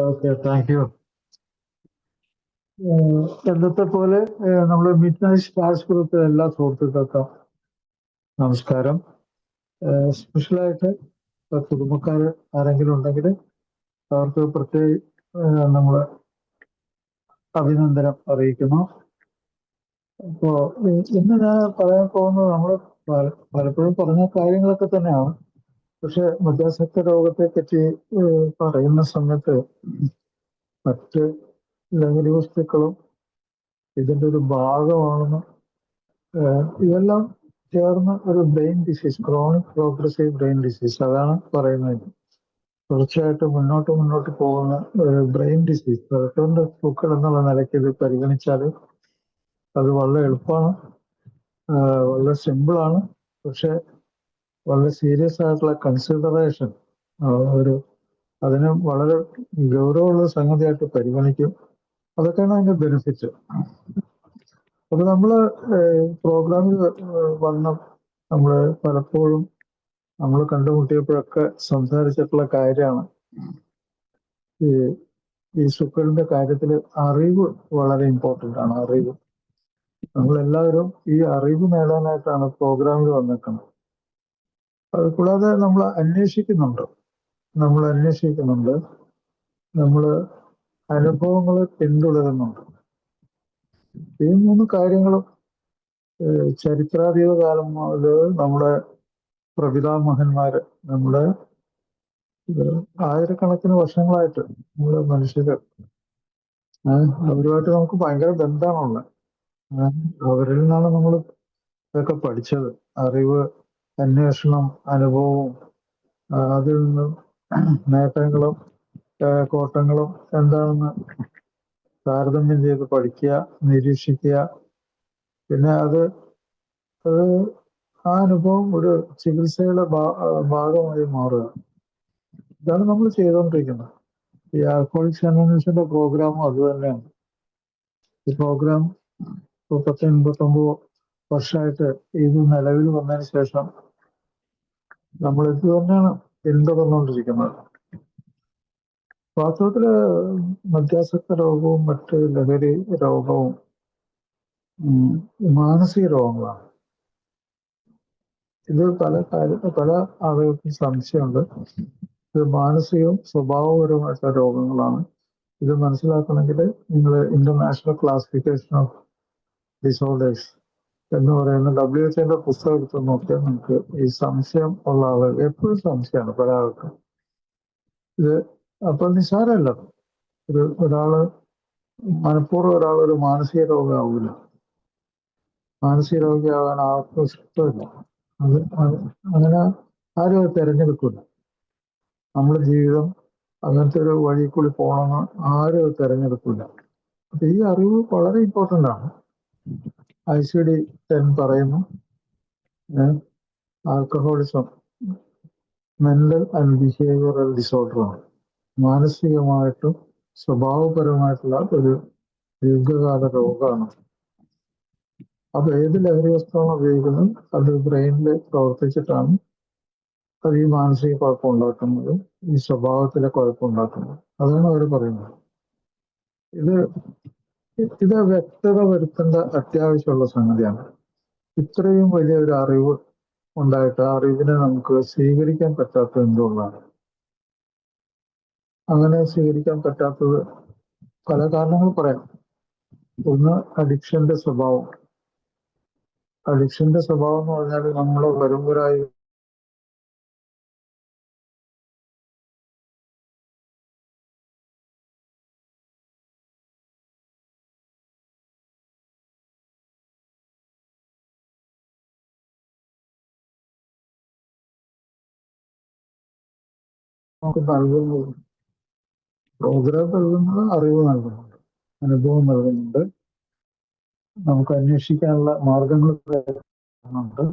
Okay, thank U. എന്നത്തെ പോലെ നമ്മൾ മിഡ് നൈറ്റ് സ്റ്റാർസ് ഗ്രൂപ്പ് എല്ലാ സുഹൃത്തുക്കൾക്കും നമസ്കാരം. സ്പെഷ്യലായിട്ട് കുടുംബക്കാർ ആരെങ്കിലും ഉണ്ടെങ്കിൽ അവർക്ക് പ്രത്യേക നമ്മൾ അഭിനന്ദനം അറിയിക്കുന്നു. അപ്പോ ഇന്ന് ഞാൻ പറയാൻ പോകുന്നത് നമ്മൾ പലപ്പോഴും പറഞ്ഞ കാര്യങ്ങളൊക്കെ തന്നെയാണ്. പക്ഷെ മദ്യാസക്ത രോഗത്തെ പറ്റി പറയുന്ന സമയത്ത് മറ്റ് ലഹരി വസ്തുക്കളും ഇതിൻ്റെ ഒരു ഭാഗമാണെന്ന് ഇതെല്ലാം ചേർന്ന് ഒരു brain disease, chronic progressive brain disease, അതാണ് പറയുന്നത്. തീർച്ചയായിട്ടും മുന്നോട്ട് പോകുന്ന ബ്രെയിൻ ഡിസീസ്. അതുകൊണ്ട് പൂക്കൾ എന്നുള്ള നിലയ്ക്ക് ഇത് പരിഗണിച്ചാൽ അത് വളരെ എളുപ്പമാണ്, വളരെ സിമ്പിളാണ്. പക്ഷെ വളരെ സീരിയസ് ആയിട്ടുള്ള കൺസിഡറേഷൻ അതിന് വളരെ ഗൗരവമുള്ള സംഗതിയായിട്ട് പരിഗണിക്കും. അതൊക്കെയാണ് അതിൻ്റെ ബെനിഫിറ്റ്. അപ്പൊ നമ്മള് പ്രോഗ്രാമിൽ വന്ന നമ്മള് പലപ്പോഴും നമ്മൾ കണ്ടുമുട്ടിയപ്പോഴൊക്കെ സംസാരിച്ചിട്ടുള്ള കാര്യമാണ് ഈ സുക്കളിന്റെ കാര്യത്തിൽ അറിവ് വളരെ ഇമ്പോർട്ടൻ്റ് ആണ്. അറിവ്, നമ്മളെല്ലാവരും ഈ അറിവ് നേടാനായിട്ടാണ് പ്രോഗ്രാമിൽ വന്നിരിക്കുന്നത്. അത് കൂടാതെ നമ്മൾ അന്വേഷിക്കുന്നുണ്ട്, നമ്മൾ അനുഭവങ്ങൾ പിന്തുടരുന്നുണ്ട്. ഈ 3 കാര്യങ്ങളും ചരിത്രാതീത കാലം മുതൽ നമ്മുടെ പ്രപിതാമഹന്മാര്, നമ്മുടെ ആയിരക്കണക്കിന് വർഷങ്ങളായിട്ട് നമ്മള് മനുഷ്യര് അവരുമായിട്ട് നമുക്ക് ഭയങ്കര ബന്ധമാണുള്ളത്. അവരിൽ നിന്നാണ് നമ്മൾ ഇതൊക്കെ പഠിച്ചത്. അറിവ്, അന്വേഷണം, അനുഭവവും അതിൽ നിന്നും നേട്ടങ്ങളും കോട്ടങ്ങളും എന്താണെന്ന് താരതമ്യം ചെയ്ത് പഠിക്കുക, നിരീക്ഷിക്കുക. പിന്നെ അത് ആ അനുഭവം ഒരു ചികിത്സയുടെ ഭാഗമായി മാറുക. ഇതാണ് നമ്മൾ ചെയ്തുകൊണ്ടിരിക്കുന്നത്. ഈ ആൽക്കോളിക്സ് അനോണിമസിന്റെ പ്രോഗ്രാമും അത് തന്നെയാണ്. ഈ പ്രോഗ്രാം 89 വർഷമായിട്ട് ഇത് നിലവിൽ വന്നതിന് ശേഷം നമ്മൾ ഇത് തന്നെയാണ് പിന്തുടർന്നുകൊണ്ടിരിക്കുന്നത്. വാസ്തവത്തില് മദ്യാസക്ത രോഗവും മറ്റ് ലഹരി രോഗവും മാനസിക രോഗങ്ങളാണ്. ഇത് പല ആളുകൾക്കും സംശയമുണ്ട്. ഇത് മാനസികവും സ്വഭാവപരമായിട്ടുള്ള രോഗങ്ങളാണ്. ഇത് മനസ്സിലാക്കണമെങ്കിൽ നിങ്ങൾ ഇന്റർനാഷണൽ ക്ലാസിഫിക്കേഷൻ ഓഫ് ഡിസോർഡേഴ്സ് എന്ന് പറയുന്ന WHO പുസ്തകം എടുത്ത് നോക്കിയാൽ നമുക്ക് ഈ സംശയം ഉള്ള ആളുകൾ എപ്പോഴും സംശയമാണ് പല ആൾക്കും. ഇത് അപ്പോൾ നിസ്സാരമല്ല. ഒരാള് മനഃപൂർവ്വം ഒരാളൊരു മാനസിക രോഗമാവില്ല. മാനസിക രോഗിയാകാൻ ആർക്കും ഇഷ്ടമില്ല. അങ്ങനെ ആരും അത് തിരഞ്ഞെടുക്കില്ല. നമ്മുടെ ജീവിതം അങ്ങനത്തെ ഒരു വഴി കൂടി പോകണമെന്ന് ആരും അത് തിരഞ്ഞെടുക്കില്ല. അപ്പൊ ഈ അറിവ് വളരെ ഇമ്പോർട്ടൻ്റ് ആണ്. ICD-10 പറയുന്നു ആൽക്കഹോളിസം മെന്റൽ ആൻഡ് ബിഹേവിയറൽ ഡിസോർഡറാണ്. മാനസികമായിട്ടും സ്വഭാവപരമായിട്ടുള്ള ഒരു ദീർഘകാല രോഗമാണ്. അത് ഏത് ലഹരി വസ്തുവാണ് ഉപയോഗിക്കുന്നത് അത് ബ്രെയിനിൽ പ്രവർത്തിച്ചിട്ടാണ് അത് ഈ മാനസിക കുഴപ്പം ഉണ്ടാക്കുന്നത്, ഈ സ്വഭാവത്തിലെ കുഴപ്പം ഉണ്ടാക്കുന്നത്. അതാണ് അവർ പറയുന്നത്. ഇത് വ്യക്തത വരുത്തേണ്ട അത്യാവശ്യമുള്ള സംഗതിയാണ്. ഇത്രയും വലിയ ഒരു അറിവ് ഉണ്ടായിട്ട് ആ അറിവിനെ നമുക്ക് സ്വീകരിക്കാൻ പറ്റാത്തത് എന്തുകൊണ്ടാണ്? അങ്ങനെ സ്വീകരിക്കാൻ പറ്റാത്തത് പല കാരണങ്ങൾ പറയാം. ഒന്ന്, അഡിക്ഷന്റെ സ്വഭാവം. അഡിക്ഷന്റെ സ്വഭാവം എന്ന് പറഞ്ഞാൽ നമ്മൾ വരുമ്പോഴായി നമുക്ക് നൽകുന്നത്, പ്രോഗ്രാം നൽകുന്നത് അറിവ് നൽകുന്നുണ്ട്, അനുഭവം നൽകുന്നുണ്ട്, നമുക്ക് അന്വേഷിക്കാനുള്ള മാർഗങ്ങൾ ഉണ്ട്.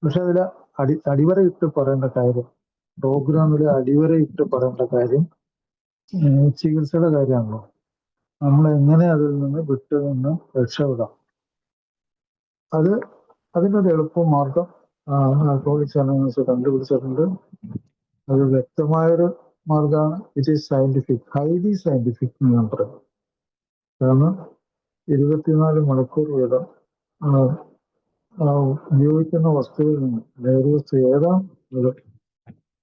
പക്ഷെ അതിൽ അടിവരയിട്ട് പറയേണ്ട കാര്യം, പ്രോഗ്രാമിൽ അടിവരയിട്ട് പറയേണ്ട കാര്യം ചികിത്സയുടെ കാര്യമാണല്ലോ. നമ്മൾ എങ്ങനെ അതിൽ നിന്ന് വിട്ടുനിന്ന് രക്ഷപ്പെടാം, അതിനൊരു എളുപ്പ മാർഗം ആൽക്കഹോളിക്സ് അനോണിമസ് കണ്ടുപിടിച്ചിട്ടുണ്ട്. അത് വ്യക്തമായൊരു മാർഗമാണ്. It is scientific, highly scientific എന്ന് ഞാൻ പറയും. കാരണം 24 മണിക്കൂർ വീതം ഉപയോഗിക്കുന്ന വസ്തുവിൽ നിന്ന് ലഹരി വസ്തു ഏതാണ്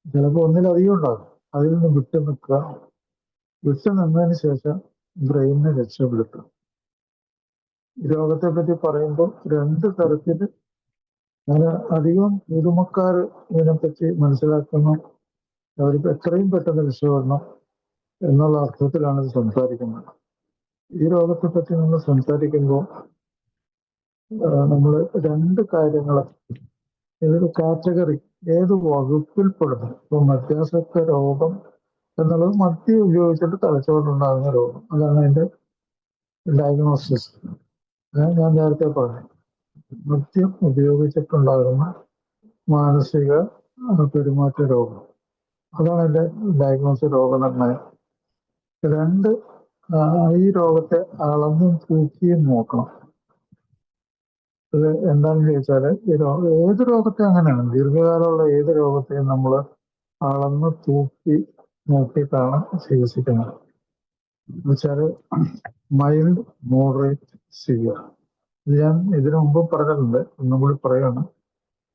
ചിലപ്പോൾ ഒന്നിലധികം ഉണ്ടാകും, അതിൽ നിന്ന് വിട്ടു നിൽക്കുക, വിട്ടു നിന്നതിന് ശേഷം ബ്രെയിനിനെ രക്ഷപ്പെടുത്തുക. ഈ രോഗത്തെ പറ്റി പറയുമ്പോൾ 2 തരത്തിൽ ഞാൻ അധികം പുതുമക്കാർ ഇതിനെപ്പറ്റി മനസ്സിലാക്കുന്നു, അവർക്ക് എത്രയും പെട്ടെന്ന് രക്ഷപ്പെടണം എന്നുള്ള അർത്ഥത്തിലാണ് ഇത് സംസാരിക്കുന്നത്. ഈ രോഗത്തെ പറ്റി നമ്മൾ സംസാരിക്കുമ്പോൾ നമ്മൾ 2 കാര്യങ്ങൾ, ഇതൊരു കാറ്റഗറി, ഏത് വകുപ്പിൽപ്പെടുന്നു. ഇപ്പൊ മദ്യാസക്ത രോഗം എന്നുള്ളത് മദ്യം ഉപയോഗിച്ചിട്ട് തലച്ചോറിലുണ്ടാകുന്ന രോഗം, അതാണ് അതിന്റെ ഡയഗ്നോസിസ്. ഞാൻ നേരത്തെ പറഞ്ഞു, മദ്യം ഉപയോഗിച്ചിട്ടുണ്ടാകുന്ന മാനസിക പെരുമാറ്റ രോഗം, അതാണ് അതിന്റെ ഡയഗ്നോസിസ്, രോഗനിർണയം. 2, ഈ രോഗത്തെ അളന്നും തൂക്കിയും നോക്കണം. ഇത് എന്താണെന്ന് ചോദിച്ചാല് ഏത് രോഗത്തെ അങ്ങനെയാണ്, ദീർഘകാലമുള്ള ഏത് രോഗത്തെയും നമ്മൾ അളന്ന് തൂക്കി നോക്കിയിട്ടാണ് ചികിത്സിക്കുന്നത്. എന്നുവെച്ചാല് മൈൽഡ്, മോഡറേറ്റ്, സിവിയർ. ഇത് ഞാൻ ഇതിനു മുമ്പ് പറഞ്ഞിട്ടുണ്ട്, ഒന്നും കൂടി പറയാണ്.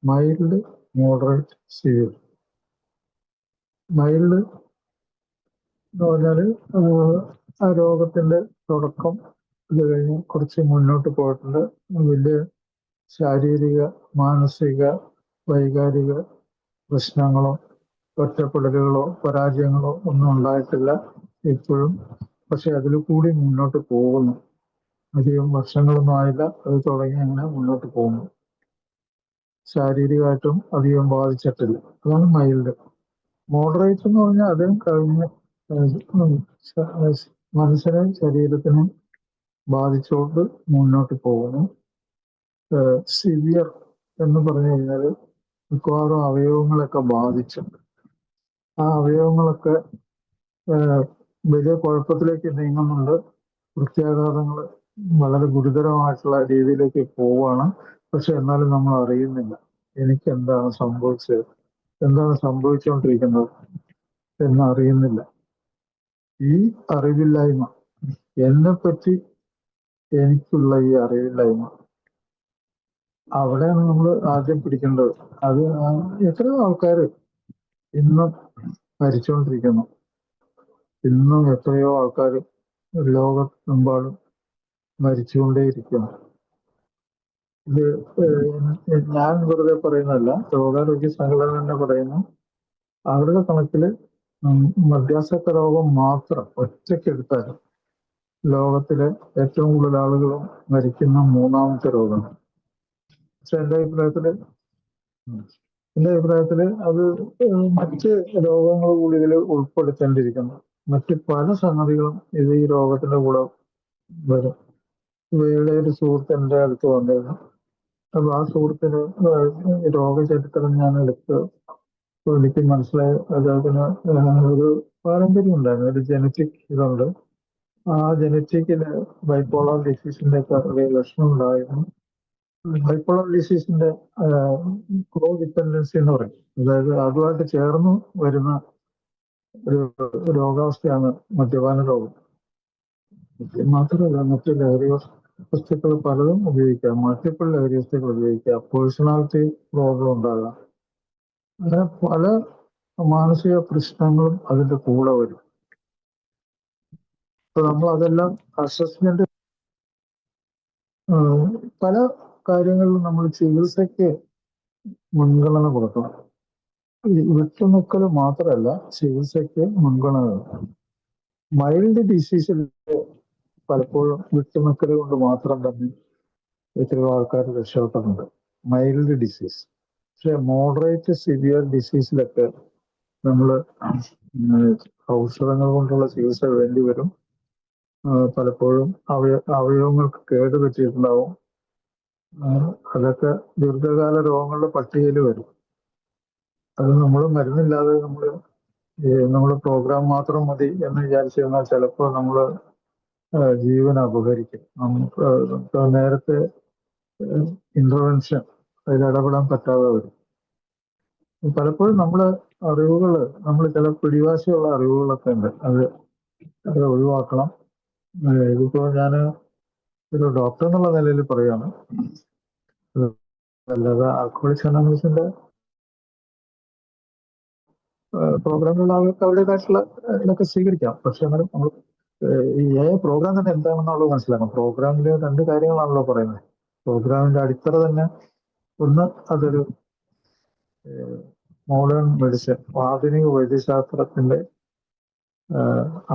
Mild, moderate, severe. മൈൽഡ് എന്ന് പറഞ്ഞാല് ആ രോഗത്തിന്റെ തുടക്കം, ഇത് കഴിഞ്ഞ് കുറച്ച് മുന്നോട്ട് പോയിട്ടുണ്ട്, വലിയ ശാരീരിക, മാനസിക, വൈകാരിക പ്രശ്നങ്ങളോ ഒറ്റപ്പെടലുകളോ പരാജയങ്ങളോ ഒന്നും ഉണ്ടായിട്ടില്ല ഇപ്പോഴും. പക്ഷെ അതിൽ കൂടി മുന്നോട്ട് പോകുന്നു. അധികം വർഷങ്ങളൊന്നും ആയില്ല, അത് തുടങ്ങി അങ്ങനെ മുന്നോട്ട് പോകുന്നു. ശാരീരികമായിട്ടും അധികം ബാധിച്ചിട്ടില്ല, അതാണ് മൈൽഡ്. മോഡറേറ്റ് എന്ന് പറഞ്ഞാൽ അതും കഴിഞ്ഞ് മനസ്സിനെ ശരീരത്തിനും ബാധിച്ചുകൊണ്ട് മുന്നോട്ട് പോകുന്നു. സിവിയർ എന്ന് പറഞ്ഞു കഴിഞ്ഞാൽ മിക്കവാറും അവയവങ്ങളൊക്കെ ബാധിച്ചിട്ടുണ്ട്. ആ അവയവങ്ങളൊക്കെ വലിയ കുഴപ്പത്തിലേക്ക് നീങ്ങുന്നുണ്ട്. പ്രത്യാഘാതങ്ങൾ വളരെ ഗുരുതരമായിട്ടുള്ള രീതിയിലേക്ക് പോവുകയാണ്. പക്ഷെ എന്നാലും നമ്മൾ അറിയുന്നില്ല എനിക്ക് എന്താണ് സംഭവിച്ചത്, എന്താണ് സംഭവിച്ചുകൊണ്ടിരിക്കുന്നത് എന്ന് അറിയുന്നില്ല. ഈ അറിവില്ലായ്മ, എന്നെപ്പറ്റി എനിക്കുള്ള ഈ അറിവില്ലായ്മ, അവിടെയാണ് നമ്മൾ ആദ്യം പിടിക്കേണ്ടത്. അത് എത്രയോ ആൾക്കാർ ഇന്നും മരിച്ചുകൊണ്ടിരിക്കുന്നു. ഇന്നും എത്രയോ ആൾക്കാർ ലോകമെമ്പാടും മരിച്ചുകൊണ്ടേയിരിക്കുന്നു. ഇത് ഞാൻ വെറുതെ പറയുന്നതല്ല, ലോകാരോഗ്യ സംഘടന തന്നെ പറയുന്നു. അവരുടെ കണക്കിൽ മദ്യാസക്ത രോഗം മാത്രം ഒറ്റയ്ക്കെടുത്താൽ ലോകത്തിലെ ഏറ്റവും കൂടുതൽ ആളുകളും മരിക്കുന്ന 3ാമത്തെ രോഗമാണ്. പക്ഷെ എൻ്റെ അഭിപ്രായത്തില് അത് മറ്റ് രോഗങ്ങൾ കൂടി ഇതിൽ ഉൾപ്പെടുത്തേണ്ടിയിരിക്കുന്നു. മറ്റ് പല സംഗതികളും ഇത് ഈ രോഗത്തിന്റെ കൂടെ വരും. ഇവയുടെ ഒരു സുഹൃത്ത് എൻ്റെ അടുത്ത് വന്നിരുന്നു. അപ്പൊ ആ സുഹൃത്തിന് രോഗചരിത്രം ഞാൻ എടുത്ത് എനിക്ക് മനസ്സിലായി, അദ്ദേഹത്തിന് ഒരു പാരമ്പര്യം ഉണ്ടായിരുന്നു, ഒരു ജനറ്റിക് ഇതുണ്ട്. ആ ജനറ്റിക്കില് ബൈപ്പോളർ ഡിസീസിന്റെ ഒക്കെ ലക്ഷണം ഉണ്ടായിരുന്നു. ബൈപ്പോളർ ഡിസീസിന്റെ കോ ഡിപ്പെൻഡൻസി എന്ന് പറയും, അതായത് അതുമായിട്ട് ചേർന്ന് വരുന്ന ഒരു രോഗാവസ്ഥയാണ് മദ്യപാന രോഗം. മാത്രമല്ല, മറ്റു ലഹരി വസ്തുക്കൾ പലതും ഉപയോഗിക്കാം, മൾട്ടിപ്പിൾ ലഹരി വസ്തുക്കൾ ഉപയോഗിക്കാം, പേഴ്സണാലിറ്റി പ്രോബ്ലം ഉണ്ടാകാം, അങ്ങനെ പല മാനസിക പ്രശ്നങ്ങളും അതിന്റെ കൂടെ വരും. അപ്പൊ നമ്മൾ അതെല്ലാം അസസ്മെന്റ്, പല കാര്യങ്ങളിലും നമ്മൾ ചികിത്സയ്ക്ക് മുൻഗണന കൊടുക്കണം. ഈ വിട്ടുനിൽക്കൽ മാത്രമല്ല, ചികിത്സയ്ക്ക് മുൻഗണന കൊടുക്കണം. മൈൽഡ് ഡിസീസിൽ പലപ്പോഴും വിട്ടുനിൽക്കൽ കൊണ്ട് മാത്രം തന്നെ എത്രയോ ആൾക്കാർ രക്ഷപ്പെട്ടിട്ടുണ്ട്, മൈൽഡ് ഡിസീസ്. പക്ഷെ മോഡറേറ്റ്, സിവിയർ ഡിസീസിലൊക്കെ നമ്മൾ ഔഷധങ്ങൾ കൊണ്ടുള്ള ചികിത്സ വേണ്ടി വരും. പലപ്പോഴും അവയവങ്ങൾക്ക് കേടുപറ്റിയിട്ടുണ്ടാവും. അതൊക്കെ ദീർഘകാല രോഗങ്ങളുടെ പട്ടികയിൽ വരും. അത് നമ്മൾ മരുന്നില്ലാതെ നമ്മുടെ പ്രോഗ്രാം മാത്രം മതി എന്ന് വിചാരിച്ചിരുന്നാൽ ചിലപ്പോൾ നമ്മൾ ജീവൻ അപഹരിക്കും. നമുക്ക് നേരത്തെ ഇന്റർവെൻഷൻ അതിൽ ഇടപെടാൻ പറ്റാതെ വരും. പലപ്പോഴും നമ്മൾ അറിവുകൾ, നമ്മൾ ചില പിടിവാശിയുള്ള അറിവുകളൊക്കെ ഉണ്ട്, അത് ഒഴിവാക്കണം. ഇതിപ്പോ ഞാൻ ഒരു ഡോക്ടർ എന്നുള്ള നിലയിൽ പറയാണ്. അല്ലാതെ ആൽക്കഹോളിക്സ് അനോണിമസിന്റെ പ്രോഗ്രാമിലുള്ള ആൾക്ക് അവരുടേതായിട്ടുള്ള ഇതൊക്കെ സ്വീകരിക്കാം. പക്ഷെ എന്നാലും നമ്മൾ ഈ പ്രോഗ്രാം തന്നെ എന്താണെന്നുള്ളത് മനസ്സിലാക്കണം. പ്രോഗ്രാമിൽ രണ്ട് കാര്യങ്ങളാണല്ലോ പറയുന്നത്. പ്രോഗ്രാമിന്റെ അടിത്തറ തന്നെ ഒന്ന്, അതൊരു മോഡേൺ മെഡിസിൻ, ആധുനിക വൈദ്യശാസ്ത്രത്തിന്റെ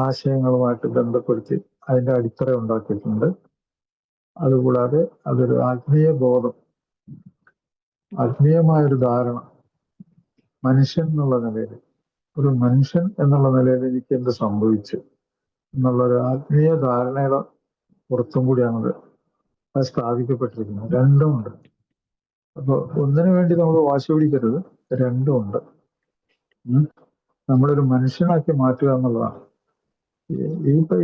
ആശയങ്ങളുമായിട്ട് ബന്ധപ്പെടുത്തി അതിന്റെ അടിത്തറ ഉണ്ടാക്കിയിട്ടുണ്ട്. അതുകൂടാതെ അതൊരു ആത്മീയ ബോധം, ആത്മീയമായൊരു ധാരണ, മനുഷ്യൻ എന്നുള്ള നിലയിൽ, ഒരു മനുഷ്യൻ എന്നുള്ള നിലയിൽ എനിക്ക് എന്ത് സംഭവിച്ചു എന്നുള്ളൊരു ആത്മീയ ധാരണയുടെ പുറത്തും കൂടിയാണത് സ്ഥാപിക്കപ്പെട്ടിരിക്കുന്നത്. രണ്ടുമുണ്ട്. അപ്പൊ ഒന്നിനു വേണ്ടി നമ്മൾ വാശി പിടിക്കരുത്, രണ്ടുമുണ്ട്. നമ്മളൊരു മനുഷ്യനാക്കി മാറ്റുക എന്നുള്ളതാണ്.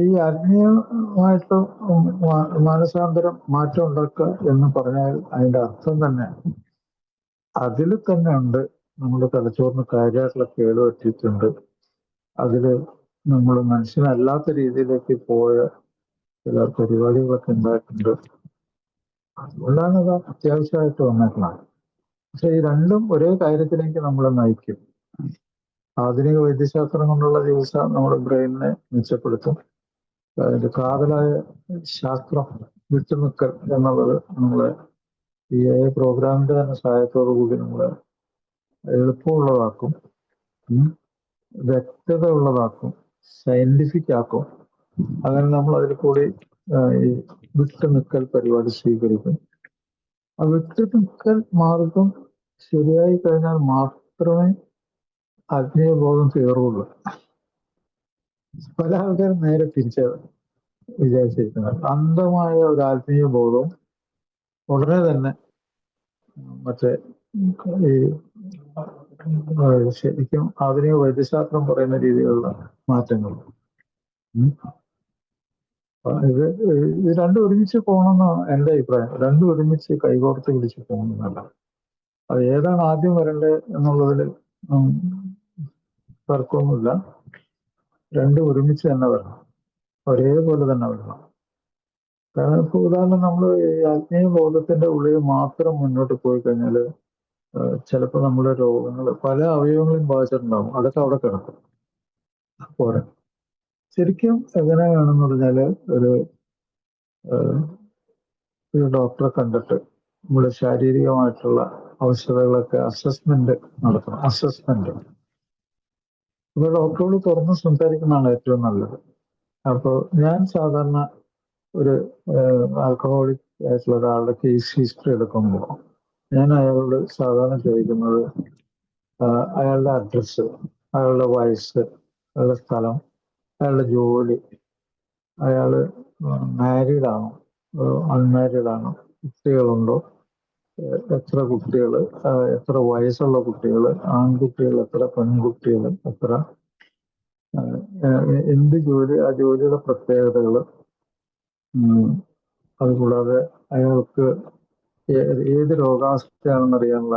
ഈ ആത്മീയമായിട്ട് മാനസാന്തരം, മാറ്റം ഉണ്ടാക്കുക എന്ന് പറഞ്ഞാൽ അതിന്റെ അർത്ഥം തന്നെ അതിൽ തന്നെ ഉണ്ട്. നമ്മുടെ തലച്ചോറിന് കാര്യമായിട്ടുള്ള കേട് പറ്റിയിട്ടുണ്ട്. അതില് നമ്മൾ മനുഷ്യനല്ലാത്ത രീതിയിലേക്ക് പോയ ചില പരിപാടികളൊക്കെ ഉണ്ടായിട്ടുണ്ട്. അതുകൊണ്ടാണ് അത് അത്യാവശ്യമായിട്ട് വന്നേക്കുന്നത്. പക്ഷെ ഈ രണ്ടും ഒരേ കാര്യത്തിലേക്ക് നമ്മളെ നയിക്കും. ആധുനിക വൈദ്യശാസ്ത്രം കൊണ്ടുള്ള ചികിത്സ നമ്മുടെ ബ്രെയിനിനെ മെച്ചപ്പെടുത്തും. അതിന്റെ കാതലായ ശാസ്ത്രം, വിട്ടുനിൽക്കൽ എന്നുള്ളത് നമ്മളെ ഈ പ്രോഗ്രാമിന്റെ തന്നെ സഹായത്തോടു കൂടി നമ്മളെ എളുപ്പമുള്ളതാക്കും, വ്യക്തത ഉള്ളതാക്കും, സയന്റിഫിക് ആക്കും. അങ്ങനെ നമ്മൾ അതിൽ കൂടി ഈ വിട്ടുനിൽക്കൽ പരിപാടി സ്വീകരിക്കും. ആ വിട്ടുനിൽക്കൽ മാർഗം ശരിയായി കഴിഞ്ഞാൽ മാത്രമേ ആത്മീയ ബോധം കയറുള്ളൂ. പല ആൾക്കാരും നേരെ തിരിച്ച് വിചാരിച്ചിരിക്കുന്നത്. അന്ധമായ ഒരു ആത്മീയ ബോധവും ഉടനെ തന്നെ മറ്റേ ഈ ശരിക്കും ആധുനിക വൈദ്യശാസ്ത്രം പറയുന്ന രീതിയിലുള്ള മാറ്റങ്ങൾ. ഇത് രണ്ടും ഒരുമിച്ച് പോകണമെന്നാണ് എൻ്റെ അഭിപ്രായം. രണ്ടും ഒരുമിച്ച് കൈകോർത്ത് പിടിച്ച് പോകണമെന്നല്ല. അത് ഏതാണ് ആദ്യം വരേണ്ടത് എന്നുള്ളതിൽ തർക്കമൊന്നുമില്ല. രണ്ടും ഒരുമിച്ച് തന്നെ വരണം, ഒരേപോലെ തന്നെ വരണം. കാരണം ഇപ്പൊ ഉദാഹരണം, നമ്മൾ ഈ ആത്മീയ ബോധത്തിന്റെ ഉള്ളിൽ മാത്രം മുന്നോട്ട് പോയി കഴിഞ്ഞാൽ ചിലപ്പോൾ നമ്മുടെ രോഗങ്ങൾ പല അവയവങ്ങളും ബാധിച്ചിട്ടുണ്ടാവും. അതൊക്കെ അവിടെ കിടക്കും. പോരാ, ശരിക്കും എങ്ങനെയാണെന്ന് പറഞ്ഞാല് ഒരു ഡോക്ടറെ കണ്ടിട്ട് നമ്മുടെ ശാരീരികമായിട്ടുള്ള അവസ്ഥകളൊക്കെ അസസ്മെന്റ് നടത്തണം. അസസ്മെന്റ് അപ്പൊ ഡോക്ടറോട് തുറന്ന് സംസാരിക്കുന്നതാണ് ഏറ്റവും നല്ലത്. അപ്പോൾ ഞാൻ സാധാരണ ഒരു ആൽക്കഹോളിക് ആയിട്ടുള്ള ഒരാളുടെ കേസ് ഹിസ്റ്ററി എടുക്കുമ്പോൾ ഞാൻ അയാളോട് സാധാരണ ചോദിക്കുന്നത് അയാളുടെ അഡ്രസ്സ്, അയാളുടെ വയസ്സ്, അയാളുടെ സ്ഥലം, അയാളുടെ ജോലി, അയാൾ മാരീഡ് ആണോ അൺമാരീഡ് ആണോ, കുട്ടികളുണ്ടോ, എത്ര കുട്ടികൾ, എത്ര വയസ്സുള്ള കുട്ടികൾ, ആൺകുട്ടികൾ എത്ര, പെൺകുട്ടികൾ എത്ര, എന്ത് ജോലി, ആ ജോലിയുടെ പ്രത്യേകതകൾ, അതുകൂടാതെ അയാൾക്ക് ഏത് രോഗാവസ്ഥയാണെന്ന് അറിയാനുള്ള,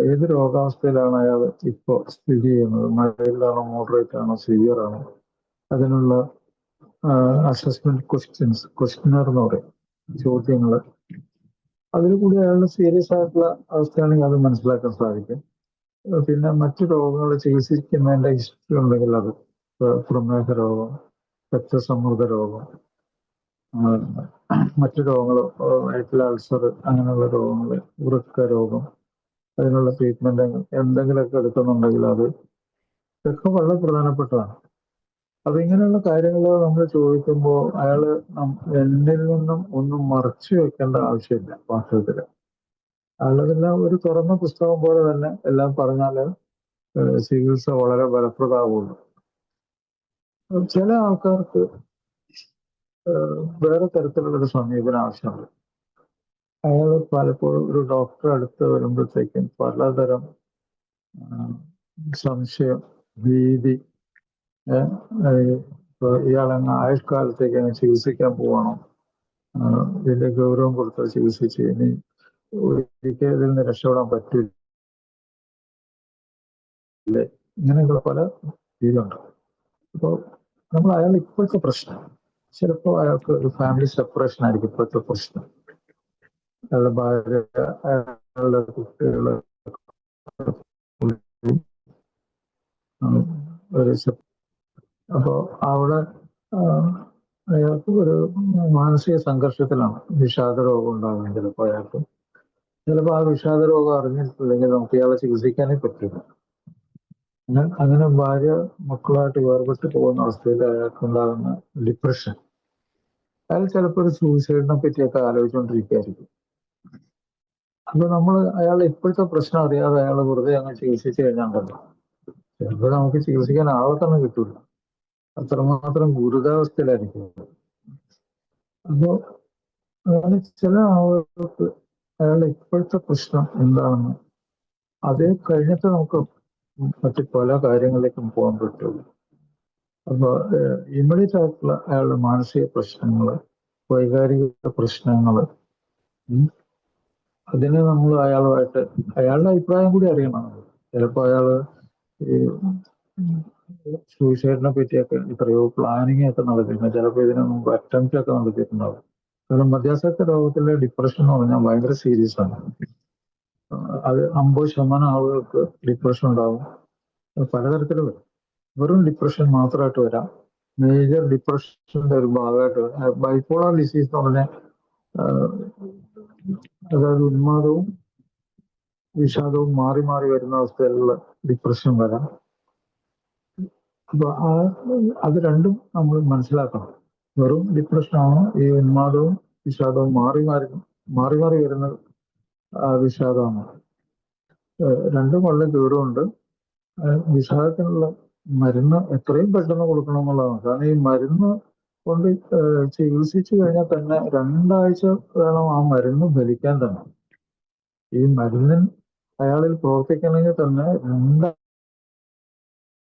ഏത് രോഗാവസ്ഥയിലാണ് അയാൾ ഇപ്പോൾ സ്ഥിതി ചെയ്യുന്നത്, മൈൽഡാണോ മോഡറേറ്റ് ആണോ സിവിയർ ആണോ, അതിനുള്ള അസസ്മെന്റ് ക്വസ്റ്റ്യനർ എന്ന് പറയും, ചോദ്യങ്ങൾ. അതിൽ കൂടി അയാളുടെ സീരിയസ് ആയിട്ടുള്ള അവസ്ഥയാണെങ്കിൽ അത് മനസ്സിലാക്കാൻ സാധിക്കും. പിന്നെ മറ്റു രോഗങ്ങൾ ചികിത്സിക്കുന്നതിന്റെ ഹിസ്റ്ററി ഉണ്ടെങ്കിൽ അത്, പ്രമേഹ രോഗം, രക്തസമ്മർദ്ദ രോഗം, മറ്റു രോഗങ്ങൾ, വയറ്റിൽ അൾസർ, അങ്ങനെയുള്ള രോഗങ്ങൾ, വൃക്ക രോഗം, അതിനുള്ള ട്രീറ്റ്മെന്റ് എന്തെങ്കിലുമൊക്കെ എടുക്കുന്നുണ്ടെങ്കിൽ അത് ഇതൊക്കെ വളരെ പ്രധാനപ്പെട്ടതാണ്. അപ്പൊ ഇങ്ങനെയുള്ള കാര്യങ്ങൾ നമ്മൾ ചോദിക്കുമ്പോൾ അയാൾ എന്നിൽ നിന്നും ഒന്നും മറച്ചു വെക്കേണ്ട ആവശ്യമില്ല. വാസ്തവത്തിൽ അയാളതെല്ലാം ഒരു തുറന്ന പുസ്തകം പോലെ തന്നെ എല്ലാം പറഞ്ഞാൽ ചികിത്സ വളരെ ഫലപ്രദമാവുള്ളൂ. ചില ആൾക്കാർക്ക് വേറെ തരത്തിലുള്ളൊരു സമീപനം ആവശ്യമുണ്ട്. അയാൾ പലപ്പോഴും ഒരു ഡോക്ടറെ അടുത്ത് വരുമ്പോഴത്തേക്കും പലതരം സംശയം, ഭീതി, ഇയാളങ്ങ് ആയുഷ്കാലത്തേക്ക് അങ്ങ് ചികിത്സിക്കാൻ പോവാണോ, ഇതിന്റെ ഗൗരവം കൊടുത്ത് ചികിത്സിച്ച് ഇനി ഒരിക്കലും ഇതിൽ നിന്ന് രക്ഷപ്പെടാൻ പറ്റില്ല ഇങ്ങനെയുള്ള പല രീതിയിലുണ്ട്. അപ്പോൾ നമ്മൾ അയാൾ ഇപ്പോഴത്തെ പ്രശ്നം, ചിലപ്പോൾ അയാൾക്ക് ഒരു ഫാമിലി സെപ്പറേഷൻ ആയിരിക്കും ഇപ്പോഴത്തെ പ്രശ്നം. അയാളുടെ ഭാര്യ, അയാളുടെ കുട്ടികള് ഒരു അപ്പോ അവിടെ അയാൾക്ക് ഒരു മാനസിക സംഘർഷത്തിലാണ്. വിഷാദ രോഗം ഉണ്ടാകും ചിലപ്പോൾ അയാൾക്ക്. ചിലപ്പോൾ ആ വിഷാദ രോഗം അറിഞ്ഞിട്ടില്ലെങ്കിൽ നമുക്ക് ഇയാളെ ചികിത്സിക്കാനേ പറ്റില്ല. അങ്ങനെ ഭാര്യ മക്കളുമായിട്ട് വേർപെട്ട് പോകുന്ന അവസ്ഥയിൽ അയാൾക്ക് ഉണ്ടാകുന്ന ഡിപ്രഷൻ, അയാൾ ചിലപ്പോൾ ഒരു സൂയിസൈഡിനെ പറ്റിയൊക്കെ ആലോചിച്ചുകൊണ്ടിരിക്കുകയായിരിക്കും. അപ്പൊ നമ്മൾ അയാളുടെ ഇപ്പോഴത്തെ പ്രശ്നം അറിയാതെ അയാൾ വെറുതെ അങ്ങ് ചികിത്സിച്ച് കഴിഞ്ഞാണ്ടല്ലോ, ചിലപ്പോൾ നമുക്ക് ചികിത്സിക്കാൻ ആളെ തന്നെ കിട്ടൂല. അത്രമാത്രം ഗുരുതാവസ്ഥയിലായിരിക്കും. അപ്പോ അങ്ങനെ ചില ആളുകൾക്ക് അയാളുടെ ഇപ്പോഴത്തെ പ്രശ്നം എന്താണെന്ന് അത് കഴിഞ്ഞിട്ട് നമുക്ക് മറ്റു പല കാര്യങ്ങളിലേക്കും പോകാൻ പറ്റുള്ളൂ. അപ്പൊ ഇമ്മീഡിയറ്റ് ആയിട്ടുള്ള അയാളുടെ മാനസിക പ്രശ്നങ്ങള്, വൈകാരിക പ്രശ്നങ്ങള്, അതിന് നമ്മൾ അയാളുമായിട്ട് അയാളുടെ അഭിപ്രായം കൂടി അറിയണം. ചിലപ്പോൾ അയാള് ഈ സൂയിസൈഡിനെ പറ്റിയൊക്കെ എത്രയോ പ്ലാനിങ് ഒക്കെ നടത്തിയിട്ടുണ്ട്. ചിലപ്പോൾ ഇതിനു മുമ്പ് അറ്റംപ്റ്റ് ഒക്കെ നടത്തിയിട്ടുണ്ടാവും. കാരണം മധ്യാസക്ത രോഗത്തിലെ ഡിപ്രഷൻ എന്ന് പറഞ്ഞാൽ ഭയങ്കര സീരിയസ് ആണ്. അത് 50% ആളുകൾക്ക് ഡിപ്രഷൻ ഉണ്ടാവും. പലതരത്തിൽ വരും. വെറും ഡിപ്രഷൻ മാത്രമായിട്ട് വരാം. മേജർ ഡിപ്രഷന്റെ ഒരു ഭാഗമായിട്ട് വരാം. ബൈപ്പോളാർ ഡിസീസ് എന്ന് പറഞ്ഞാൽ അതായത് ഉന്മാദവും വിഷാദവും മാറി മാറി വരുന്ന അവസ്ഥയിലുള്ള ഡിപ്രഷൻ വരാം. അപ്പൊ അത് രണ്ടും നമ്മൾ മനസ്സിലാക്കണം. വെറും ഡിപ്രഷനാണോ ഈ ഉന്മാദവും വിഷാദവും മാറി മാറി വരുന്ന വിഷാദമാണ്. രണ്ടും വളരെ ദൂരമുണ്ട്. വിഷാദത്തിനുള്ള മരുന്ന് എത്രയും പെട്ടെന്ന് കൊടുക്കണം എന്നുള്ളതാണ്. കാരണം ഈ മരുന്ന് കൊണ്ട് ചികിത്സിച്ചു കഴിഞ്ഞാൽ തന്നെ 2 ആഴ്ച വേണം ആ മരുന്ന് ഫലിക്കാൻ തന്നെ. ഈ മരുന്നിൻ അയാളിൽ പ്രവർത്തിക്കണമെങ്കിൽ തന്നെ 2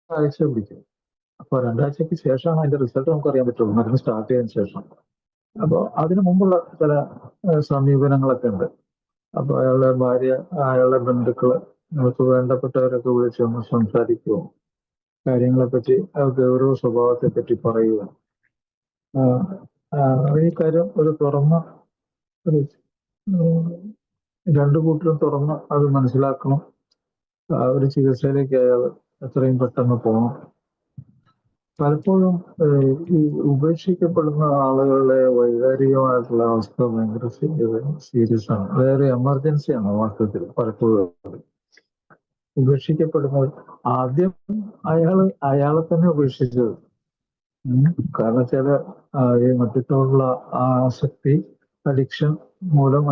ആഴ്ച പിടിക്കും. അപ്പൊ 2 ആഴ്ചക്ക് ശേഷമാണ് അതിന്റെ റിസൾട്ട് നമുക്ക് അറിയാൻ പറ്റുള്ളൂ, മരുന്ന് സ്റ്റാർട്ട് ചെയ്തതിനു ശേഷം. അപ്പോൾ അതിനു മുമ്പുള്ള ചില സമീപനങ്ങളൊക്കെ ഉണ്ട്. അപ്പൊ അയാളുടെ ഭാര്യ, അയാളുടെ ബന്ധുക്കള്, നമുക്ക് വേണ്ടപ്പെട്ടവരൊക്കെ വിളിച്ചൊന്ന് സംസാരിക്കുമോ, കാര്യങ്ങളെപ്പറ്റി, ഗൗരവ സ്വഭാവത്തെ പറ്റി പറയുക. ഈ കാര്യം ഒരു തുറന്ന ഒരു രണ്ടു കൂട്ടരും തുറന്ന് അത് മനസ്സിലാക്കണം. ഒരു ചികിത്സയിലേക്ക് അയാൾ എത്രയും പെട്ടെന്ന് പോകണം. പലപ്പോഴും ഈ ഉപേക്ഷിക്കപ്പെടുന്ന ആളുകളുടെ വൈകാരികമായിട്ടുള്ള അവസ്ഥ ഭയങ്കര സീരിയസ് ആണ്. വേറെ എമർജൻസിയാണ് വാസ്തവത്തിൽ. പലപ്പോഴും ഉപേക്ഷിക്കപ്പെടുന്നത് ആദ്യം അയാളെ തന്നെ ഉപേക്ഷിച്ചത്. കാരണം ചില ഈ മദ്യത്തോടുള്ള ആസക്തി, അഡിക്ഷൻ മൂലം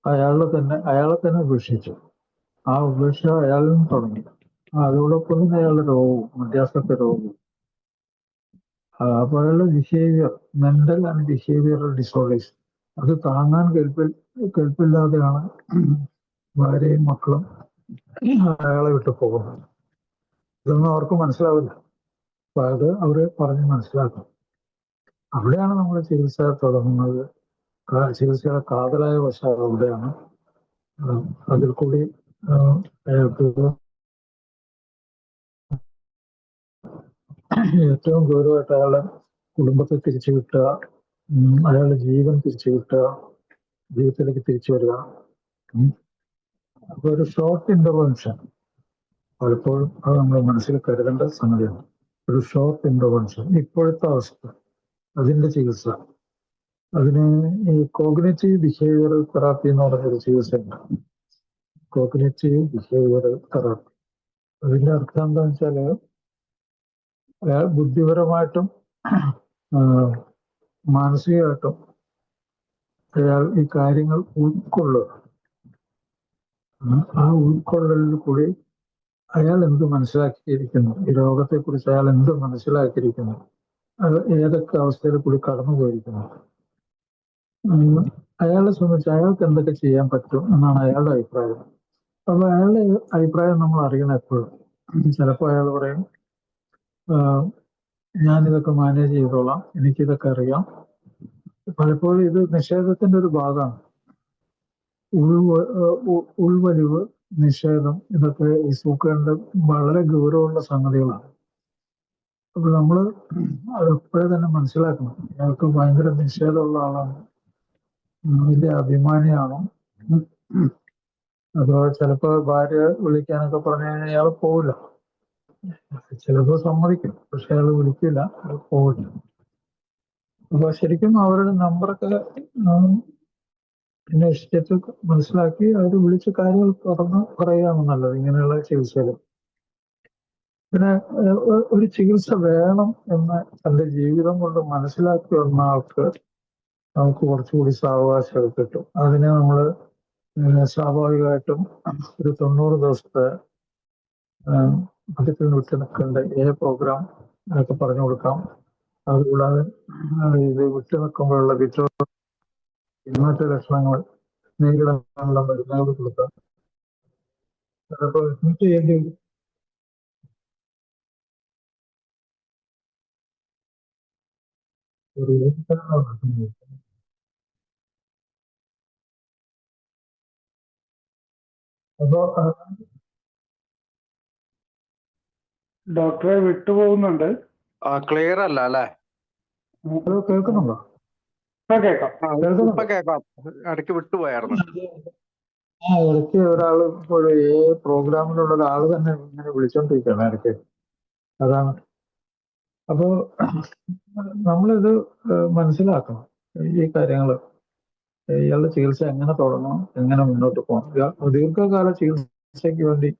അയാളെ തന്നെ ഉപേക്ഷിച്ചു. ആ ഉപേക്ഷ അയാളിൽ നിന്ന് തുടങ്ങി. അതോടൊപ്പം തന്നെ അയാളുടെ രോഗവും, മധ്യാസക്ത രോഗവും. അപ്പൊ അയാളുടെ behaviour, mental and behavioural disorders, അത് താങ്ങാൻ കെൽപ്പില്ലാതെയാണ് ഭാര്യയും മക്കളും അയാളെ വിട്ടു പോകുന്നത്. ഇതൊന്നും അവർക്ക് മനസ്സിലാവില്ല. അപ്പൊ അത് അവര് പറഞ്ഞ് മനസ്സിലാക്കണം. അവിടെയാണ് നമ്മൾ ചികിത്സ തുടങ്ങുന്നത്. ചികിത്സയുടെ കാതലായ വശം അവിടെയാണ്. അതിൽ കൂടി അയാൾക്ക് ഏറ്റവും ഗൗരവമായിട്ട് അയാളുടെ കുടുംബത്തെ തിരിച്ചു കിട്ടുക, അയാളുടെ ജീവൻ തിരിച്ചു കിട്ടുക, ജീവിതത്തിലേക്ക് തിരിച്ചു വരിക. അപ്പൊ ഒരു ഷോർട്ട് ഇന്റർവെൻഷൻ പലപ്പോഴും അത് നമ്മൾ മനസ്സിൽ കരുതേണ്ട സംഗതിയാണ്. ഒരു ഷോർട്ട് ഇന്റർവെൻഷൻ, ഇപ്പോഴത്തെ അവസ്ഥ, അതിന്റെ ചികിത്സ. അതിന് ഈ കോഗ്നിറ്റീവ് ബിഹേവിയറൽ തെറാപ്പി എന്ന് പറഞ്ഞൊരു ചികിത്സയുണ്ട്. Cognitive behavioural therapy. അതിന്റെ അർത്ഥം എന്താണെന്ന് വെച്ചാല് അയാൾ ബുദ്ധിപരമായിട്ടും മാനസികമായിട്ടും അയാൾ ഈ കാര്യങ്ങൾ ഉൾക്കൊള്ളുക. ആ ഉൾക്കൊള്ളലിൽ കൂടി അയാൾ എന്ത് മനസ്സിലാക്കിയിരിക്കുന്നു, ഈ രോഗത്തെക്കുറിച്ച് അയാൾ എന്ത് മനസ്സിലാക്കിയിരിക്കുന്നു, അത് ഏതൊക്കെ അവസ്ഥയിൽ കൂടി കടന്നു പോയിരിക്കുന്നു, അയാളെ സംബന്ധിച്ച് അയാൾക്ക് എന്തൊക്കെ ചെയ്യാൻ പറ്റും എന്നാണ് അയാളുടെ അഭിപ്രായം. അപ്പൊ അയാളുടെ അഭിപ്രായം നമ്മൾ അറിയണം എപ്പോഴും. ചിലപ്പോൾ അയാൾ പറയും, ഞാനിതൊക്കെ മാനേജ് ചെയ്തോളാം, എനിക്കിതൊക്കെ അറിയാം. പലപ്പോഴും ഇത് നിഷേധത്തിന്റെ ഒരു ഭാഗമാണ്. ഉൾവലിവ് നിഷേധം, ഇതൊക്കെ ഈ സൂക്കേടിന്റെ വളരെ ഗൗരവമുള്ള സംഗതികളാണ്. അപ്പൊ നമ്മള് അതെപ്പോഴേ തന്നെ മനസ്സിലാക്കണം. അയാൾക്ക് ഭയങ്കര നിഷേധമുള്ള ആളാണ്, വലിയ അഭിമാനിയാണോ, അതോ ചിലപ്പോ ഭാര്യ വിളിക്കാനൊക്കെ പറഞ്ഞു കഴിഞ്ഞാൽ അയാൾ പോവില്ല. ചിലപ്പോൾ സമ്മതിക്കും, പക്ഷെ അയാൾ വിളിക്കില്ല, അയാൾ പോവില്ല. അപ്പൊ ശരിക്കും അവരുടെ നമ്പറൊക്കെ അന്വേഷിച്ചിട്ട് മനസ്സിലാക്കി അവർ വിളിച്ച കാര്യങ്ങൾ തുറന്ന് പറയുകയാണ് നല്ലത് ഇങ്ങനെയുള്ള ചികിത്സകൾ. പിന്നെ ഒരു ചികിത്സ വേണം എന്ന് തന്റെ ജീവിതം കൊണ്ട് മനസ്സിലാക്കി വന്ന ആൾക്ക് നമുക്ക് കുറച്ചുകൂടി സാവകാശം കിട്ടും. അതിനെ നമ്മൾ സ്വാഭാവികമായിട്ടും ഒരു 90 ദിവസത്തെ അതിൽ വിട്ടു നിൽക്കേണ്ട പ്രോഗ്രാം ഒക്കെ പറഞ്ഞു കൊടുക്കാം. അതുകൂടാതെ ഇത് വിട്ടു നിൽക്കുമ്പോഴുള്ള ഇന്നത്തെ ലക്ഷണങ്ങൾ നേരിടാനുള്ള മരുന്നുകൾ കൊടുക്കാം. ചിലപ്പോൾ അഡ്മിറ്റ് ചെയ്യേണ്ടി വരും. ഒരു അപ്പോ ഡോക്ടറെ വിട്ടുപോകുന്നുണ്ട്. ക്ലിയർ അല്ല അല്ലേ? അത് കേൾക്കുന്നുണ്ടോ? കേൾക്കാം. കേൾക്കാം. ഇടയ്ക്ക് വിട്ടുപോയായിരുന്നു. ഇടയ്ക്ക് ഒരാള് ഇപ്പോൾ പ്രോഗ്രാമിലുള്ള ഒരാൾ തന്നെ ഇങ്ങനെ വിളിച്ചോണ്ടിരിക്കുകയാണ് ഇടയ്ക്ക്. അതാണ്. അപ്പോ നമ്മളിത് മനസ്സിലാക്കണം ഈ കാര്യങ്ങള്. ഇയാളുടെ ചികിത്സ എങ്ങനെ തുടങ്ങണം, എങ്ങനെ മുന്നോട്ട് പോകണം. ദീർഘകാല ചികിത്സയ്ക്ക് വേണ്ടി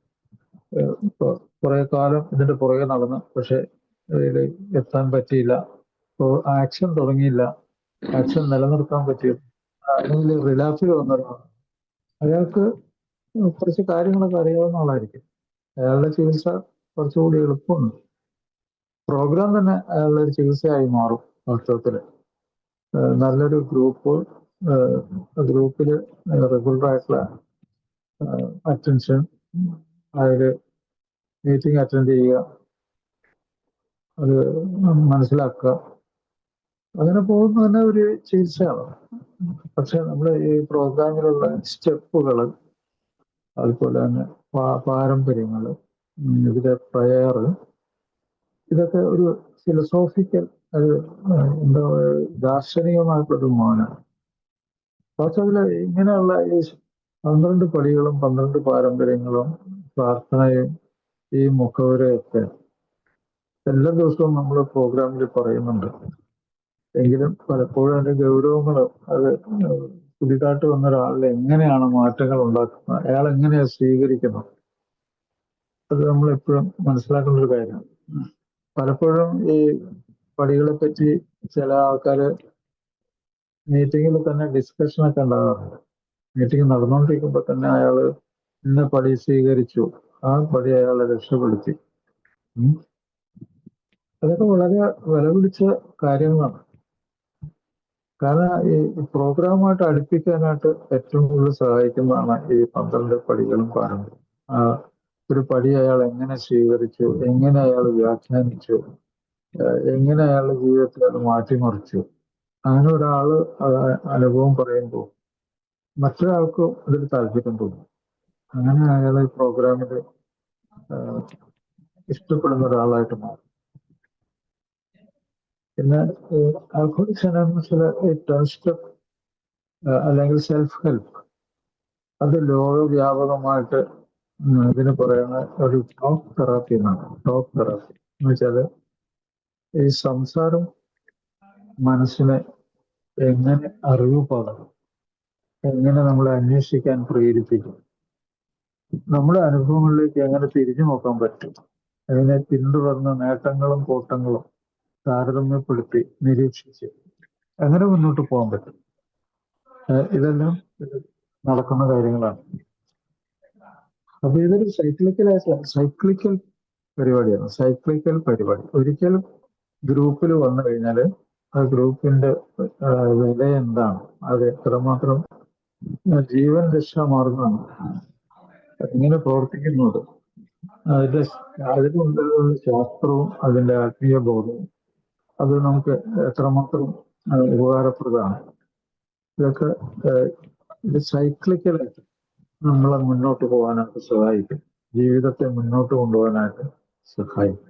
ഇപ്പൊ കുറെ കാലം ഇതിന്റെ പുറകെ നടന്നു, പക്ഷെ ഇതിൽ എത്താൻ പറ്റിയില്ല. ഇപ്പോൾ ആക്ഷൻ തുടങ്ങിയില്ല, ആക്ഷൻ നിലനിർത്താൻ പറ്റിയില്ല, അല്ലെങ്കിൽ റിലാപ്സിൽ വന്നതാണ്. അയാൾക്ക് കുറച്ച് കാര്യങ്ങളൊക്കെ അറിയാവുന്ന ആളായിരിക്കും. അയാളുടെ ചികിത്സ കുറച്ചുകൂടി എളുപ്പമുണ്ട്. പ്രോഗ്രാം തന്നെ അയാളുടെ ഒരു ചികിത്സയായി മാറും വാസ്തവത്തില്. നല്ലൊരു ഗ്രൂപ്പില് റെഗുലർ ആയിട്ടുള്ള അറ്റൻഷൻ, അതിൽ മീറ്റിംഗ് അറ്റൻഡ് ചെയ്യുക, അത് മനസ്സിലാക്കുക, അങ്ങനെ പോകുന്ന തന്നെ ഒരു ചികിത്സയാണ്. പക്ഷെ നമ്മൾ ഈ പ്രോഗ്രാമിലുള്ള സ്റ്റെപ്പുകൾ, അതുപോലെ തന്നെ പാരമ്പര്യങ്ങൾ, ഇതിലെ പ്രയർ, ഇതൊക്കെ ഒരു ഫിലോസോഫിക്കൽ, എന്താ ദാർശനികമായിട്ടൊരു മോനാണ്. വാസ്തവത്തില് ഇങ്ങനെയുള്ള ഈ 12 പടികളും 12 പാരമ്പര്യങ്ങളും പ്രാർത്ഥനയും ഈ മുഖവരയൊക്കെ എല്ലാ ദിവസവും നമ്മൾ പ്രോഗ്രാമിൽ പറയുന്നുണ്ട്. എങ്കിലും പലപ്പോഴും അതിന്റെ ഗൗരവങ്ങൾ, അത് പുതിയതായിട്ട് വന്ന ഒരാളിൽ എങ്ങനെയാണ് മാറ്റങ്ങൾ ഉണ്ടാക്കുന്നത്, അയാൾ എങ്ങനെയാണ് സ്വീകരിക്കുന്നത്, അത് നമ്മൾ എപ്പോഴും മനസ്സിലാക്കേണ്ട ഒരു കാര്യമാണ്. പലപ്പോഴും ഈ പടികളെ പറ്റി ചില ആൾക്കാര് മീറ്റിങ്ങിൽ തന്നെ ഡിസ്കഷനൊക്കെ ഉണ്ടാകാറുണ്ട്. മീറ്റിംഗ് നടന്നുകൊണ്ടിരിക്കുമ്പോൾ തന്നെ അയാള് ഇന്ന പടി സ്വീകരിച്ചു, ആ പടി അയാളെ രക്ഷപ്പെടുത്തി. അതൊക്കെ വളരെ വില പിടിച്ച കാര്യങ്ങളാണ്. കാരണം ഈ പ്രോഗ്രാമായിട്ട് അടുപ്പിക്കാനായിട്ട് ഏറ്റവും കൂടുതൽ സഹായിക്കുന്നതാണ് ഈ 12 പടികളും പാരമ്പര്യം. ഒരു പടി അയാൾ എങ്ങനെ സ്വീകരിച്ചു, എങ്ങനെ അയാൾ വ്യാഖ്യാനിച്ചു, എങ്ങനെ അയാളുടെ ജീവിതത്തിൽ അത് മാറ്റിമറിച്ചു, അങ്ങനെ ഒരാള് അനുഭവം പറയുമ്പോൾ മറ്റൊരാൾക്കും അതിൽ താല്പര്യം തോന്നും. അങ്ങനെ അയാൾ ഈ പ്രോഗ്രാമിൽ ഇഷ്ടപ്പെടുന്ന ഒരാളായിട്ട് മാറും. പിന്നെ ആൽക്കോളിക്സ് അനോണിമസിലെ ഈ 10 സ്റ്റെപ്പ് അല്ലെങ്കിൽ സെൽഫ് ഹെൽപ്പ്, അത് ലോകവ്യാപകമായിട്ട് ഇതിന് പറയുന്ന ഒരു ടോക്ക് തെറാപ്പി എന്നാണ്. ടോക്ക് തെറാപ്പി എന്ന് വെച്ചാല് ഈ സംസാരം മനസ്സിനെ എങ്ങനെ അറിവ് പകരും, എങ്ങനെ നമ്മളെ അന്വേഷിക്കാൻ പ്രേരിപ്പിക്കും, നമ്മുടെ അനുഭവങ്ങളിലേക്ക് എങ്ങനെ തിരിഞ്ഞു നോക്കാൻ പറ്റും, അതിനെ പിന്തുടർന്ന നേട്ടങ്ങളും കോട്ടങ്ങളും താരതമ്യപ്പെടുത്തി നിരീക്ഷിച്ച് എങ്ങനെ മുന്നോട്ട് പോകാൻ പറ്റും, ഇതെല്ലാം നടക്കുന്ന കാര്യങ്ങളാണ്. അപ്പൊ ഇതൊരു സൈക്ലിക്കൽ പരിപാടിയാണ്. സൈക്ലിക്കൽ പരിപാടി ഒരിക്കലും ഗ്രൂപ്പിൽ വന്നു കഴിഞ്ഞാൽ ആ ഗ്രൂപ്പിന്റെ വില എന്താണ്, അത് എത്രമാത്രം ജീവൻ രക്ഷാമാർഗമാണ്, എങ്ങനെ പ്രവർത്തിക്കുന്നത്, അതിനുണ്ടാകുന്ന ശാസ്ത്രവും അതിന്റെ ആത്മീയ ബോധവും അത് നമുക്ക് എത്രമാത്രം ഉപകാരപ്രദമാണ്. ഇതൊക്കെ ഇത് സൈക്ലിക്കലായിട്ട് നമ്മളെ മുന്നോട്ട് പോകാനായിട്ട് സഹായിക്കും. ജീവിതത്തെ മുന്നോട്ട് കൊണ്ടുപോകാനായിട്ട് സഹായിക്കും.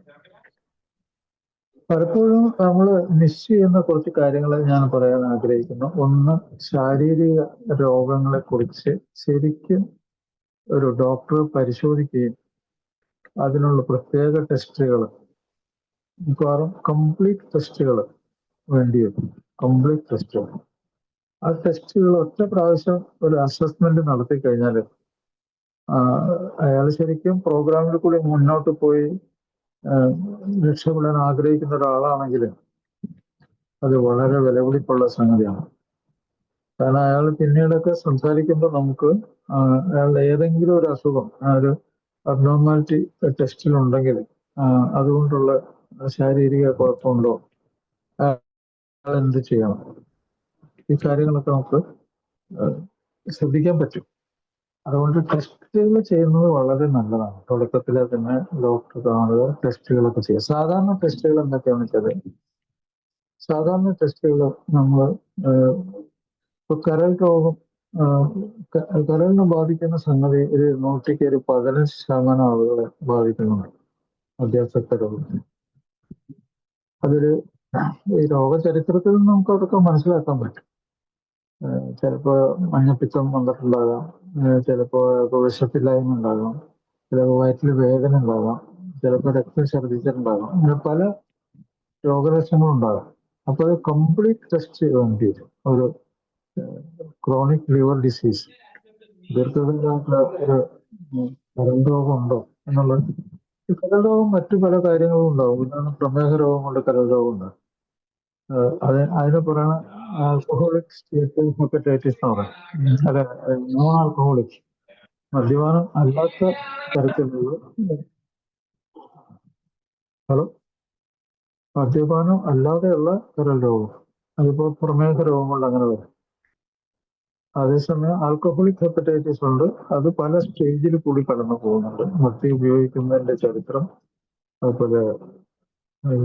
പലപ്പോഴും നമ്മൾ മിസ് ചെയ്യുന്ന കുറച്ച് കാര്യങ്ങൾ ഞാൻ പറയാൻ ആഗ്രഹിക്കുന്നു. ഒന്ന്, ശാരീരിക രോഗങ്ങളെ കുറിച്ച് ശരിക്കും ഒരു ഡോക്ടർ പരിശോധിക്കുകയും അതിനുള്ള പ്രത്യേക ടെസ്റ്റുകൾ, മിക്കവാറും കംപ്ലീറ്റ് ടെസ്റ്റുകൾ വേണ്ടി വരും. കംപ്ലീറ്റ് ടെസ്റ്റുകൾ. ആ ടെസ്റ്റുകൾ ഒറ്റ പ്രാവശ്യം ഒരു അസസ്മെന്റ് നടത്തി കഴിഞ്ഞാൽ അയാൾ ശരിക്കും പ്രോഗ്രാമിൽ കൂടി മുന്നോട്ട് പോയി രക്ഷപ്പെടാൻ ആഗ്രഹിക്കുന്ന ഒരാളാണെങ്കിൽ അത് വളരെ വിലപിടിപ്പുള്ള സംഗതിയാണ്. കാരണം അയാൾ പിന്നീടൊക്കെ സംസാരിക്കുമ്പോൾ നമുക്ക് അയാളുടെ ഏതെങ്കിലും ഒരു അസുഖം, ഒരു അബ്നോർമാലിറ്റി ടെസ്റ്റിലുണ്ടെങ്കിൽ അതുകൊണ്ടുള്ള ശാരീരിക കുഴപ്പമുണ്ടോ, അയാൾ എന്ത് ചെയ്യണം, ഈ കാര്യങ്ങളൊക്കെ നമുക്ക് ശ്രദ്ധിക്കാൻ പറ്റും. അതുകൊണ്ട് ടെസ്റ്റുകൾ ചെയ്യുന്നത് വളരെ നല്ലതാണ്. തുടക്കത്തിൽ തന്നെ ഡോക്ടർ കാണുക, ടെസ്റ്റുകളൊക്കെ ചെയ്യുക. സാധാരണ ടെസ്റ്റുകൾ എന്തൊക്കെയാണെന്ന് വെച്ചാൽ, സാധാരണ ടെസ്റ്റുകൾ നമ്മൾ ഇപ്പൊ കരൾ രോഗം, കരളിനെ ബാധിക്കുന്ന സംഗതി ഒരു 15% ആളുകളെ ബാധിക്കുന്നുണ്ട്, മദ്യാസക്ത രോഗം. അതൊരു ഈ രോഗചരിത്രത്തിൽ നിന്ന് നമുക്ക് അതൊക്കെ മനസ്സിലാക്കാൻ പറ്റും. ചിലപ്പോൾ മഞ്ഞപ്പിത്തം വന്നിട്ടുണ്ടാകാം, ചിലപ്പോൾ വിശപ്പില്ലായ്മ ഉണ്ടാകാം, ചിലപ്പോൾ വയറ്റിൽ വേദന ഉണ്ടാകാം, ചിലപ്പോൾ രക്തം ഛർദ്ദിച്ചിട്ടുണ്ടാകാം. അങ്ങനെ പല രോഗലക്ഷണങ്ങളും ഉണ്ടാകാം. അപ്പോൾ അത് കംപ്ലീറ്റ് ടെസ്റ്റ് വേണ്ടി വരും. ഒരു ക്രോണിക് ലിവർ ഡിസീസ്, ദീർഘകാലമായിട്ടുള്ള ഒരു കരൾ രോഗം ഉണ്ടോ എന്നുള്ളത്. ഈ കരൾ രോഗം മറ്റു പല കാര്യങ്ങളും ഉണ്ടാവും. ഉദാഹരണം, പ്രമേഹ രോഗം കൊണ്ട് കരൾ രോഗം ഉണ്ടാകും. അതിനെ പറയുന്ന ആൽക്കഹോളിക് ഹെപ്പറ്റൈറ്റിസ് എന്ന് പറയും. അതെ, നോൺ ആൽക്കഹോളിക്, മദ്യപാനം അല്ലാത്ത തരത്തിലുള്ള മദ്യപാനം അല്ലാതെയുള്ള കരൾ രോഗം, അതിപ്പോ പ്രമേഹ രോഗം കൊണ്ട് അങ്ങനെ വരും. അതേസമയം ആൽക്കഹോളിക് ഹെപ്പറ്റൈറ്റിസ് ഉണ്ട്, അത് പല സ്റ്റേജിൽ കൂടി കടന്നു പോകുന്നുണ്ട്. മദ്യം ഉപയോഗിക്കുന്നതിന്റെ ചരിത്രം, അതുപോലെ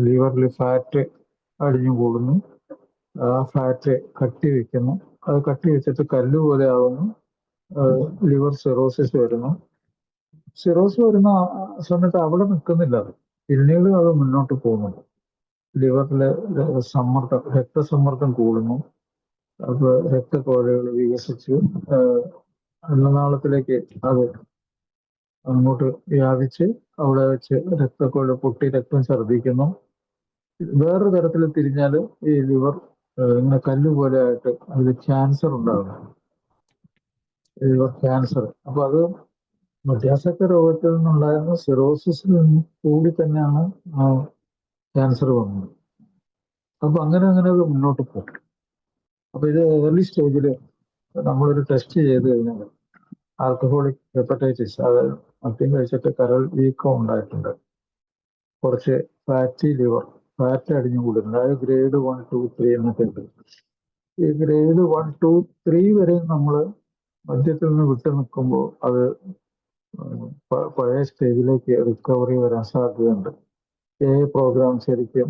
ലിവറിൽ ഫാറ്റ് അടിഞ്ഞു കൂടുന്നു, ആ ഫാറ്റ് കട്ടി വെക്കുന്നു, അത് കട്ടി വെച്ചിട്ട് കല്ല് പോലെ ആവുന്നു, ലിവർ സിറോസിസ് വരുന്നു. സിറോസ് വരുന്ന സമയത്ത് അവിടെ നിൽക്കുന്നില്ല, അത് പിന്നീട് അത് മുന്നോട്ട് പോകുന്നുണ്ട്. ലിവറിലെ സമ്മർദ്ദം, രക്തസമ്മർദ്ദം കൂടുന്നു. അപ്പൊ രക്തക്കുഴലുകൾ വികസിച്ച് അന്നനാളത്തിലേക്ക് അത് അങ്ങോട്ട് വ്യാപിച്ച് അവിടെ വെച്ച് രക്തക്കുഴൽ പൊട്ടി രക്തം ഛർദ്ദിക്കുന്നു. വേറൊരു തരത്തിൽ തിരിഞ്ഞാൽ ഈ ലിവർ ഇങ്ങനെ കല്ല് പോലെ ആയിട്ട് അതിൽ ക്യാൻസർ ഉണ്ടാകുന്നു, ലിവർ ക്യാൻസർ. അപ്പൊ അത് മദ്യാസക്ത രോഗത്തിൽ നിന്നുണ്ടായിരുന്ന സിറോസിസിൽ നിന്ന് കൂടി തന്നെയാണ് ക്യാൻസർ വന്നത്. അപ്പൊ അങ്ങനെ അങ്ങനെ അത് മുന്നോട്ട് പോകും. അപ്പൊ ഇത് ഏർലി സ്റ്റേജിൽ നമ്മളൊരു ടെസ്റ്റ് ചെയ്ത് കഴിഞ്ഞാൽ ആൽക്കഹോളിക് ഹെപ്പറ്റൈറ്റിസ്, അതായത് മദ്യം കഴിച്ചിട്ട് കരൾ വീക്കം ഉണ്ടായിട്ടുണ്ട്, കുറച്ച് ഫാറ്റി ലിവർ, ഫാറ്റ് അടിഞ്ഞു കൂടുന്നുണ്ട്, അതായത് ഗ്രേഡ് 1, 2, 3 എന്നൊക്കെ ഉണ്ട്. ഈ ഗ്രേഡ് 1, 2, 3 വരെ നമ്മൾ മദ്യത്തിൽ നിന്ന് വിട്ടു നിൽക്കുമ്പോൾ അത് പഴയ സ്റ്റേജിലേക്ക് റിക്കവറി വരാൻ സാധ്യതയുണ്ട്. പ്രോഗ്രാം ശരിക്കും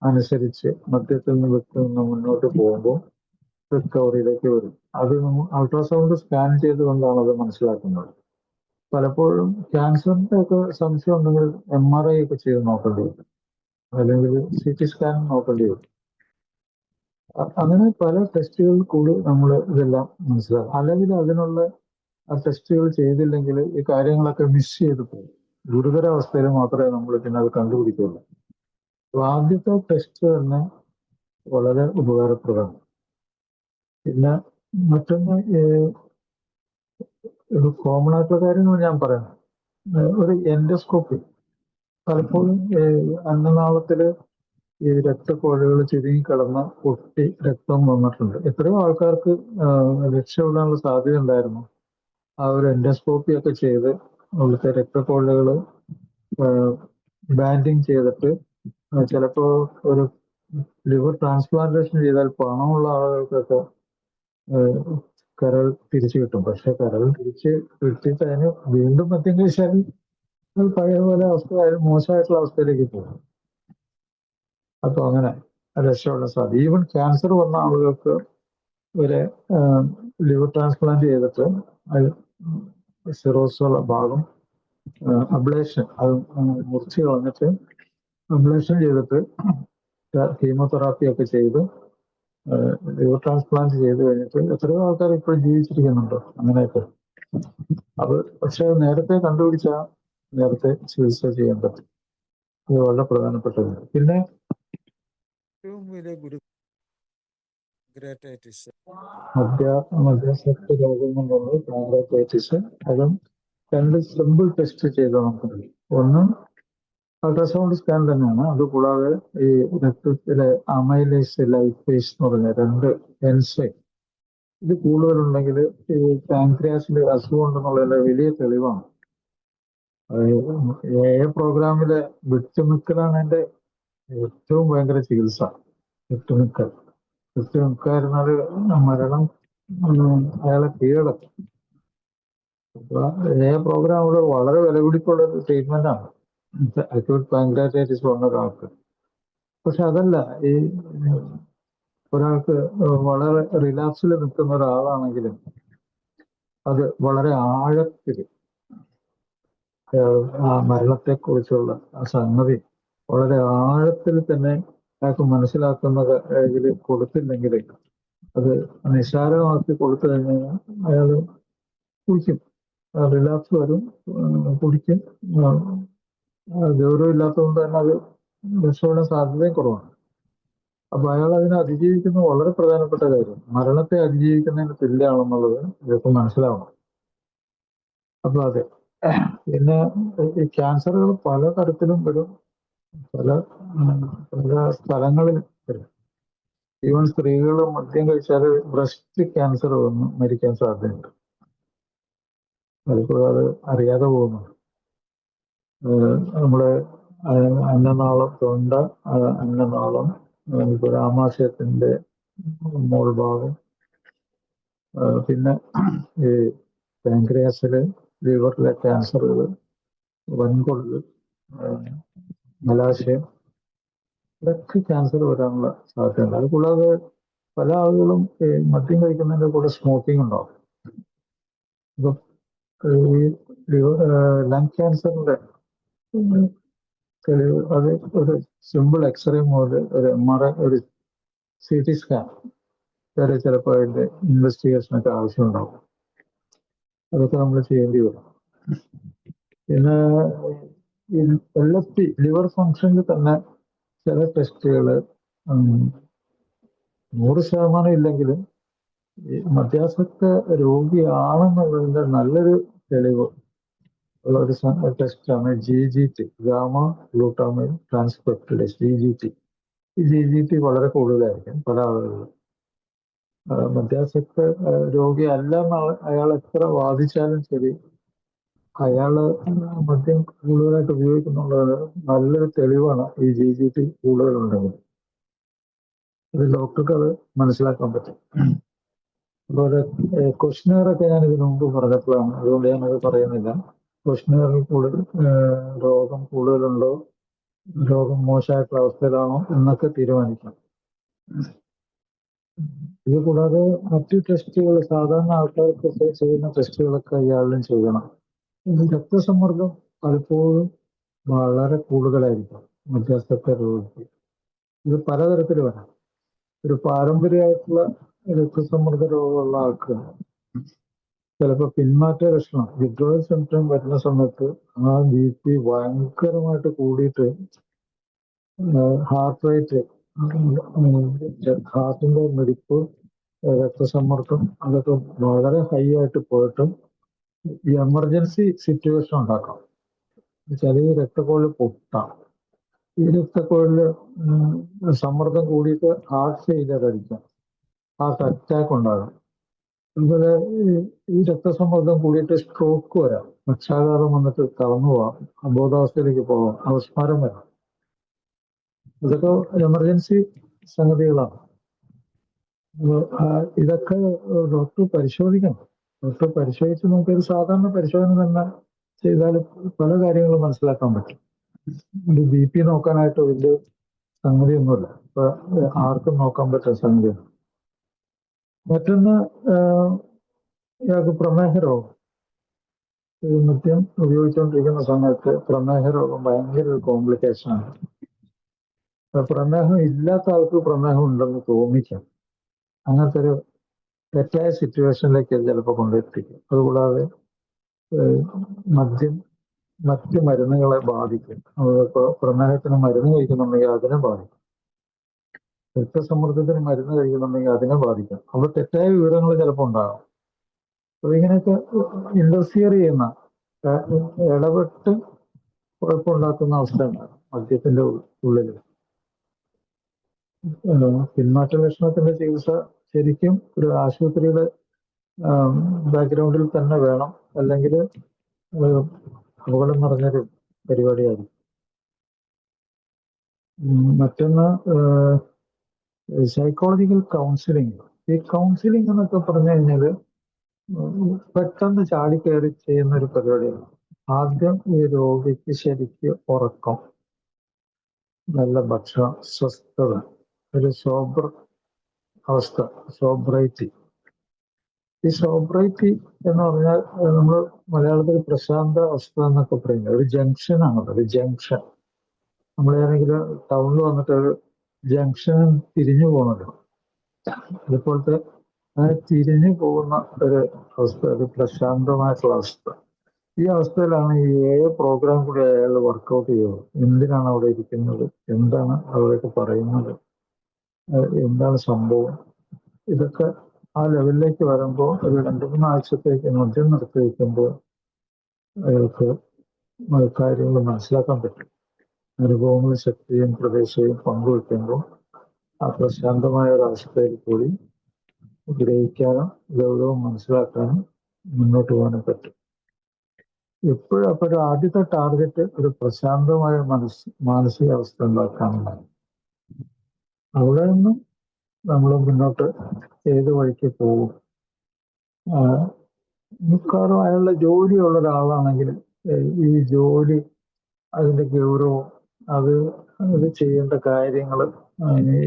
അനുസരിച്ച് മദ്യത്തിൽ നിന്ന് വിട്ടു നിന്ന് മുന്നോട്ട് പോകുമ്പോൾ റിക്കവറിയിലേക്ക് വരും. അത് നമ്മൾ അൾട്രാസൗണ്ട് സ്കാൻ ചെയ്തുകൊണ്ടാണ് അത് മനസ്സിലാക്കുന്നത്. പലപ്പോഴും ക്യാൻസറിന്റെ ഒക്കെ സംശയം ഉണ്ടെങ്കിൽ MRI ഒക്കെ ചെയ്ത് നോക്കേണ്ടി വരും, അല്ലെങ്കിൽ CT സ്കാൻ നോക്കേണ്ടി വരും. അങ്ങനെ പല ടെസ്റ്റുകൾ കൂടി നമ്മൾ ഇതെല്ലാം മനസ്സിലാക്കും. അല്ലെങ്കിൽ അതിനുള്ള ആ ടെസ്റ്റുകൾ ചെയ്തില്ലെങ്കിൽ ഈ കാര്യങ്ങളൊക്കെ മിസ് ചെയ്ത് പോകും. ഗുരുതരാവസ്ഥയിൽ മാത്രമേ നമ്മൾ പിന്നെ അത് കണ്ടുപിടിക്കുള്ളൂ. അപ്പൊ ആദ്യത്തെ ടെസ്റ്റ് തന്നെ വളരെ ഉപകാരപ്രദമാണ്. പിന്നെ മറ്റൊന്ന്, ഒരു കോമൺ ആയിട്ടുള്ള കാര്യങ്ങൾ ഞാൻ പറയാം. ഒരു എൻഡോസ്കോപ്പി, പലപ്പോഴും അന്നനാളത്തില് ഈ രക്തക്കുഴലുകൾ ചുരുങ്ങിക്കിടന്ന് പൊട്ടി രക്തം വന്നിട്ടുണ്ട്. എത്രയോ ആൾക്കാർക്ക് രക്ഷപ്പെടാനുള്ള സാധ്യത ഉണ്ടായിരുന്നു. ആ ഒരു എൻഡോസ്കോപ്പി ഒക്കെ ചെയ്ത് അവിടുത്തെ രക്തക്കുഴലുകൾ ബാൻഡിങ് ചെയ്തിട്ട് ചിലപ്പോൾ ഒരു ലിവർ ട്രാൻസ്പ്ലാന്റേഷൻ ചെയ്താൽ പണമുള്ള ആളുകൾക്കൊക്കെ കരൾ തിരിച്ചു കിട്ടും. പക്ഷെ കരൾ തിരിച്ച് കിട്ടിയിട്ട് അതിന് വീണ്ടും മദ്യം കഴിച്ചാൽ പഴയ പോലെ അവസ്ഥ, മോശമായിട്ടുള്ള അവസ്ഥയിലേക്ക് പോകും. അപ്പൊ അങ്ങനെ രക്ഷയുള്ള സാധ്യത. ഈവൻ ക്യാൻസർ വന്ന ആളുകൾക്ക് ഒരു ലിവർ ട്രാൻസ്പ്ലാന്റ് ചെയ്തിട്ട് സിറോസുള്ള ഭാഗം അബ്ലേഷൻ അത് മുറിച്ച് കളഞ്ഞിട്ട് അബ്ലേഷൻ ചെയ്തിട്ട് കീമോതെറാപ്പി ഒക്കെ ചെയ്ത് ലിവർ ട്രാൻസ്പ്ലാന്റ് ചെയ്ത് കഴിഞ്ഞിട്ട് എത്രയോ ആൾക്കാർ ഇപ്പോഴും ജീവിച്ചിരിക്കുന്നുണ്ടോ അങ്ങനെയൊക്കെ. അത് പക്ഷെ നേരത്തെ കണ്ടുപിടിച്ച നേരത്തെ ചികിത്സ ചെയ്യാൻ പറ്റും. ഇത് വളരെ പ്രധാനപ്പെട്ടത്. പിന്നെ മധ്യാസക്തി രോഗം എന്നുള്ളത് പാൻക്രിയാറ്റൈറ്റിസ്. അതും രണ്ട് സിമ്പിൾ ടെസ്റ്റ് ചെയ്ത് നമുക്ക് ഒന്ന് അൾട്രാസൗണ്ട് സ്കാൻ തന്നെയാണ്. അത് കൂടാതെ ഈ രക്തത്തിലെ അമൈലേസ് ലൈഫേസ് എന്ന് പറഞ്ഞ രണ്ട് എൻസൈം ഇത് കൂടുതലുണ്ടെങ്കിൽ ഈ പാൻക്രിയാസിന്റെ അസുഖം ഉണ്ടെന്നുള്ളതിന്റെ വലിയ തെളിവാണ്. പ്രോഗ്രാമിലെ വിട്ടുനിൽക്കലാണ് എൻ്റെ ഏറ്റവും ഭയങ്കര ചികിത്സ. വിട്ടുനിൽക്കായിരുന്നാൽ മരണം അയാളെ കീഴടക്കും. പ്രോഗ്രാമുകൾ വളരെ വിലപിടിപ്പുള്ള ഒരു ട്രീറ്റ്മെന്റ് ആണ് അക്യൂട്ട് പാൻക്രിയാറ്റൈറ്റിസ് വന്ന ഒരാൾക്ക്. പക്ഷെ അതല്ല, ഈ ഒരാൾക്ക് വളരെ റിലാക്സിൽ നിൽക്കുന്ന ഒരാളാണെങ്കിലും അത് വളരെ ആഴത്തിൽ ആ മരണത്തെക്കുറിച്ചുള്ള ആ സംഗതി വളരെ ആഴത്തിൽ തന്നെ അയാൾക്ക് മനസ്സിലാക്കുന്ന ഇതിൽ കൊടുത്തില്ലെങ്കിൽ അത് നിസ്സാരമാക്കി കൊടുത്തു കഴിഞ്ഞാൽ അയാൾ കുടിക്കും, റിലാക്സ് വരും, കുടിക്കും. ഗൗരവമില്ലാത്തതുകൊണ്ട് തന്നെ അത് രക്ഷപ്പെടാൻ സാധ്യതയും കുറവാണ്. അപ്പൊ അയാൾ അതിനെ അതിജീവിക്കുന്നത് വളരെ പ്രധാനപ്പെട്ട കാര്യം. മരണത്തെ അതിജീവിക്കുന്നതിന് തുല്യമാണെന്നുള്ളത് ഇതൊക്കെ മനസ്സിലാവണം. അപ്പൊ അതെ. പിന്നെ ഈ ക്യാൻസറുകൾ പല തരത്തിലും വരും, പല സ്ഥലങ്ങളിലും വരും. ഈവൻ സ്ത്രീകൾ മദ്യം കഴിച്ചാൽ ബ്രസ്റ്റ് ക്യാൻസർ വന്ന് മരിക്കാൻ സാധ്യതയുണ്ട്. അതുകൂടാതെ അറിയാതെ പോകുന്നു. നമ്മുടെ അന്നനാളം, തൊണ്ട, അന്നനാളം, ആമാശയത്തിന്റെ മോൾ ഭാഗം, പിന്നെ ഈ പാൻക്രിയാസില്, ലിവറിലെ ക്യാൻസറുകൾ, വൻകുടല്, മലാശയം, ഇതൊക്കെ ക്യാൻസർ വരാനുള്ള സാധ്യതയുണ്ട്. അതുകൂടാതെ പല ആളുകളും ഈ മദ്യം കഴിക്കുന്നതിന്റെ കൂടെ സ്മോക്കിംഗ് ഉണ്ടാവും. ഇപ്പൊ ഈ ലങ് ക്യാൻസറിന്റെ തെളിവ് അത് ഒരു സിമ്പിൾ എക്സ്റേ മുതൽ ഒരു MRI, ഒരു CT സ്കാൻ വരെ ചിലപ്പോൾ അതിന്റെ ഇൻവെസ്റ്റിഗേഷനൊക്കെ ആവശ്യമുണ്ടാവും. അതൊക്കെ നമ്മൾ ചെയ്യേണ്ടി വരും. പിന്നെ LFT ലിവർ ഫങ്ഷനിൽ തന്നെ ചില ടെസ്റ്റുകൾ 100% ഇല്ലെങ്കിലും ഈ മദ്യാസക്ത രോഗിയാണെന്നുള്ളതിന്റെ നല്ലൊരു തെളിവ് ഉള്ള ഒരു ടെസ്റ്റാണ് GGT, gamma glutamine transpeptidase, GGT. ഈ GGT വളരെ കൂടുതലായിരിക്കും പല ആളുകളിലും. മദ്യാസക്ത രോഗി അല്ല അയാൾ എത്ര വാദിച്ചാലും ശരി, അയാള് മദ്യം കൂടുതലായിട്ട് ഉപയോഗിക്കുന്നുള്ളത് നല്ലൊരു തെളിവാണ് ഈ GGT കൂടുതലുണ്ടെങ്കിൽ. അത് ഡോക്ടർക്ക് അത് മനസ്സിലാക്കാൻ പറ്റും. അതുപോലെ ക്വസ്റ്റ്യനെയറൊക്കെ ഞാൻ ഇതിനു മുമ്പ് പറഞ്ഞപ്പോഴാണ്, അതുകൊണ്ട് ഞാനത് പറയുന്നില്ല. ക്വസ്റ്റ്യനെയറിൽ കൂടുതൽ രോഗം കൂടുതലുണ്ടോ, രോഗം മോശമായിട്ടുള്ള അവസ്ഥയിലാണോ എന്നൊക്കെ തീരുമാനിക്കാം. ഇത് കൂടാതെ മറ്റു ടെസ്റ്റുകൾ, സാധാരണ ആൾക്കാർക്ക് ചെയ്യുന്ന ടെസ്റ്റുകളൊക്കെ ഇയാളിലും ചെയ്യണം. രക്തസമ്മർദ്ദം പലപ്പോഴും വളരെ കൂടുതലായിരിക്കും മധ്യസ്ഥ രോഗിക്ക്. ഇത് പലതരത്തിൽ വരാം. ഒരു പാരമ്പര്യമായിട്ടുള്ള രക്തസമ്മർദ്ദ രോഗമുള്ള ആൾക്ക് ചിലപ്പോൾ പിന്മാറ്റ ലക്ഷണം, വിഡ്രോവൽ സിംറ്റം വരുന്ന സമയത്ത് ആ BP ഭയങ്കരമായിട്ട് കൂടിയിട്ട് ഹാർട്ട് റേറ്റ്, ഹാർട്ടിന്റെ മിടിപ്പ്, രക്തസമ്മർദ്ദം അതൊക്കെ വളരെ ഹൈ ആയിട്ട് പോയിട്ട് ഈ എമർജൻസി സിറ്റുവേഷൻ ഉണ്ടാക്കാം. ചെറിയ രക്തക്കൊഴൽ പൊട്ടാം. ഈ രക്തക്കൊഴലില് സമ്മർദ്ദം കൂടിയിട്ട് ഹാർട്ട് ഫെയിലിയർ അടിക്കാം, ഹാർട്ട് അറ്റാക്ക് ഉണ്ടാകാം. അതുപോലെ ഈ രക്തസമ്മർദ്ദം കൂടിയിട്ട് സ്ട്രോക്ക് വരാം, പക്ഷാഘാതം വന്നിട്ട് തളർന്നു പോവാം, അബോധാവസ്ഥയിലേക്ക് പോവാം, അപസ്മാരം വരാം. ഇതൊക്കെ എമർജൻസി സംഗതികളാണ്. ഇതൊക്കെ ഡോക്ടർ പരിശോധിക്കണം. ഡോക്ടർ പരിശോധിച്ച് നോക്കിയൊരു സാധാരണ പരിശോധന തന്നെ ചെയ്താൽ പല കാര്യങ്ങളും മനസ്സിലാക്കാൻ പറ്റും. ഒരു BP നോക്കാനായിട്ട് വലിയ സംഗതിയൊന്നുമില്ല, ഇപ്പൊ ആർക്കും നോക്കാൻ പറ്റുന്ന സംഗതിയാണ്. മറ്റൊന്ന് ഇയാൾക്ക് പ്രമേഹ രോഗം. ഈ മദ്യം ഉപയോഗിച്ചുകൊണ്ടിരിക്കുന്ന സമയത്ത് പ്രമേഹ രോഗം ഭയങ്കര ഒരു കോംപ്ലിക്കേഷനാണ്. പ്രമേഹം ഇല്ലാത്ത ആൾക്ക് പ്രമേഹം ഉണ്ടെന്ന് തോന്നിക്കാം. അങ്ങനത്തെ ഒരു തെറ്റായ സിറ്റുവേഷനിലേക്ക് അത് ചിലപ്പോൾ കൊണ്ടെത്തിക്കും. അതുകൂടാതെ മദ്യം മറ്റ് മരുന്നുകളെ ബാധിക്കും. ഇപ്പോൾ പ്രമേഹത്തിന് മരുന്ന് കഴിക്കുന്നുണ്ടെങ്കിൽ അതിനെ ബാധിക്കും. രക്തസമ്മർദ്ദത്തിന് മരുന്ന് കഴിക്കുന്നുണ്ടെങ്കിൽ അതിനെ ബാധിക്കും. അപ്പോൾ തെറ്റായ വിവരങ്ങൾ ചിലപ്പോൾ ഉണ്ടാകും. അപ്പോൾ ഇങ്ങനെയൊക്കെ ഇന്റർഫിയർ ചെയ്യുന്ന, ഇടപെട്ട് കുഴപ്പമുണ്ടാക്കുന്ന അവസ്ഥ ഉണ്ടാകും മദ്യത്തിന്റെ ഉള്ളിൽ. പിന്മാറ്റ ലക്ഷണത്തിന്റെ ചികിത്സ ശരിക്കും ഒരു ആശുപത്രിയുടെ ബാക്ക്ഗ്രൗണ്ടിൽ തന്നെ വേണം, അല്ലെങ്കിൽ അപകടം നിറഞ്ഞൊരു പരിപാടിയായിരിക്കും. മറ്റൊന്ന് സൈക്കോളജിക്കൽ കൗൺസിലിംഗ്. ഈ കൗൺസിലിംഗ് എന്നൊക്കെ പറഞ്ഞു കഴിഞ്ഞാൽ പെട്ടെന്ന് ചാടിക്കയറി ചെയ്യുന്ന ഒരു പരിപാടിയാണ്. ആദ്യം ഈ രോഗിക്ക് ശരിക്ക് ഉറക്കം, നല്ല ഭക്ഷണം, സ്വസ്ഥത, ഒരു സോബർ അവസ്ഥ, സോബ്രൈറ്റി. ഈ സോബ്രൈറ്റി എന്ന് പറഞ്ഞാൽ നമ്മൾ മലയാളത്തിൽ പ്രശാന്ത അവസ്ഥ എന്നൊക്കെ പറയുന്നത് ഒരു ജംഗ്ഷനാണത്. ഒരു ജംഗ്ഷൻ. നമ്മൾ ഏതെങ്കിലും ടൗണിൽ വന്നിട്ട് ഒരു ജംഗ്ഷൻ തിരിഞ്ഞു പോകുന്നുണ്ട്, അതുപോലത്തെ തിരിഞ്ഞു പോകുന്ന ഒരു അവസ്ഥ, ഒരു പ്രശാന്തമായിട്ടുള്ള അവസ്ഥ. ഈ അവസ്ഥയിലാണ് ഈ പ്രോഗ്രാം കൂടി അയാൾ വർക്കൗട്ട് ചെയ്യുന്നത്. എന്തിനാണ് അവിടെ ഇരിക്കുന്നത്, എന്താണ് അവരൊക്കെ പറയുന്നത്, എന്താണ് സംഭവം, ഇതൊക്കെ ആ ലെവലിലേക്ക് വരുമ്പോൾ ഒരു 2-3 ആഴ്ചത്തേക്ക് മദ്യം നിർത്തി വയ്ക്കുമ്പോൾ അയാൾക്ക് കാര്യങ്ങൾ മനസ്സിലാക്കാൻ പറ്റും. അനുഭവങ്ങളും ശക്തിയും പ്രദേശവും പങ്കുവെക്കുമ്പോൾ ആ പ്രശാന്തമായ ഒരവസ്ഥയിൽ കൂടി ഗ്രഹിക്കാനും ഗൗരവം മനസ്സിലാക്കാനും മുന്നോട്ട് പോകാനും പറ്റും. എപ്പോഴും അപ്പോൾ ഒരു ആദ്യത്തെ ടാർഗറ്റ് ഒരു പ്രശാന്തമായ മാനസികാവസ്ഥ ഉണ്ടാക്കാനുള്ളതാണ്. അവിടെ നിന്നും നമ്മൾ മുന്നോട്ട് ഏത് വഴിക്ക് പോകും. മിക്കവാറും അയാളുടെ ജോലിയുള്ള ഒരാളാണെങ്കിൽ ഈ ജോലി, അതിൻ്റെ ഗൗരവം, അത് ചെയ്യേണ്ട കാര്യങ്ങൾ,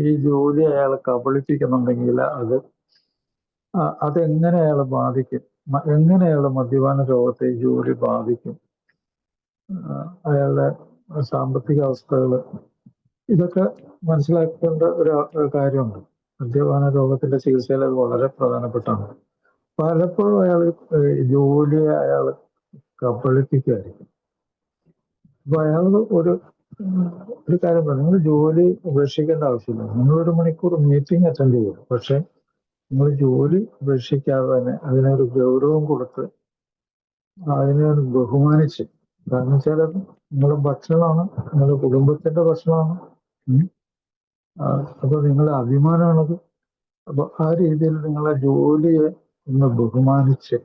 ഈ ജോലി അയാളെ കബളിപ്പിക്കുന്നുണ്ടെങ്കിൽ അതെങ്ങനെ അയാളെ ബാധിക്കും, എങ്ങനെ അയാളുടെ മദ്യപാന രോഗത്തെ ഈ ജോലി ബാധിക്കും, അയാളുടെ സാമ്പത്തിക അവസ്ഥകൾ, ഇതൊക്കെ മനസ്സിലാക്കേണ്ട ഒരു കാര്യമുണ്ട്. മദ്യപാന രോഗത്തിന്റെ ചികിത്സയിൽ അത് വളരെ പ്രധാനപ്പെട്ടാണ്. പലപ്പോഴും അയാൾ ജോലിയെ അയാൾ കബളിപ്പിക്കുമായിരിക്കും. അപ്പൊ അയാൾ ഒരു കാര്യം പറഞ്ഞു, നിങ്ങൾ ജോലി ഉപേക്ഷിക്കേണ്ട ആവശ്യമില്ല. നിങ്ങൾ 1 മണിക്കൂർ മീറ്റിംഗ് അറ്റൻഡ് ചെയ്യും, പക്ഷെ നിങ്ങൾ ജോലി ഉപേക്ഷിക്കാതെ തന്നെ അതിനൊരു ഗൗരവം കൊടുത്ത് അതിനെ ബഹുമാനിച്ച്, കാരണം വെച്ചാൽ നിങ്ങളുടെ ഭക്ഷണമാണ്, നിങ്ങളുടെ കുടുംബത്തിന്റെ ഭക്ഷണമാണ്, അപ്പൊ നിങ്ങളുടെ അഭിമാനമാണത്. അപ്പൊ ആ രീതിയിൽ നിങ്ങളെ ജോലിയെ ഒന്ന് ബഹുമാനിച്ച്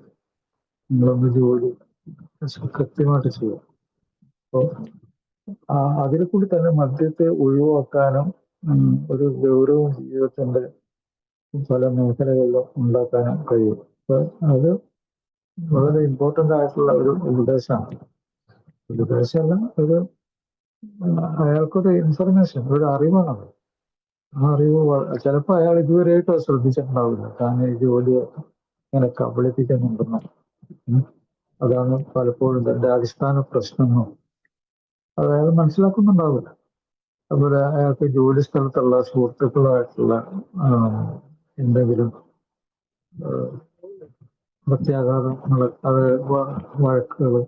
നിങ്ങളൊന്ന് ജോലി കൃത്യമായിട്ട് ചെയ്യുക. അപ്പോൾ അതിൽ കൂടി തന്നെ മദ്യത്തെ ഒഴിവാക്കാനും ഒരു ഗൗരവം ജീവിതത്തിന്റെ പല മേഖലകളിലും ഉണ്ടാക്കാനും കഴിയും. അപ്പൊ അത് വളരെ ഇമ്പോർട്ടൻ്റ് ആയിട്ടുള്ള ഒരു ഉപദേശമാണ്. ഉപദേശമല്ല, ഒരു അയാൾക്കൊരു ഇൻഫർമേഷൻ, ഒരു അറിവാണത്. ആ അറിവ് ചിലപ്പോൾ അയാൾ ഇതുവരെയായിട്ടും ശ്രദ്ധിച്ചിട്ടുണ്ടാവില്ല. കാരണം ഈ ജോലിയെ ഇങ്ങനെ കബളിപ്പിക്കുന്നുണ്ടെന്ന്. അതാണ് പലപ്പോഴും തന്റെ അടിസ്ഥാന പ്രശ്നങ്ങൾ അത് അയാൾ മനസ്സിലാക്കുന്നുണ്ടാവില്ല. അതുപോലെ അയാൾക്ക് ജോലി സ്ഥലത്തുള്ള സുഹൃത്തുക്കളുമായിട്ടുള്ള എന്തെങ്കിലും പ്രത്യാഘാതങ്ങൾ, അത് വഴക്കുകൾ,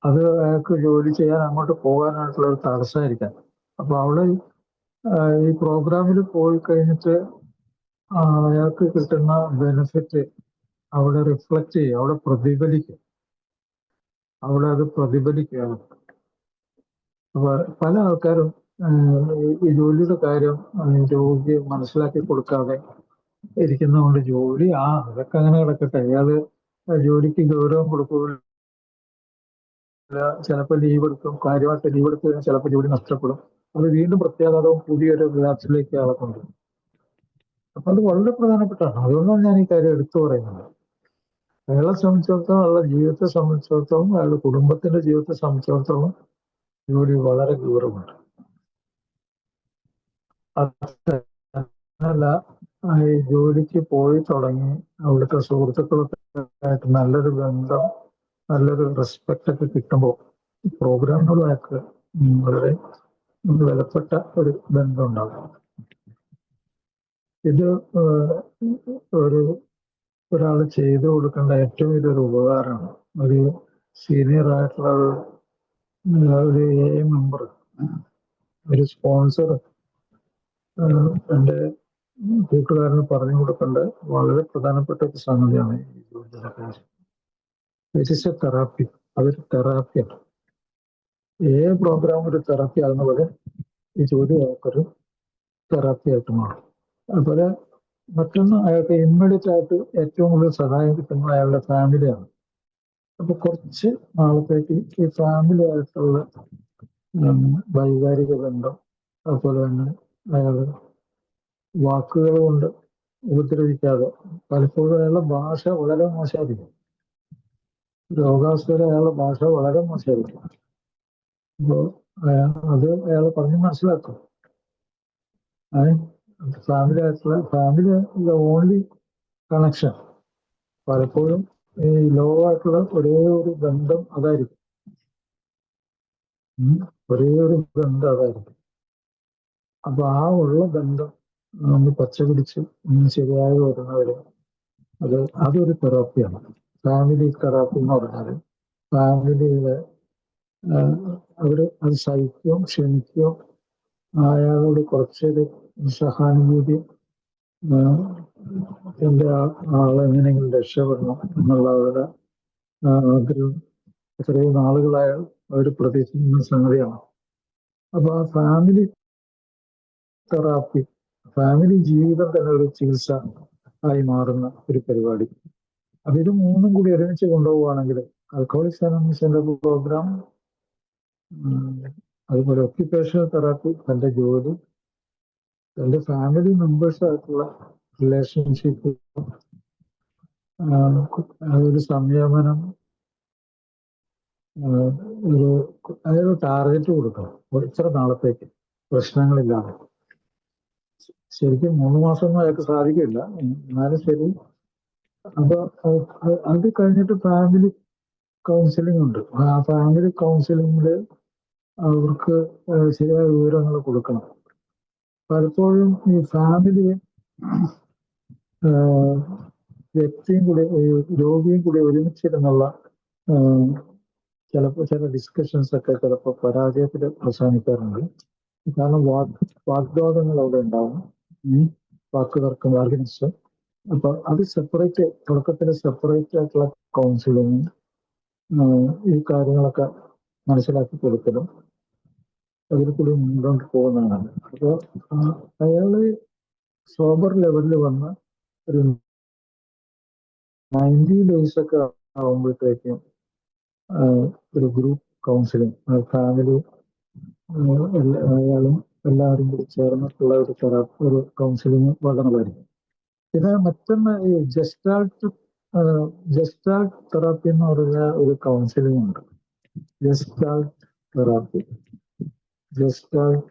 അത് അയാൾക്ക് ജോലി ചെയ്യാൻ അങ്ങോട്ട് പോകാനായിട്ടുള്ള ഒരു തടസ്സമായിരിക്കാം. അപ്പൊ അവിടെ ഈ പ്രോഗ്രാമിൽ പോയി കഴിഞ്ഞിട്ട് അയാൾക്ക് കിട്ടുന്ന ബെനിഫിറ്റ് അവിടെ റിഫ്ലക്റ്റ് ചെയ്യും, അവിടെ പ്രതിഫലിക്കും, അവിടെ അത് പ്രതിഫലിക്കുകയാണ്. അപ്പൊ പല ആൾക്കാരും ഈ ജോലിയുടെ കാര്യം രോഗി മനസ്സിലാക്കി കൊടുക്കാതെ ഇരിക്കുന്നതുകൊണ്ട് ജോലി അതൊക്കെ അങ്ങനെ കിടക്കട്ടെ, അയാള് ജോലിക്ക് ഗൗരവം കൊടുക്കില്ല, ചിലപ്പോൾ ലീവ് എടുക്കും, കാര്യമായിട്ട് ലീവ് എടുത്തു കഴിഞ്ഞാൽ ചിലപ്പോൾ ജോലി നഷ്ടപ്പെടും, അത് വീണ്ടും പ്രത്യാഘാതവും പുതിയൊരു റിലാപ്സിലേക്ക് ആളെ കൊണ്ടുവരും. അപ്പൊ അത് വളരെ പ്രധാനപ്പെട്ടാണ്. അതുകൊണ്ടാണ് ഞാൻ ഈ കാര്യം എടുത്തു പറയുന്നത്. അയാളെ സംബന്ധിച്ചിടത്തോളം, അയാളുടെ ജീവിതത്തെ സംബന്ധിച്ചിടത്തോളം, അയാളുടെ കുടുംബത്തിന്റെ ജീവിതത്തെ സംബന്ധിച്ചിടത്തോളം ജോലി വളരെ ഗൗരവമുണ്ട്. അതല്ല, ഈ ജോലിക്ക് പോയി തുടങ്ങി അവിടുത്തെ സുഹൃത്തുക്കളൊക്കെ ആയിട്ട് നല്ലൊരു ബന്ധം, നല്ലൊരു റെസ്പെക്റ്റ് ഒക്കെ കിട്ടുമ്പോൾ പ്രോഗ്രാമുകളൊക്കെ വളരെ വിലപ്പെട്ട ഒരു ബന്ധം ഉണ്ടാകും. ഇത് ഒരു ഒരാൾ ചെയ്തു കൊടുക്കേണ്ട ഏറ്റവും വലിയൊരു ഉപകാരമാണ്. ഒരു സീനിയർ ആയിട്ടുള്ള ഒരു എ മെമ്പർ, ഒരു സ്പോൺസർ എൻ്റെ കൂട്ടുകാരന് പറഞ്ഞു കൊടുക്കേണ്ട വളരെ പ്രധാനപ്പെട്ട ഒരു സംഗതിയാണ് ഈ ജോലിയുടെ കാര്യം. It is A therapy. അതൊരു തെറാപ്പിയാണ്. ഏത് പ്രോഗ്രാം ഒരു തെറാപ്പി ആകുന്ന പോലെ ഈ ജോലി അയാൾക്കൊരു തെറാപ്പി ആയിട്ട് മാറും. അതുപോലെ മറ്റൊന്ന്, അയാൾക്ക് ഇമ്മീഡിയറ്റ് ആയിട്ട് ഏറ്റവും കൂടുതൽ സഹായം കിട്ടുന്നത് അയാളുടെ ഫാമിലിയാണ്. അപ്പൊ കുറച്ച് നാളത്തേക്ക് ഈ ഫാമിലി ആയിട്ടുള്ള വൈകാരിക ബന്ധം, അതുപോലെ തന്നെ അയാൾ വാക്കുകൾ കൊണ്ട് ഉപദ്രവിക്കാതെ, പലപ്പോഴും അയാളുടെ ഭാഷ വളരെ മോശമായിരിക്കും. രോഗാവസ്ഥയിൽ അയാളുടെ ഭാഷ വളരെ മോശമായിരിക്കും. അപ്പോൾ അത് അയാൾ പറഞ്ഞ് മനസ്സിലാക്കും. ഫാമിലി ആയിട്ടുള്ള ഫാമിലി ഓൺലി കണക്ഷൻ. പലപ്പോഴും ഈ ലോ ആയിട്ടുള്ള ഒരേ ഒരു ബന്ധം അതായിരിക്കും. ഒരേ ഒരു ബന്ധം അതായിരിക്കും. അപ്പൊ ആ ഉള്ള ബന്ധം ഒന്ന് പച്ച പിടിച്ച് ശരിയായി വരുന്നവര് അതൊരു തെറാപ്പിയാണ്. ഫാമിലി തെറാപ്പി എന്ന് പറഞ്ഞാൽ ഫാമിലിയിലെ അവര് അത് സഹിക്കുകയും ക്ഷമിക്കുകയും അയാളോട് കുറച്ചൊരു സഹാനുഭൂതി, എന്റെ ആളെങ്ങനെയെങ്കിലും രക്ഷപ്പെടണം എന്നുള്ള അവരുടെ ആഗ്രഹം എത്രയോ നാളുകളായ അവർ പ്രതീക്ഷിക്കുന്ന സംഗതിയാണ്. അപ്പൊ ആ ഫാമിലി തെറാപ്പി, ഫാമിലി ജീവിതം തന്നെ ഒരു ചികിത്സ ആയി മാറുന്ന ഒരു പരിപാടി. അപ്പൊ ഇത് മൂന്നും കൂടി ഒരുമിച്ച് കൊണ്ടുപോവുകയാണെങ്കിൽ ആൽക്കഹോളിക്സ് അനോണിമസിന്റെ പ്രോഗ്രാം, അതുപോലെ ഒക്യുപേഷണൽ തെറാപ്പി, തന്റെ ജോലി, തന്റെ ഫാമിലി മെമ്പേഴ്സ് ആയിട്ടുള്ള റിലേഷൻഷിപ്പ്, ഒരു സംയമനം, അതൊരു ടാർഗറ്റ് കൊടുക്കണം ഇത്ര നാളത്തേക്ക് പ്രശ്നങ്ങളില്ലാതെ. ശരിക്കും 3 മാസമൊന്നും അയാൾക്ക് സാധിക്കില്ല, എന്നാലും ശരി. അപ്പൊ അത് കഴിഞ്ഞിട്ട് ഫാമിലി കൗൺസിലിംഗ് ഉണ്ട്. ആ ഫാമിലി കൗൺസിലിംഗില് അവർക്ക് ശരിയായ വിവരങ്ങൾ കൊടുക്കണം. പലപ്പോഴും ഈ ഫാമിലി വ്യക്തിയും കൂടി രോഗിയും കൂടി ഒരുമിച്ചിരുന്നുള്ള ചില ഡിസ്കഷൻസ് ഒക്കെ ചിലപ്പോൾ പരാജയത്തിൽ അവസാനിക്കാറുണ്ട്. കാരണം വാഗ്വാദങ്ങൾ അവിടെ ഉണ്ടാവും, വാക്കുതർക്കം, ആർഗ്യുമെന്റ്സ്. അപ്പൊ അത് സെപ്പറേറ്റ്, തുടക്കത്തിൽ സെപ്പറേറ്റ് ആയിട്ടുള്ള കൗൺസിലിംഗ്, ഈ കാര്യങ്ങളൊക്കെ മനസ്സിലാക്കി കൊടുക്കലും അതിൽ കൂടി മുന്നോട്ട് പോകുന്നതാണ്. അപ്പോൾ അയാള് സോബർ ലെവലിൽ വന്ന് ഒരു 90 days ഒക്കെ ആകുമ്പോഴത്തേക്കും ഒരു ഗ്രൂപ്പ് കൗൺസിലിംഗ്, ഫാമിലി അയാളും എല്ലാവരും കൂടി ചേർന്നിട്ടുള്ള ഒരു കൗൺസിലിംഗ് വളർന്നതായിരിക്കും. പിന്നെ മറ്റൊന്ന് ഈ ജസ്റ്റാൾട്ട് തെറാപ്പി എന്ന് പറഞ്ഞ ഒരു കൗൺസിലിംഗ് ഉണ്ട്. ജസ്റ്റാൾട്ട്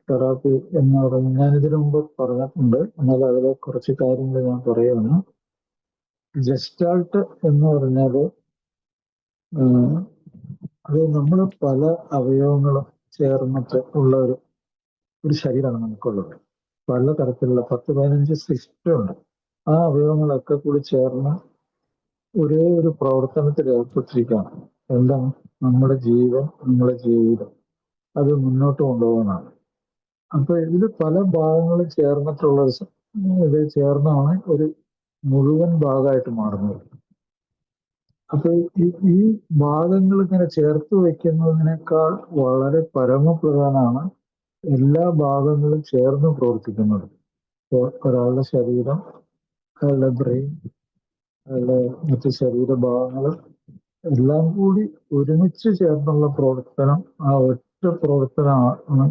തെറാപ്പി എന്ന് പറഞ്ഞാൽ ഞാൻ ഇതിനു മുമ്പ് പറഞ്ഞിട്ടുണ്ട്, എന്നാൽ അതിലെ കുറച്ച് കാര്യങ്ങൾ ഞാൻ പറയുകയാണ്. ജസ്റ്റാൾട്ട് എന്ന് പറഞ്ഞാല് അത് നമ്മൾ പല അവയവങ്ങളും ചേർന്നിട്ട് ഉള്ള ഒരു ശരീരമാണ് നമുക്കുള്ളത്. പല തരത്തിലുള്ള 10-15 സിസ്റ്റം ഉണ്ട്. ആ അവയവങ്ങളൊക്കെ കൂടി ചേർന്ന് ഒരേ ഒരു പ്രവർത്തനത്തിൽ ഏർപ്പെട്ടിരിക്കുകയാണ്. എന്താണ്? നമ്മുടെ ജീവിതം അത് മുന്നോട്ട് കൊണ്ടുപോകാനാണ്. അപ്പൊ ഇതിൽ പല ഭാഗങ്ങളും ചേർന്നിട്ടുള്ള ഇത് ചേർന്നാണ് ഒരു മുഴുവൻ ഭാഗമായിട്ട് മാറുന്നത്. അപ്പൊ ഈ ഭാഗങ്ങൾ ഇങ്ങനെ ചേർത്ത് വയ്ക്കുന്നതിനേക്കാൾ വളരെ പരമപ്രധാനമാണ് എല്ലാ ഭാഗങ്ങളും ചേർന്ന് പ്രവർത്തിക്കുന്നത്. ഒരാളുടെ ശരീരം, അയാളുടെ ബ്രെയിൻ, അയാളുടെ മറ്റ് ശരീരഭാഗങ്ങൾ എല്ലാം കൂടി ഒരുമിച്ച് ചേർന്നുള്ള പ്രവർത്തനം, ആ ഒറ്റ പ്രവർത്തനമാണ്.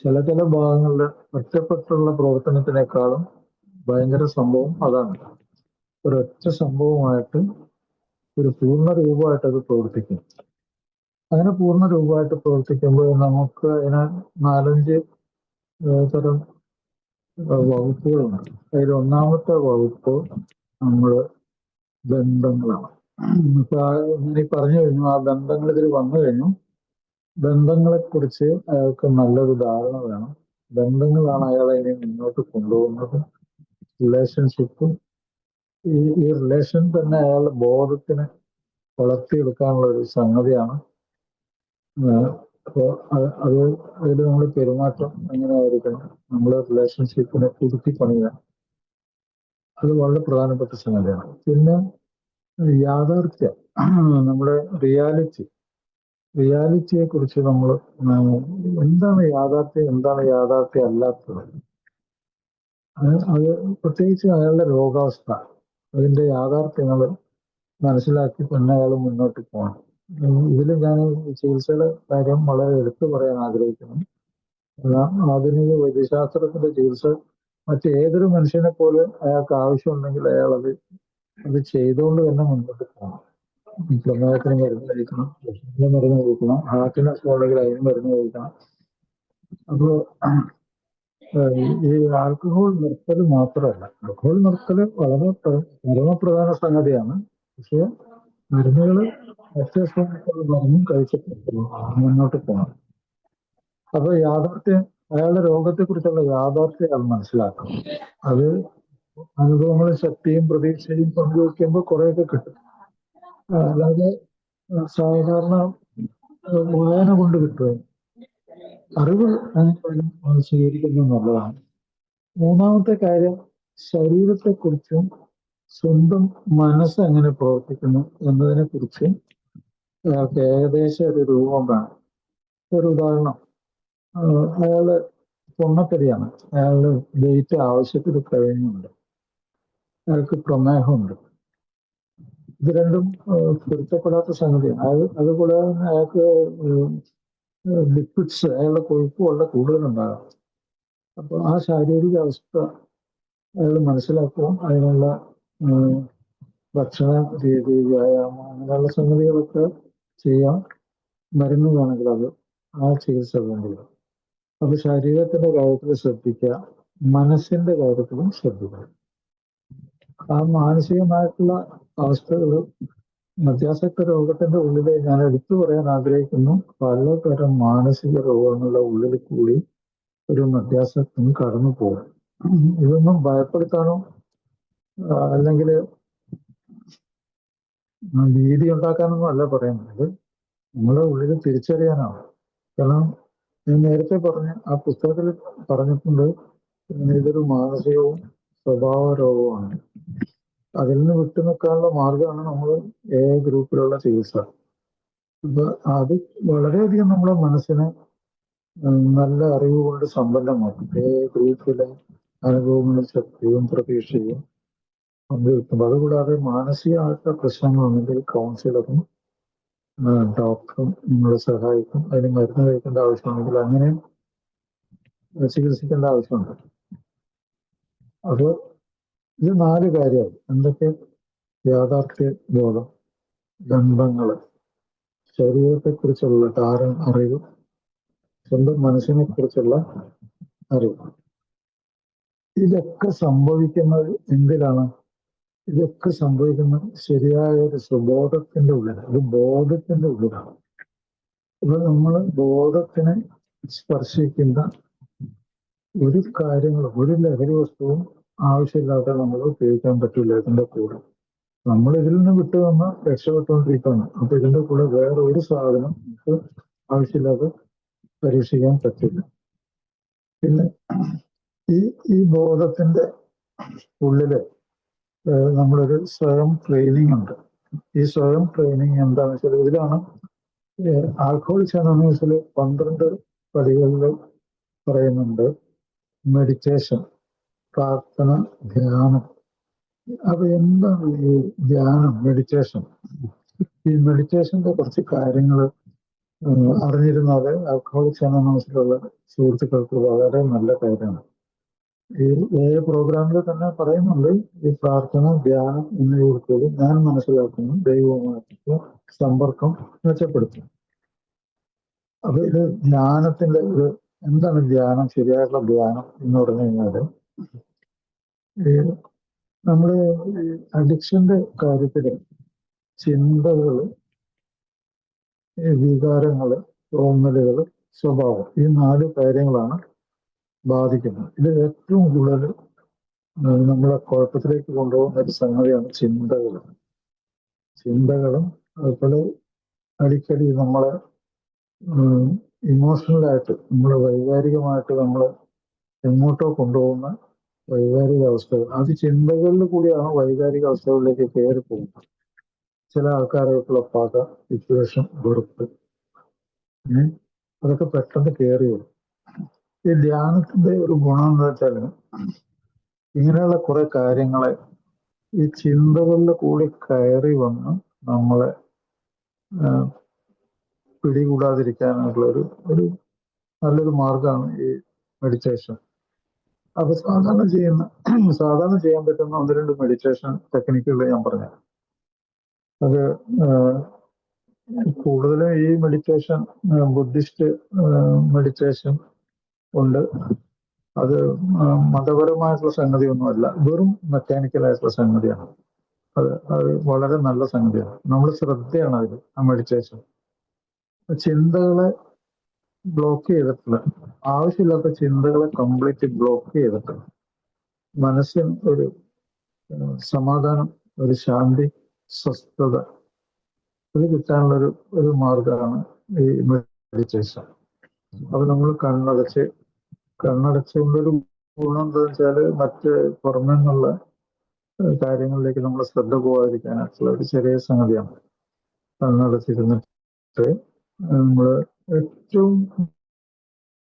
ചില ഭാഗങ്ങളുടെ ഒറ്റപ്പെട്ടുള്ള പ്രവർത്തനത്തിനേക്കാളും ഭയങ്കര സംഭവം അതാണ്. ഒരൊറ്റ സംഭവമായിട്ട് ഒരു പൂർണ്ണ രൂപമായിട്ട് അത് പ്രവർത്തിക്കും. അങ്ങനെ പൂർണ്ണ രൂപമായിട്ട് പ്രവർത്തിക്കുമ്പോൾ നമുക്ക് അതിന് 4-5 തരം വകുപ്പുകളുണ്ട്. അതിൽ ഒന്നാമത്തെ വകുപ്പ് നമ്മൾ ബന്ധങ്ങളാണ്. ഇപ്പൊ ഞാൻ ഈ പറഞ്ഞു കഴിഞ്ഞു, ആ ബന്ധങ്ങൾ ഇതിൽ വന്നു കഴിഞ്ഞു. ബന്ധങ്ങളെ കുറിച്ച് അയാൾക്ക് നല്ലൊരു ധാരണ വേണം. ബന്ധങ്ങളാണ് അയാളെ ഇനി മുന്നോട്ട് കൊണ്ടുപോകുന്നത്. റിലേഷൻഷിപ്പ്, ഈ റിലേഷൻ തന്നെ അയാളുടെ ബോധത്തിനെ വളർത്തിയെടുക്കാനുള്ള ഒരു സംഗതിയാണ്. അപ്പോൾ അത് അതിൽ നമ്മൾ പെരുമാറ്റം എങ്ങനെയായിരിക്കണം, നമ്മൾ റിലേഷൻഷിപ്പിനെ പുതുക്കി പണിയുക, അത് വളരെ പ്രധാനപ്പെട്ട സംഗതിയാണ്. പിന്നെ യാഥാർത്ഥ്യം, നമ്മുടെ റിയാലിറ്റിയെ കുറിച്ച് നമ്മൾ എന്താണ് യാഥാർത്ഥ്യം, എന്താണ് യാഥാർത്ഥ്യം അല്ലാത്തത്, അത് പ്രത്യേകിച്ച് അയാളുടെ രോഗാവസ്ഥ, അതിന്റെ യാഥാർത്ഥ്യങ്ങൾ മനസ്സിലാക്കി തന്നെ അയാൾ മുന്നോട്ട് പോകണം. ഇതിൽ ഞാൻ ചികിത്സയുടെ കാര്യം വളരെ എടുത്തു പറയാൻ ആഗ്രഹിക്കുന്നു. ആധുനിക വൈദ്യശാസ്ത്രത്തിന്റെ ചികിത്സ മറ്റേതൊരു മനുഷ്യനെ പോലെ അയാൾക്ക് ആവശ്യമുണ്ടെങ്കിൽ അയാൾ അത് ചെയ്തുകൊണ്ട് തന്നെ മുന്നോട്ട് പോകണം. പ്രമേഹത്തിന് മരുന്ന് കഴിക്കണം, പ്രഷറിന് മരുന്ന് കഴിക്കണം, ഹാർട്ടിന് അസുഖമുണ്ടെങ്കിൽ അതിന് മരുന്ന് കഴിക്കണം. അപ്പോൾ ഈ ആൽക്കഹോൾ നിർത്തൽ മാത്രമല്ല, ആൽക്കഹോൾ നിർത്തൽ വളരെ പരമപ്രധാന സംഗതിയാണ്. പക്ഷെ മരുന്നുകൾ വ്യത്യസ്തമായിട്ടുള്ള മരുന്നും കഴിച്ചിട്ട് മുന്നോട്ട് പോകണം. അപ്പൊ യാഥാർത്ഥ്യം, അയാളുടെ രോഗത്തെ കുറിച്ചുള്ള യാഥാർത്ഥ്യം അയാൾ മനസ്സിലാക്കണം. അത് അനുഭവങ്ങളും ശക്തിയും പ്രതീക്ഷയും പങ്കുവയ്ക്കുമ്പോൾ കുറേയൊക്കെ കിട്ടും. അല്ലാതെ സാധാരണ വായന കൊണ്ട് കിട്ടുക, അറിവ് സ്വീകരിക്കുന്നത് നല്ലതാണ്. മൂന്നാമത്തെ കാര്യം, ശരീരത്തെക്കുറിച്ചും സ്വന്തം മനസ്സ് എങ്ങനെ പ്രവർത്തിക്കുന്നു എന്നതിനെ കുറിച്ച് അയാൾക്ക് ഏകദേശം ഒരു രൂപം വേണം. ഒരു ഉദാഹരണം, അയാള് പൊണ്ണത്തടിയാണ്, അയാള് വെയിറ്റ് ആവശ്യത്തിൽ കഴിയുന്നുണ്ട്, അയാൾക്ക് പ്രമേഹമുണ്ട്. ഇത് രണ്ടും പൊരുത്തപ്പെടാത്ത സംഗതിയാണ്. അതുപോലെ തന്നെ അയാൾക്ക് ലിക്വിഡ്സ്, അയാളുടെ കൊഴുപ്പ് വളരെ കൂടുതലുണ്ടാകാം. അപ്പോൾ ആ ശാരീരിക അവസ്ഥ അയാൾ മനസ്സിലാക്കുക, അതിനുള്ള ഭക്ഷണ രീതി, വ്യായാമം, അങ്ങനെയുള്ള സംഗതികളൊക്കെ ചെയ്യാം. മരുന്ന് വേണമെങ്കിൽ അത് ആ ചികിത്സ വേണ്ടില്ല. അപ്പൊ ശരീരത്തിന്റെ കാര്യത്തിൽ ശ്രദ്ധിക്കുക, മനസ്സിന്റെ കാര്യത്തിലും ശ്രദ്ധിക്കുക. ആ മാനസികമായിട്ടുള്ള അവസ്ഥകൾ മദ്യാസക്ത രോഗത്തിന്റെ ഉള്ളിൽ ഞാൻ എടുത്തു പറയാൻ ആഗ്രഹിക്കുന്നു. പലതരം മാനസിക രോഗങ്ങളുടെ ഉള്ളിൽ കൂടി ഒരു മദ്യാസക്തം കടന്നു പോകും. ഇതൊന്നും ഭയപ്പെടുത്താനോ അല്ലെങ്കിൽ ഭീതി ഉണ്ടാക്കാനൊന്നും അല്ല പറയുന്നത്, നമ്മളെ ഉള്ളിൽ തിരിച്ചറിയാനാണ്. കാരണം ഞാൻ നേരത്തെ ആ പുസ്തകത്തിൽ പറഞ്ഞിട്ടുണ്ട്, ഇതൊരു മാനസികവും സ്വഭാവ രോഗവുമാണ്. അതിൽ നിന്ന് വിട്ടുനിൽക്കാനുള്ള മാർഗമാണ് നമ്മൾ ഗ്രൂപ്പിലുള്ള ചികിത്സ. അപ്പൊ അത് വളരെയധികം നമ്മുടെ മനസ്സിനെ നല്ല അറിവ് കൊണ്ട് സമ്പന്നമാക്കും. ഗ്രൂപ്പിലെ അനുഭവങ്ങളും ശക്തിയും പ്രതീക്ഷയും പങ്കുവെക്കുമ്പോൾ. അതുകൂടാതെ മാനസികമായിട്ടുള്ള പ്രശ്നങ്ങളുണ്ടെങ്കിൽ കൗൺസിലറും ഡോക്ടറും നിങ്ങളെ സഹായിക്കും. അതിന് മരുന്ന് കഴിക്കേണ്ട ആവശ്യമുണ്ടെങ്കിൽ അങ്ങനെ ചികിത്സിക്കേണ്ട ആവശ്യമുണ്ട്. അപ്പോൾ ഇത് 4 കാര്യമാണ്. എന്തൊക്കെ? യാഥാർത്ഥ്യ ബോധം, ബന്ധങ്ങള്, ശരീരത്തെക്കുറിച്ചുള്ള അറിവ്, സ്വന്തം മനസ്സിനെ കുറിച്ചുള്ള അറിവ്. ഇതൊക്കെ സംഭവിക്കുന്നത് എന്തിലാണ്? ഇതൊക്കെ സംഭവിക്കുന്നത് ശരിയായ ഒരു സുബോധത്തിന്റെ ഉള്ളിലാണ്, ഒരു ബോധത്തിന്റെ ഉള്ളിലാണ്. അപ്പൊ നമ്മൾ ബോധത്തിനെ സ്പർശിക്കുന്ന ഒരു കാര്യങ്ങളും, ഒരു ലഹരി വസ്തുവും ആവശ്യമില്ലാതെ നമ്മൾ ഉപയോഗിക്കാൻ പറ്റില്ല. ഇതിന്റെ കൂടെ നമ്മൾ ഇതിൽ നിന്ന് വിട്ടു വന്ന് രക്ഷപ്പെട്ടുകൊണ്ടിരിക്കുകയാണ്. അപ്പൊ ഇതിന്റെ കൂടെ വേറെ ഒരു സാധനം നമുക്ക് ആവശ്യമില്ലാതെ പരീക്ഷിക്കാൻ പറ്റില്ല. പിന്നെ ഈ ബോധത്തിന്റെ ഉള്ളില് നമ്മളൊരു സ്വയം ട്രെയിനിങ് ഉണ്ട്. ഈ സ്വയം ട്രെയിനിങ് എന്താണെന്ന് വെച്ചാൽ, ഇതിലാണ് ആൽക്കഹോളിക്സ് അനോണിമസിൽ 12 പടികളിൽ പറയുന്നുണ്ട്. മെഡിറ്റേഷൻ, പ്രാർത്ഥന, ധ്യാനം. അപ്പൊ എന്താണ് ഈ ധ്യാനം, മെഡിറ്റേഷൻ? ഈ മെഡിറ്റേഷന്റെ കുറച്ച് കാര്യങ്ങൾ അറിഞ്ഞിരുന്നാൽ ആൽക്കഹോളിക്സ് അനോണിമസിലുള്ള സുഹൃത്തുക്കൾക്ക് വളരെ നല്ല കാര്യമാണ്. ഈ പ്രോഗ്രാമിൽ തന്നെ പറയുന്നുണ്ട്, ഈ പ്രാർത്ഥന, ധ്യാനം എന്നിവയിൽ ഞാൻ മനസ്സിലാക്കുന്നു ദൈവവുമായിട്ടുള്ള സമ്പർക്കം മെച്ചപ്പെടുത്തും. അപ്പൊ ഇത് ധ്യാനത്തിന്റെ എന്താണ് ധ്യാനം? ശരിയായിട്ടുള്ള ധ്യാനം എന്ന് പറഞ്ഞു കഴിഞ്ഞാല് നമ്മുടെ അഡിക്ഷന്റെ കാര്യത്തില് ചിന്തകള്, വികാരങ്ങള്, തോന്നലുകള്, സ്വഭാവം, ഈ 4 കാര്യങ്ങളാണ് ബാധിക്കുന്നത്. ഇത് ഏറ്റവും കൂടുതൽ നമ്മളെ കുഴപ്പത്തിലേക്ക് കൊണ്ടുപോകുന്ന ഒരു സംഗതിയാണ് ചിന്തകൾ. ചിന്തകളും അതുപോലെ അടിക്കടി നമ്മളെ ഇമോഷണലായിട്ട്, നമ്മളെ വൈകാരികമായിട്ട് നമ്മളെ എങ്ങോട്ടോ കൊണ്ടുപോകുന്ന വൈകാരിക അവസ്ഥകൾ, അത് ചിന്തകളിൽ കൂടിയാണ് വൈകാരിക അവസ്ഥകളിലേക്ക് കയറി പോകുന്നത്. ചില ആൾക്കാരായിട്ടുള്ള പക, വിദ്വേഷം, വെറുപ്പ്, അതൊക്കെ പെട്ടെന്ന് കയറി വരും. ഈ ധ്യാനത്തിന്റെ ഒരു ഗുണം എന്താ വെച്ചാൽ, ഇങ്ങനെയുള്ള കുറെ കാര്യങ്ങളെ ഈ ചിന്തകളിൽ കൂടി കയറി വന്ന് നമ്മളെ പിടികൂടാതിരിക്കാനുള്ള ഒരു നല്ലൊരു മാർഗമാണ് ഈ മെഡിറ്റേഷൻ. അപ്പൊ സാധാരണ ചെയ്യാൻ പറ്റുന്ന 1-2 മെഡിറ്റേഷൻ ടെക്നിക്കുകൾ ഞാൻ പറഞ്ഞു. അത് കൂടുതലും ഈ മെഡിറ്റേഷൻ ബുദ്ധിസ്റ്റ് മെഡിറ്റേഷൻ ഉണ്ട്. അത് മതപരമായിട്ടുള്ള സംഗതിയൊന്നുമല്ല, വെറും മെക്കാനിക്കൽ ആയിട്ടുള്ള സംഗതിയാണ്. അത് വളരെ നല്ല സംഗതിയാണ്. നമ്മൾ ശ്രദ്ധയാണ് അതിൽ, ആ മെഡിറ്റേഷൻ. ചിന്തകളെ ബ്ലോക്ക് ചെയ്തിട്ടില്ല, ആവശ്യമില്ലാത്ത ചിന്തകളെ കംപ്ലീറ്റ് ബ്ലോക്ക് ചെയ്തിട്ട് മനസ്സിന് ഒരു സമാധാനം, ഒരു ശാന്തി, സ്വസ്ഥത, ഇത് കിട്ടാനുള്ള ഒരു മാർഗമാണ് ഈ മെഡിറ്റേഷൻ. അപ്പൊ നമ്മൾ കണ്ണടച്ചുകൊണ്ടൊരു ഗുണം എന്താ വെച്ചാല്, മറ്റ് പുറമെ നിന്നുള്ള കാര്യങ്ങളിലേക്ക് നമ്മൾ ശ്രദ്ധ പോകാതിരിക്കാനായിട്ടുള്ള ഒരു ചെറിയ സംഗതിയാണ്. കണ്ണടച്ചിരുന്നിട്ട് നമ്മൾ ഏറ്റവും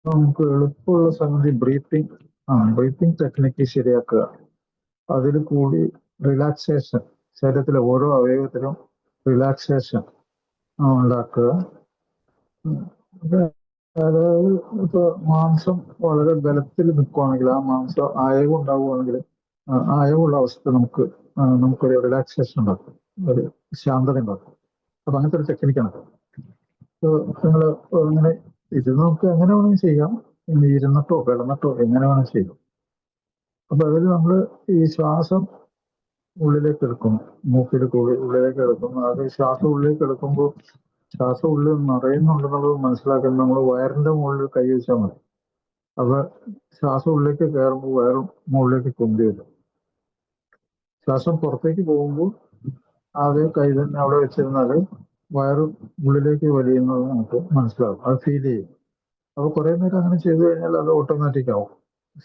നമുക്ക് എളുപ്പമുള്ള സംഗതി ബ്രീത്തിങ് ടെക്നിക്ക് ശരിയാക്കുക. അതിൽ കൂടി റിലാക്സേഷൻ, ശരീരത്തിലെ ഓരോ അവയവത്തിലും റിലാക്സേഷൻ ഉണ്ടാക്കുക. അതായത് ഇപ്പൊ മാംസം വളരെ ബലത്തിൽ നിൽക്കുകയാണെങ്കിൽ, ആ മാംസം അയവ് ഉണ്ടാവുകയാണെങ്കിൽ, അയവുള്ള അവസ്ഥ നമുക്കൊരു റിലാക്സേഷൻ ഉണ്ടാക്കും, ഒരു ശാന്തത ഉണ്ടാക്കും. അപ്പൊ അങ്ങനത്തെ ഒരു ടെക്നിക്കാണ്. നിങ്ങൾ ഇങ്ങനെ ഇത് നമുക്ക് എങ്ങനെ വേണമെങ്കിൽ ചെയ്യാം, ഇരുന്നിട്ടോ കിടന്നിട്ടോ എങ്ങനെ വേണമെങ്കിൽ ചെയ്യാം. അപ്പൊ അതിൽ നമ്മൾ ഈ ശ്വാസം ഉള്ളിലേക്ക് എടുക്കുന്നു, മൂക്കിൽ കൂടി ഉള്ളിലേക്ക് എടുക്കുന്നു. അത് ശ്വാസം ഉള്ളിലേക്ക് എടുക്കുമ്പോൾ ശ്വാസം ഉള്ളിൽ നിറയുന്നുണ്ടെന്നുള്ളത് മനസ്സിലാക്കാൻ നമ്മൾ വയറിന്റെ മുകളിൽ കൈ വെച്ചാൽ മതി. അപ്പൊ ശ്വാസം ഉള്ളിലേക്ക് കയറുമ്പോൾ വയറും മുകളിലേക്ക് കൊണ്ടു വരും. ശ്വാസം പുറത്തേക്ക് പോകുമ്പോൾ അതേ കൈ തന്നെ അവിടെ വെച്ചിരുന്നാൽ വയറ് ഉള്ളിലേക്ക് വലിയുന്നത് നമുക്ക് മനസ്സിലാവും, അത് ഫീൽ ചെയ്യും. അപ്പൊ കുറെ നേരം അങ്ങനെ ചെയ്തു കഴിഞ്ഞാൽ അത് ഓട്ടോമാറ്റിക് ആവും.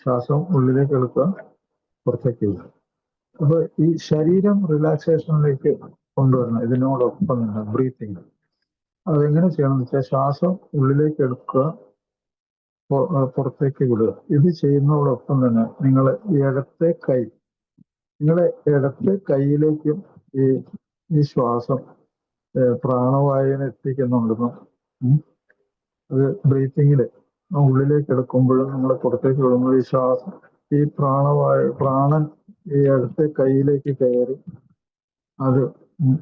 ശ്വാസം ഉള്ളിലേക്ക് എടുക്കുക, പുറത്തേക്ക് വരും. അപ്പൊ ഈ ശരീരം റിലാക്സേഷനിലേക്ക് കൊണ്ടുവരണം. ഇതിനോടൊപ്പം തന്നെ ബ്രീത്തിങ് അതെങ്ങനെ ചെയ്യണമെന്ന് വെച്ചാൽ, ശ്വാസം ഉള്ളിലേക്ക് എടുക്കുക, പുറത്തേക്ക് വിടുക. ഇത് ചെയ്യുന്നതോടൊപ്പം തന്നെ നിങ്ങളെ ഇടത്തെ കൈയിലേക്കും ഈ ശ്വാസം പ്രാണവായുവിനെ എത്തിക്കുന്നുണ്ടെന്നും, അത് ബ്രീത്തിങ്ങില് ഉള്ളിലേക്ക് എടുക്കുമ്പോഴും നിങ്ങൾ പുറത്തേക്ക് വിടുമ്പോൾ ഈ ശ്വാസം, ഈ പ്രാണൻ ഈ ഇടത്തെ കൈയിലേക്ക് കയറി അത്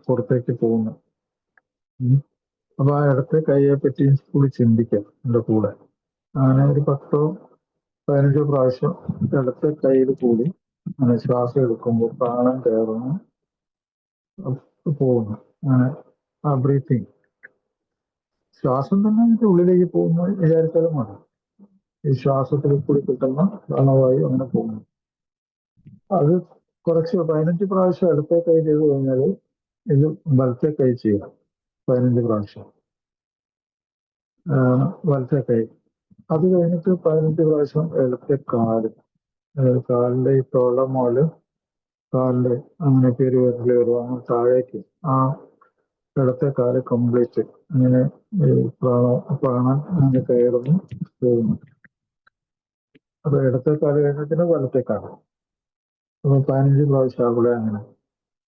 പുറത്തേക്ക് പോകുന്നു. അപ്പൊ ആ ഇടത്തെ കൈയെ പറ്റി കൂടി ചിന്തിക്കാം എൻ്റെ കൂടെ. അങ്ങനെ ഒരു 10-15 പ്രാവശ്യം ഇടത്തെ കയ്യിൽ കൂടി അങ്ങനെ ശ്വാസം എടുക്കുമ്പോൾ പ്രാണൻ കയറുന്നു, പോകുന്നു. അങ്ങനെ ആ ബ്രീത്തിങ്, ശ്വാസം തന്നെ അതിന്റെ ഉള്ളിലേക്ക് പോകുന്നു വിചാരിച്ചാലും മതി. ഈ ശ്വാസത്തിൽ കൂടി കിട്ടുന്ന പ്രാണവായു അങ്ങനെ പോകുന്നു. അത് കുറച്ച് 15 പ്രാവശ്യം ഇടത്തെ കൈ ചെയ്ത് കഴിഞ്ഞാൽ ഇത് വലത്തെ കൈ ചെയ്യാം. 15 പ്രാവശ്യം വലത്തെ കൈ. അത് കഴിഞ്ഞിട്ട് 15 പ്രാവശ്യം ഇടത്തെ കാലിന്റെ ഈ തൊള മുതല് കാലിന്റെ അങ്ങനെ പെരുവിരൽ വരും, അങ്ങനെ താഴേക്ക് ആ ഇടത്തെ കാല് കംപ്ലീറ്റ് അങ്ങനെ പ്രാണൻ അങ്ങനെ കയറുന്നു, പോകുന്നു. അപ്പൊ ഇടത്തെ കാല് കഴിഞ്ഞിട്ട് വലത്തെ കാല്. അപ്പൊ 15 പ്രാവശ്യം അവിടെ അങ്ങനെ.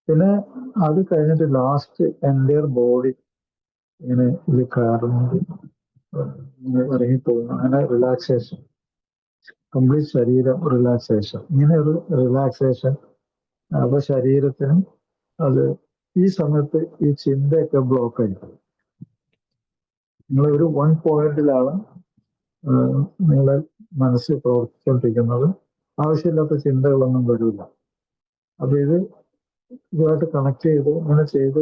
പിന്നെ അത് കഴിഞ്ഞിട്ട് ലാസ്റ്റ് എൻ്റയർ ബോഡി ഇങ്ങനെ ഇത് കയറുന്നത് ഇറങ്ങിപ്പോകുന്നു. അങ്ങനെ റിലാക്സേഷൻ, കംപ്ലീറ്റ് ശരീരം റിലാക്സേഷൻ, ഇങ്ങനെ ഒരു റിലാക്സേഷൻ. അപ്പൊ ശരീരത്തിനും അത് ഈ സമയത്ത് ഈ ചിന്തയൊക്കെ ബ്ലോക്ക് ആയിരിക്കും. നിങ്ങൾ ഒരു 1 പോയിന്റിലാണ് നിങ്ങളെ മനസ്സ് പ്രവർത്തിച്ചുകൊണ്ടിരിക്കുന്നത്. ആവശ്യമില്ലാത്ത ചിന്തകളൊന്നും വരില്ല. അപ്പൊ ഇതുമായിട്ട് കണക്ട് ചെയ്ത് അങ്ങനെ ചെയ്ത്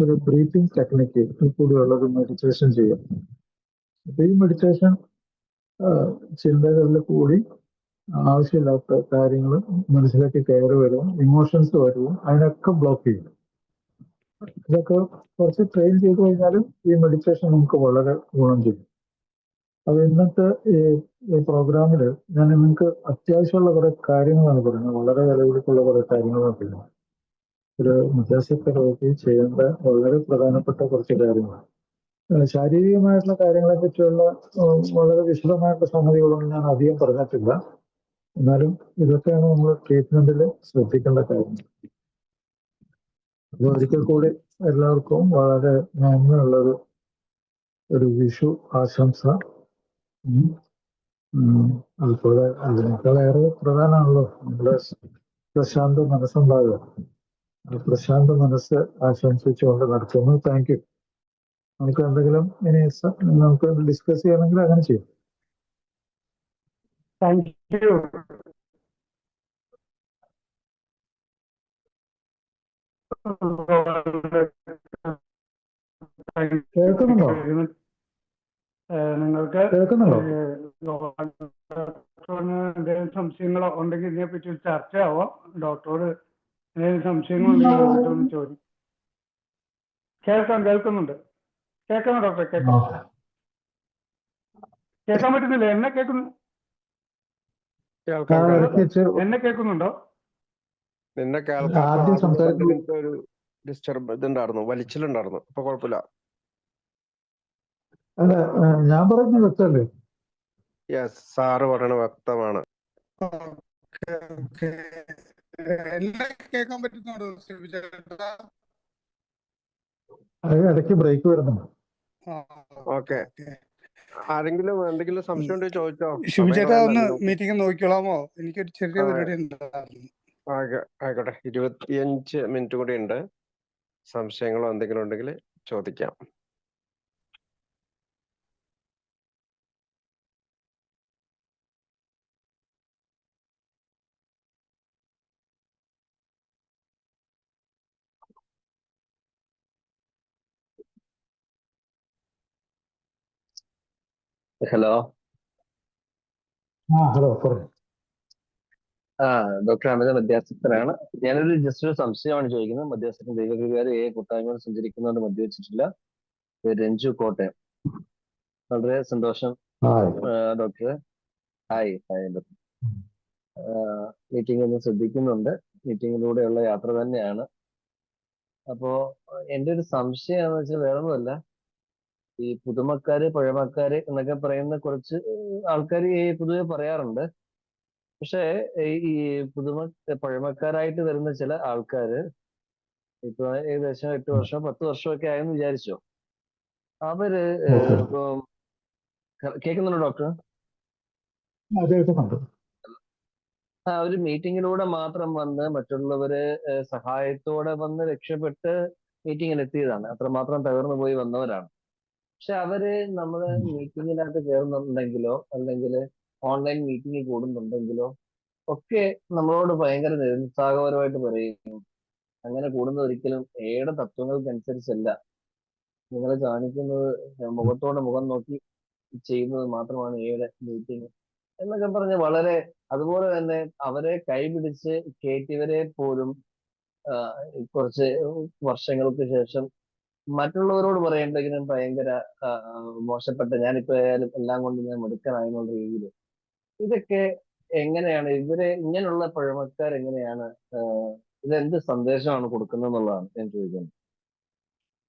ഒരു ബ്രീത്തിങ് ടെക്നിക്ക് കൂടിയുള്ള ഒരു മെഡിറ്റേഷൻ ചെയ്യാം. അപ്പൊ ഈ മെഡിറ്റേഷൻ ചിന്തകളിൽ കൂടി ആവശ്യമില്ലാത്ത കാര്യങ്ങൾ മനസ്സിലേക്ക് കയറി വരും, ഇമോഷൻസ് വരും, അതിനൊക്കെ ബ്ലോക്ക് ചെയ്യും. ഇതൊക്കെ കുറച്ച് ട്രെയിൻ ചെയ്ത് കഴിഞ്ഞാലും ഈ മെഡിറ്റേഷൻ നമുക്ക് വളരെ ഗുണം ചെയ്യും. അത് ഇന്നത്തെ ഈ പ്രോഗ്രാമിൽ ഞാൻ നിങ്ങൾക്ക് അത്യാവശ്യമുള്ള കുറെ കാര്യങ്ങളാണ് പറയുന്നത്, വളരെ വിലപിടിപ്പുള്ള കുറെ കാര്യങ്ങളാണ് പറയുന്നത്. ഒരു മധ്യസ്ഥ രോഗി ചെയ്യേണ്ട വളരെ പ്രധാനപ്പെട്ട കുറച്ച് കാര്യങ്ങളാണ്. ശാരീരികമായിട്ടുള്ള കാര്യങ്ങളെ പറ്റിയുള്ള വളരെ വിശദമായിട്ടുള്ള സംഗതികളൊന്നും ഞാൻ അധികം പറഞ്ഞിട്ടില്ല. എന്നാലും ഇതൊക്കെയാണ് നമ്മൾ ട്രീറ്റ്മെന്റിൽ ശ്രദ്ധിക്കേണ്ട കാര്യങ്ങൾ. അത് ഒരിക്കൽ കൂടി എല്ലാവർക്കും വളരെ നന്ദിയുള്ളൊരു വിഷു ആശംസ. അതുപോലെ അതിനേക്കാളേറെ പ്രധാനമാണല്ലോ നമ്മുടെ പ്രശാന്ത മനസ്സുണ്ടാകുക. പ്രശാന്ത മനസ്സ് ആശംസിച്ചുകൊണ്ട് നടത്തുന്നു. Thank you. നമുക്ക് എന്തെങ്കിലും ഇനി നമുക്ക് ഡിസ്കസ് ചെയ്യണമെങ്കിൽ അങ്ങനെ ചെയ്യും. Thank you. കേൾക്കുന്നുണ്ടോ? നിങ്ങൾക്ക് എന്തെങ്കിലും സംശയങ്ങളോ ഉണ്ടെങ്കിൽ ഇതിനെപ്പറ്റി ചർച്ചയാവോ? ഡോക്ടറോട് എന്തെങ്കിലും സംശയങ്ങളുണ്ടെങ്കിൽ ചോദിക്കും. കേൾക്കുന്നുണ്ട്. കേൾക്കണം ഡോക്ടറെ, കേൾക്കാൻ പറ്റുന്നില്ല? എന്നെ കേൾക്കുന്നു? എന്നെ കേൾക്കുന്നുണ്ടോ? നിന്നെ കേൾക്കാൻ ഒരു ഡിസ്റ്റർബ് ഇതുണ്ടായിരുന്നു, വലിച്ചിലുണ്ടായിരുന്നു. ഇപ്പൊ കുഴപ്പമില്ല. അല്ല, ഞാൻ പറയുന്നത് വ്യക്തമല്ലേ? യെസ്, സാറ് പറയണ വ്യക്തമാണ്. കേൾക്കാൻ പറ്റുന്നുണ്ടോ? ഇടയ്ക്ക് ബ്രേക്ക് വരുന്നുണ്ട്. ഓക്കെ. ആരെങ്കിലും എന്തെങ്കിലും സംശയം ഉണ്ടെങ്കിൽ ചോദിച്ചോ. ശിവചേട്ടാ ഒന്ന് മീറ്റിംഗ് നോക്കിക്കോളാമോ? എനിക്കൊരു ചെറിയ പരിപാടി ഉണ്ടായിരുന്നു. ആയിക്കോട്ടെ. 25 മിനിറ്റ് കൂടി ഉണ്ട്. സംശയങ്ങളോ എന്തെങ്കിലും ഉണ്ടെങ്കിൽ ചോദിക്കാം. ഹലോ. ഹലോ, പറഞ്ഞു. ഡോക്ടർ അമിത മധ്യസ്ഥനാണ്. ഞാനൊരു ജസ്റ്റ് ഒരു സംശയമാണ് ചോദിക്കുന്നത്. മധ്യസ്ഥൻ ദൈവകൃപയാൽ കൂട്ടായ്മ സഞ്ചരിക്കുന്നതുകൊണ്ട് മദ്യവെച്ചിട്ടില്ല. രഞ്ജു, കോട്ടയം. വളരെ സന്തോഷം ഡോക്ടറെ. Hi doctor. മീറ്റിംഗ് ഒന്ന് ശ്രദ്ധിക്കുന്നുണ്ട്. മീറ്റിങ്ങിലൂടെയുള്ള യാത്ര തന്നെയാണ്. അപ്പോ എൻ്റെ ഒരു സംശയം എന്ന് വെച്ചാൽ വേറൊന്നുമല്ല, ഈ പുതുമക്കാര് പഴമക്കാര് എന്നൊക്കെ പറയുന്ന കുറച്ച് ആൾക്കാർ പൊതുവെ പറയാറുണ്ട്. പക്ഷേ ഈ പഴമക്കാരായിട്ട് വരുന്ന ചില ആൾക്കാര് ഇപ്പൊ ഏകദേശം 8 വർഷം 10 വർഷമൊക്കെ ആയെന്ന് വിചാരിച്ചോ, അവര് ഇപ്പം കേൾക്കുന്നുണ്ടോ ഡോക്ടർ? ഒരു മീറ്റിങ്ങിലൂടെ മാത്രം വന്ന് മറ്റുള്ളവര് സഹായത്തോടെ വന്ന് രക്ഷപ്പെട്ട് മീറ്റിങ്ങിൽ എത്തിയതാണ്. അത്രമാത്രം തകർന്നു പോയി വന്നവരാണ്. പക്ഷെ അവര് നമ്മള് മീറ്റിങ്ങിനകത്ത് കയറുന്നുണ്ടെങ്കിലോ അല്ലെങ്കിൽ ഓൺലൈൻ മീറ്റിംഗ് കൂടുന്നുണ്ടെങ്കിലോ ഒക്കെ നമ്മളോട് ഭയങ്കര നിരുത്സാഹപരമായിട്ട് പറയും, അങ്ങനെ കൂടുന്നത് ഒരിക്കലും ഏടെ തത്വങ്ങൾക്കനുസരിച്ചല്ല, നിങ്ങൾ കാണിക്കുന്നത് മുഖത്തോടെ മുഖം നോക്കി ചെയ്യുന്നത് മാത്രമാണ് ഏടെ മീറ്റിംഗ് എന്നൊക്കെ പറഞ്ഞ് വളരെ, അതുപോലെ തന്നെ അവരെ കൈപിടിച്ച് കയറ്റിയവരെ പോലും കുറച്ച് വർഷങ്ങൾക്ക് ശേഷം മറ്റുള്ളവരോട് പറയേണ്ടെങ്കിലും ഭയങ്കര മോശപ്പെട്ട, ഞാനിപ്പോ ആയാലും എല്ലാം കൊണ്ട് ഞാൻ മിടുക്കനായെന്നുള്ള രീതിയിൽ. ഇതൊക്കെ എങ്ങനെയാണ് ഇങ്ങനെയുള്ള പഴമക്കാർ എങ്ങനെയാണ് ഇതെന്ത് സന്ദേശമാണ് കൊടുക്കുന്നത് എന്നുള്ളതാണ് ഞാൻ ചോദിക്കുന്നത്.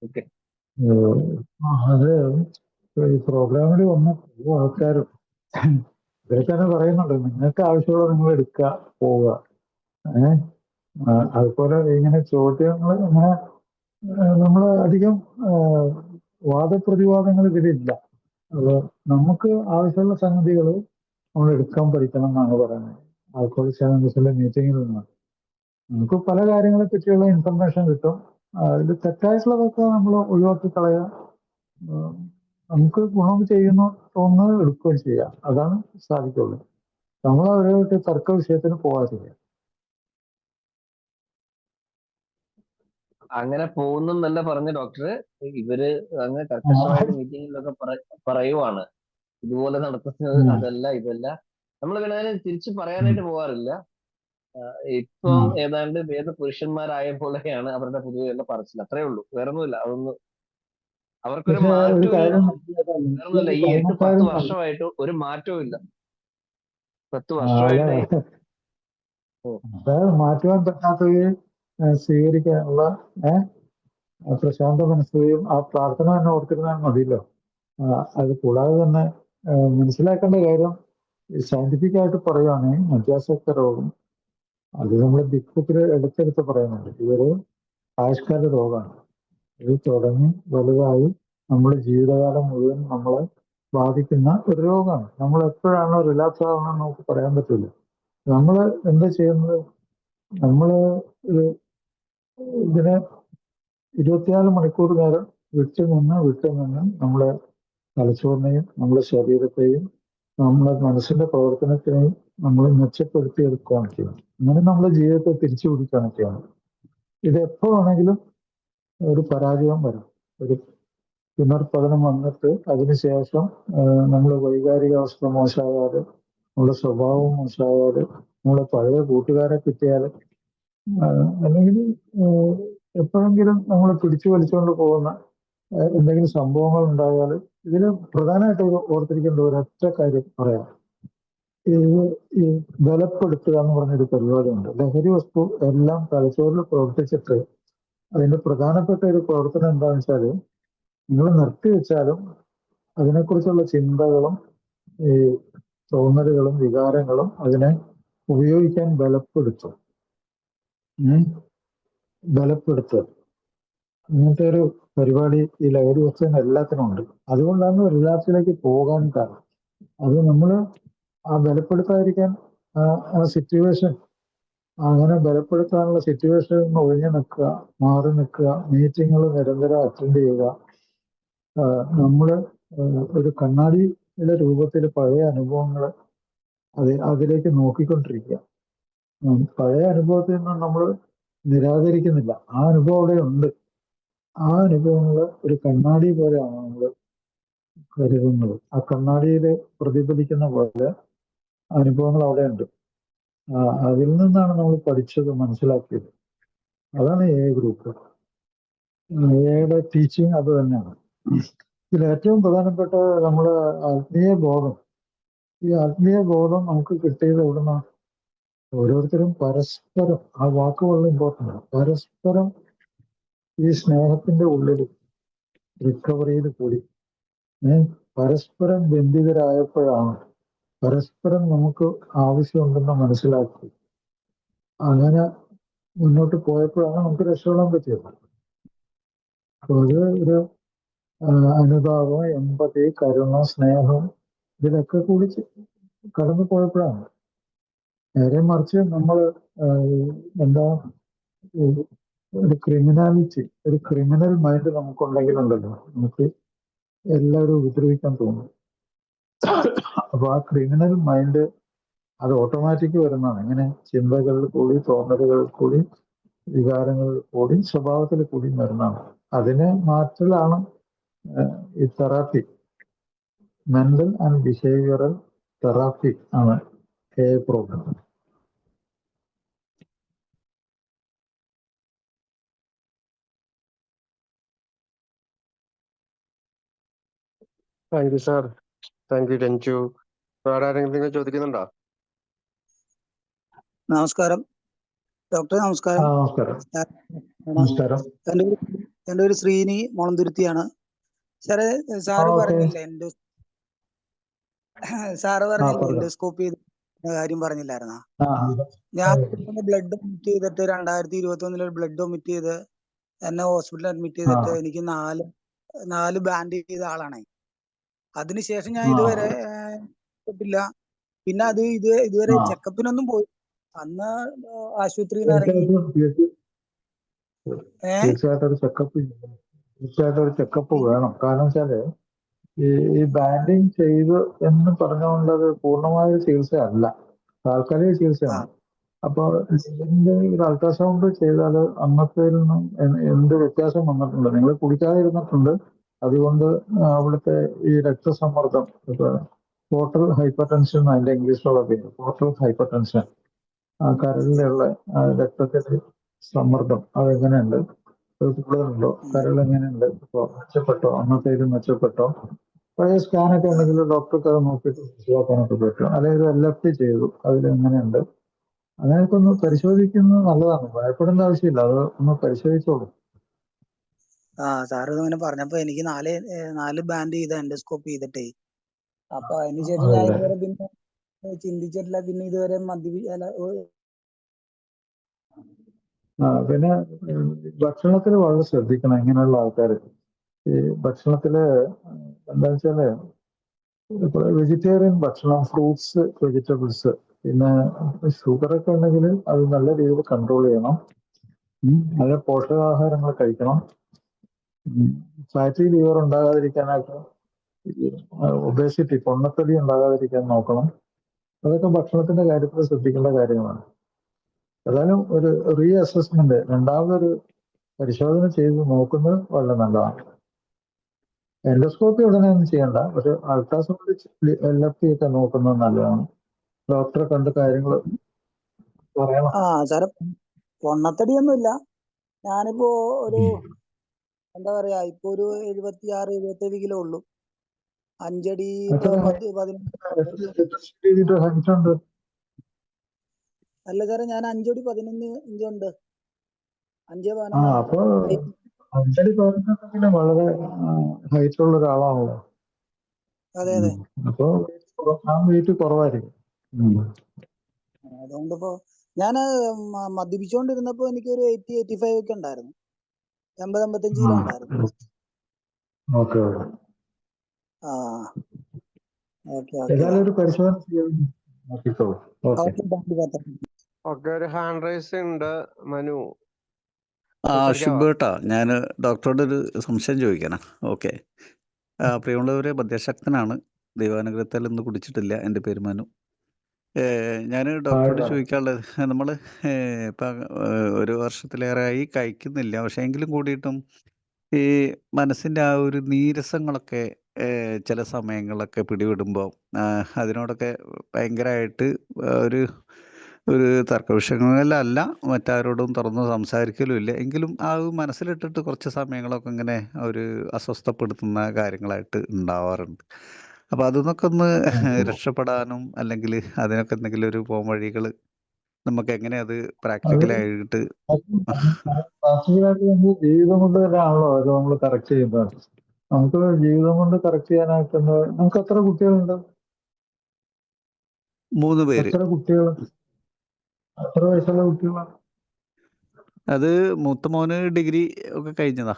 ഓക്കെ. അത് ഈ പ്രോഗ്രാമിൽ വന്ന ആൾക്കാരും ഇവരൊക്കെ തന്നെ പറയുന്നുണ്ട്, നിങ്ങൾക്ക് ആവശ്യമുള്ള നിങ്ങൾ എടുക്കുക, പോവുക. അതുപോലെ ഇങ്ങനെ ചോദ്യങ്ങൾ ഇങ്ങനെ നമ്മൾ അധികം വാദപ്രതിവാദങ്ങൾ ഇതിലില്ല. അത് നമുക്ക് ആവശ്യമുള്ള സംഗതികൾ നമ്മൾ എടുക്കാൻ പഠിക്കണം എന്നാണ് പറയുന്നത്. ആൾക്കോളി ചാനൽസിലെ മീറ്റിങ്ങിൽ നിന്ന് നമുക്ക് പല കാര്യങ്ങളെ പറ്റിയുള്ള ഇൻഫർമേഷൻ കിട്ടും. അതിൽ തെറ്റായിട്ടുള്ളതൊക്കെ നമ്മൾ ഒഴിവാക്കി കളയാം. നമുക്ക് ഗുണം ചെയ്യുന്ന തോന്നുന്നത് എടുക്കുകയും ചെയ്യാം. അതാണ് സാധിക്കുള്ളൂ. നമ്മൾ അവരുമായിട്ട് തർക്ക വിഷയത്തിന് പോകാതിരിക്കുക. അങ്ങനെ പോകുന്നല്ല പറഞ്ഞ ഡോക്ടറെ. ഇവര് അങ്ങ് കർക്കശമായിട്ട് മീറ്റിങ്ങിലൊക്കെ പറയുവാണ് ഇതുപോലെ നടത്തുന്നത് അതല്ല ഇതല്ല. നമ്മൾ പിന്നെ അതിനെ തിരിച്ചു പറയാനായിട്ട് പോകാറില്ല. ഇപ്പം ഏതാണ്ട് വേദപുരുഷന്മാരായ പോലെയാണ് അവരുടെ പൊതുവെയുള്ള പറച്ചിൽ. അത്രേ ഉള്ളൂ, വേറൊന്നുമില്ല. അതൊന്നും അവർക്കൊരു പക്ഷെ ഒരു മാറ്റവും ഇല്ല. കാര്യം വേറൊന്നുമില്ല, ഈ 8-10 വർഷമായിട്ട് ഒരു മാറ്റവും ഇല്ല. 10 വർഷമായിട്ട് മാറ്റുവാൻ പറ്റാത്തവയെ സ്വീകരിക്കാനുള്ള പ്രശാന്ത മനസ്സുകയും ആ പ്രാർത്ഥന തന്നെ ഓർത്തിരുന്നാൽ മതിയല്ലോ. അത് കൂടാതെ തന്നെ മനസ്സിലാക്കേണ്ട കാര്യം സയന്റിഫിക് ആയിട്ട് പറയുകയാണെങ്കിൽ മധ്യാസക്ത രോഗം അത് നമ്മൾ ബിഗ് ബുക്കിൽ എടുത്തെടുത്ത് പറയുന്നുണ്ട്. ഇതൊരു ആയുഷ്കാല രോഗമാണ്. ഇത് തുടങ്ങി വലുതായി നമ്മുടെ ജീവിതകാലം മുഴുവൻ നമ്മളെ ബാധിക്കുന്ന ഒരു രോഗമാണ്. നമ്മൾ എപ്പോഴാണോ റിലാക്സ് ആവണമെന്ന് നമുക്ക് പറയാൻ പറ്റില്ല. നമ്മൾ എന്താ ചെയ്യുന്നത്? നമ്മൾ ഇതിനെ 24 മണിക്കൂർ നേരം വിട്ടുനിന്ന് നമ്മളെ തലച്ചോറിനെയും നമ്മുടെ ശരീരത്തെയും നമ്മുടെ മനസ്സിന്റെ പ്രവർത്തനത്തെയും നമ്മൾ മെച്ചപ്പെടുത്തിയെടുക്കുകയാണ് ചെയ്യുന്നത്. അങ്ങനെ നമ്മുടെ ജീവിതത്തെ തിരിച്ചു പിടിക്കുകയാണ് ചെയ്യുന്നത്. ഇത് എപ്പോ വേണമെങ്കിലും ഒരു പരാജയം വരും. ഒരു പുനർപതനം വന്നിട്ട് അതിനുശേഷം നമ്മൾ വൈകാരികാവസ്ഥ മോശമായാല്, നമ്മുടെ സ്വഭാവം മോശമായാല്, നമ്മളെ പഴയ കൂട്ടുകാരെ കിട്ടിയാല്, അല്ലെങ്കിൽ എപ്പോഴെങ്കിലും നമ്മൾ പിടിച്ചു വലിച്ചുകൊണ്ട് പോകുന്ന എന്തെങ്കിലും സംഭവങ്ങൾ ഉണ്ടായാൽ, ഇതിന് പ്രധാനമായിട്ട് ഓർത്തിരിക്കേണ്ട ഒരൊറ്റ കാര്യം പറയാം. ഈ ബലപ്പെടുത്തുക എന്ന് പറഞ്ഞൊരു പരിപാടിയുണ്ട്. ലഹരി വസ്തു എല്ലാം തലച്ചോറിൽ പ്രവർത്തിച്ചിട്ട് അതിന്റെ പ്രധാനപ്പെട്ട ഒരു പ്രവർത്തനം എന്താണെന്ന് വെച്ചാൽ, നിങ്ങൾ നിർത്തിവെച്ചാലും അതിനെക്കുറിച്ചുള്ള ചിന്തകളും ഈ തോന്നലുകളും വികാരങ്ങളും അതിനെ ഉപയോഗിക്കാൻ ബലപ്പെടുത്തുക. ഇങ്ങനത്തെ ഒരു പരിപാടി ഈ ലഹരി വസ്തുവിന് എല്ലാത്തിനും ഉണ്ട്. അതുകൊണ്ടാണ് റിലാപ്സിലേക്ക് പോകാൻ കാരണം. അത് നമ്മൾ ആ ബലപ്പെടുത്താതിരിക്കാൻ ആ സിറ്റുവേഷൻ, അങ്ങനെ ബലപ്പെടുത്താനുള്ള സിറ്റുവേഷനിൽ നിന്ന് ഒഴിഞ്ഞു നിൽക്കുക, മാറി നിൽക്കുക, മീറ്റിങ്ങുകൾ നിരന്തരം അറ്റൻഡ് ചെയ്യുക. നമ്മൾ ഒരു കണ്ണാടിയുടെ രൂപത്തിൽ പഴയ അനുഭവങ്ങൾ അതിലേക്ക് നോക്കിക്കൊണ്ടിരിക്കുക. പഴയ അനുഭവത്തിൽ നിന്ന് നമ്മൾ നിരാകരിക്കുന്നില്ല. ആ അനുഭവം അവിടെ ഉണ്ട്. ആ അനുഭവങ്ങൾ ഒരു കണ്ണാടി പോലെയാണ് നമ്മൾ കരുതുന്നത്. ആ കണ്ണാടിയിൽ പ്രതിഫലിക്കുന്ന പോലെ അനുഭവങ്ങൾ അവിടെ ഉണ്ട്. അതിൽ നിന്നാണ് നമ്മൾ പഠിച്ചത്, മനസ്സിലാക്കിയത്. അതാണ് എ ഗ്രൂപ്പ്. എയുടെ ടീച്ചിങ് അത് തന്നെയാണ്. ഇതിൽ ഏറ്റവും പ്രധാനപ്പെട്ട നമ്മുടെ ആത്മീയ ബോധം. ഈ ആത്മീയ ബോധം നമുക്ക് കിട്ടിയത് എവിടുന്ന? ഓരോരുത്തരും പരസ്പരം, ആ വാക്ക് വളരെ ഇമ്പോർട്ടൻ്റ് ആണ്, പരസ്പരം ഈ സ്നേഹത്തിന്റെ ഉള്ളിൽ റിക്കവറിയിൽ കൂടി പരസ്പരം ബന്ധിതരായപ്പോഴാണ്, പരസ്പരം നമുക്ക് ആവശ്യമുണ്ടെന്ന് മനസ്സിലാക്കി അങ്ങനെ മുന്നോട്ട് പോയപ്പോഴാണ് നമുക്ക് രക്ഷപ്പെടാൻ പറ്റിയത്. അപ്പോൾ അത് ഒരു അനുതാപം, എമ്പതി, കരുണ, സ്നേഹം ഇതിലൊക്കെ കൂടി കടന്നു പോയപ്പോഴാണ്. നേരെ മറിച്ച് നമ്മൾ എന്താ ഒരു ക്രിമിനാലിറ്റി, ഒരു ക്രിമിനൽ മൈൻഡ് നമുക്കുണ്ടെങ്കിലുണ്ടല്ലോ, നമുക്ക് എല്ലാവരും ഉപദ്രവിക്കാൻ തോന്നും. അപ്പൊ ആ ക്രിമിനൽ മൈൻഡ് അത് ഓട്ടോമാറ്റിക് വരുന്നതാണ്. ഇങ്ങനെ ചിന്തകളിൽ കൂടി, തോന്നലുകളിൽ കൂടി, വികാരങ്ങളിൽ കൂടി, സ്വഭാവത്തിൽ കൂടി വരുന്നതാണ്. അതിനെ മാറ്റലാണ് ഈ therapy. Mental and behavioural therapy ആണ് a programme. Thank you sir. Thank you Ranju. വേറെ ആരെങ്കിലും ചോദിക്കുന്നുണ്ടോ? നമസ്കാരം ഡോക്ടർ. നമസ്കാരം. നമസ്കാരം. എൻ്റെ പേര് ശ്രീനി, മോളന്തുരുത്തിയാണ്. സാറ് പറഞ്ഞില്ലേ എൻഡോസ്കോപ്പി കാര്യം പറഞ്ഞില്ലായിരുന്ന? ഞാൻ ബ്ലഡ് ഒമിറ്റ് ചെയ്തിട്ട് 2021 ബ്ലഡ് ഒമിറ്റ് ചെയ്ത് എന്നെ ഹോസ്പിറ്റലിൽ അഡ്മിറ്റ് ചെയ്തിട്ട് എനിക്ക് 4 ബാൻഡ് ചെയ്ത ആളാണ്. അതിനുശേഷം ഞാൻ ഇതുവരെ ഇല്ല. പിന്നെ ഇതുവരെ ചെക്കപ്പിനൊന്നും പോയി. അന്ന് ആശുപത്രിയിൽ നിന്ന് ഇറങ്ങി. തീർച്ചയായിട്ടും ഒരു ചെക്കപ്പ് വേണം. കാരണം വെച്ചാല് ഈ ബാൻഡിങ് ചെയ്തു എന്ന് പറഞ്ഞുകൊണ്ട് അത് പൂർണ്ണമായ ചികിത്സ അല്ല, താൽക്കാലിക ചികിത്സയാണ്. അപ്പോൾ ഇതിന്റെ ഒരു അൾട്രാസൗണ്ട് ചെയ്താൽ അന്നത്തേൽ നിന്നും എന്ത് വ്യത്യാസം വന്നിട്ടുണ്ട്? നിങ്ങൾ കുടിക്കാതിരുന്നിട്ടുണ്ട്, അതുകൊണ്ട് അവിടുത്തെ ഈ രക്തസമ്മർദ്ദം, പോർട്ടൽ ഹൈപ്പർ ടെൻഷൻ അതിന്റെ ഇംഗ്ലീഷിലുള്ള പേര്, പോർട്ടൽ ഹൈപ്പർ ടെൻഷൻ, ആ കരളിലുള്ള രക്തത്തിന്റെ സമ്മർദ്ദം അതെങ്ങനെയുണ്ട്? അത് കൂടുതലുണ്ടോ? കരൾ എങ്ങനെയുണ്ട്? ഇപ്പോൾ മെച്ചപ്പെട്ടോ? അന്നത്തേലും മെച്ചപ്പെട്ടോ? പഴയ സ്കാനൊക്കെ ഉണ്ടെങ്കിൽ ഡോക്ടർക്ക് അത് നോക്കിയിട്ട് മനസ്സിലാക്കാനൊക്കെ പറ്റും. അല്ലെങ്കിൽ LFT ചെയ്തു, അതിലെങ്ങനെയുണ്ട്? അങ്ങനെയൊക്കെ ഒന്ന് പരിശോധിക്കുന്നത് നല്ലതാണ്. ഭയപ്പെടേണ്ട ആവശ്യമില്ല, അത് ഒന്ന് പരിശോധിച്ചോളൂ. സാറ് ഇങ്ങനെ പറഞ്ഞപ്പോ എനിക്ക് നാല് ബാൻഡ് ചെയ്ത എൻഡോസ്കോപ്പ് ചെയ്തിട്ടേ, അപ്പൊ അതിനുശേഷം ഞാൻ ഇതുവരെ പിന്നെ ചിന്തിച്ചിട്ടില്ല. പിന്നെ ഇതുവരെ പിന്നെ ഭക്ഷണത്തിൽ വളരെ ശ്രദ്ധിക്കണം ഇങ്ങനെയുള്ള ആൾക്കാർ. ഈ ഭക്ഷണത്തില് എന്താ വെച്ചാല് വെജിറ്റേറിയൻ ഭക്ഷണം, ഫ്രൂട്ട്സ്, വെജിറ്റബിൾസ്, പിന്നെ ഷുഗറൊക്കെ ഉണ്ടെങ്കിൽ അത് നല്ല രീതിയിൽ കൺട്രോൾ ചെയ്യണം. നല്ല പോഷകാഹാരങ്ങൾ കഴിക്കണം. ഫാറ്റി ലിവർ ഉണ്ടാകാതിരിക്കാനായിട്ട്, ഒബേസിറ്റി, പൊണ്ണത്തടി ഉണ്ടാകാതിരിക്കാൻ നോക്കണം. അതൊക്കെ ഭക്ഷണത്തിന്റെ കാര്യത്തിൽ ശ്രദ്ധിക്കേണ്ട കാര്യങ്ങളാണ്. ഏതായാലും ഒരു റീ അസസ്മെന്റ്, രണ്ടാമതൊരു പരിശോധന ചെയ്ത് നോക്കുന്നത് വളരെ നല്ലതാണ്. എൻഡോസ്കോപ്പി ഉടനെ ഒന്നും ചെയ്യണ്ട, പക്ഷെ അൾട്രാസൗണ്ട് LFT ഒക്കെ നോക്കുന്നത് നല്ലതാണ്. ഡോക്ടറെ കണ്ട് കാര്യങ്ങൾ പറയണം. സാറെ പൊണ്ണത്തടിയൊന്നുമില്ല. ഞാനിപ്പോ ഒരു എന്താ പറയാ, ഇപ്പൊ ഒരു 76-77 കിലോ ഉള്ളൂ. 5 അടി 11. ഹൈറ്റ് ഉണ്ട്. അല്ല സാറേ, ഞാൻ 5 അടി 11 ഇഞ്ച് ഉണ്ട്. 5-11. അപ്പൊ 5 അടി 11 വളരെ ഹൈറ്റ് ഉള്ള ഒരാളാണല്ലോ. അതെ അതെ. അപ്പൊ വെയിറ്റ് കുറവായിരിക്കും. അതുകൊണ്ടിപ്പോ ഞാൻ മദ്യപിച്ചുകൊണ്ടിരുന്നപ്പോ എനിക്കൊരു 80-85 ഒക്കെ ഉണ്ടായിരുന്നു. 80-85 കിലോ ഉണ്ടായിരുന്നു. ഓക്കെ ഏതായാലും ഒരു പരിശോധന ചെയ്യാൻ നോക്കിക്കോളൂ. ഓക്കെ, ഒരു ഹാൻഡ് റൈസ് ഉണ്ട്. മനു. ഷിബേട്ടാ, ഞാൻ ഡോക്ടറോട് ഒരു സംശയം ചോദിക്കാനാ. ഓക്കെ. പ്രിയമുള്ളവരെ, മദ്യശക്തനാണ്. ദൈവാനുഗ്രഹത്താൽ ഇന്ന് കുടിച്ചിട്ടില്ല. എൻ്റെ പേര് മനു. ഞാൻ ഡോക്ടറോട് ചോദിക്കാനുള്ളത്, നമ്മൾ ഇപ്പം 1 വർഷത്തിലേറെയായി കഴിക്കുന്നില്ല, പക്ഷേ എങ്കിലും കൂടിയിട്ടും ഈ മനസ്സിൻ്റെ ആ ഒരു നീരസങ്ങളൊക്കെ ചില സമയങ്ങളിലൊക്കെ പിടിവിടുമ്പോൾ അതിനോടൊക്കെ ഭയങ്കരമായിട്ട് ഒരു ഒരു തർക്ക വിഷയങ്ങളിലല്ല, മറ്റാരോടും തുറന്ന് സംസാരിക്കലും ഇല്ല, എങ്കിലും ആ മനസ്സിലിട്ടിട്ട് കുറച്ച് സമയങ്ങളൊക്കെ ഇങ്ങനെ ഒരു അസ്വസ്ഥപ്പെടുത്തുന്ന കാര്യങ്ങളായിട്ട് ഉണ്ടാവാറുണ്ട്. അപ്പോൾ അതിന്നൊക്കെ ഒന്ന് രക്ഷപ്പെടാനും അല്ലെങ്കിൽ അതിനൊക്കെ എന്തെങ്കിലും ഒരു പോംവഴികൾ നമുക്ക് എങ്ങനെ അത് പ്രാക്ടിക്കലായിട്ട് ജീവിതം കൊണ്ട് തന്നെയാണല്ലോ അത് നമ്മൾ കറക്റ്റ് ചെയ്യുന്നത്. നമുക്ക് ജീവിതം കൊണ്ട് കറക്റ്റ് ചെയ്യാനായിട്ട് നമുക്ക് എത്ര കുട്ടികളുണ്ട്? 3 പേര്. എത്ര കുട്ടികൾ? എത്ര വയസ്സുള്ള കുട്ടികളാണ്? അത് മൂത്ത മോന് ഡിഗ്രി ഒക്കെ കഴിഞ്ഞതാ.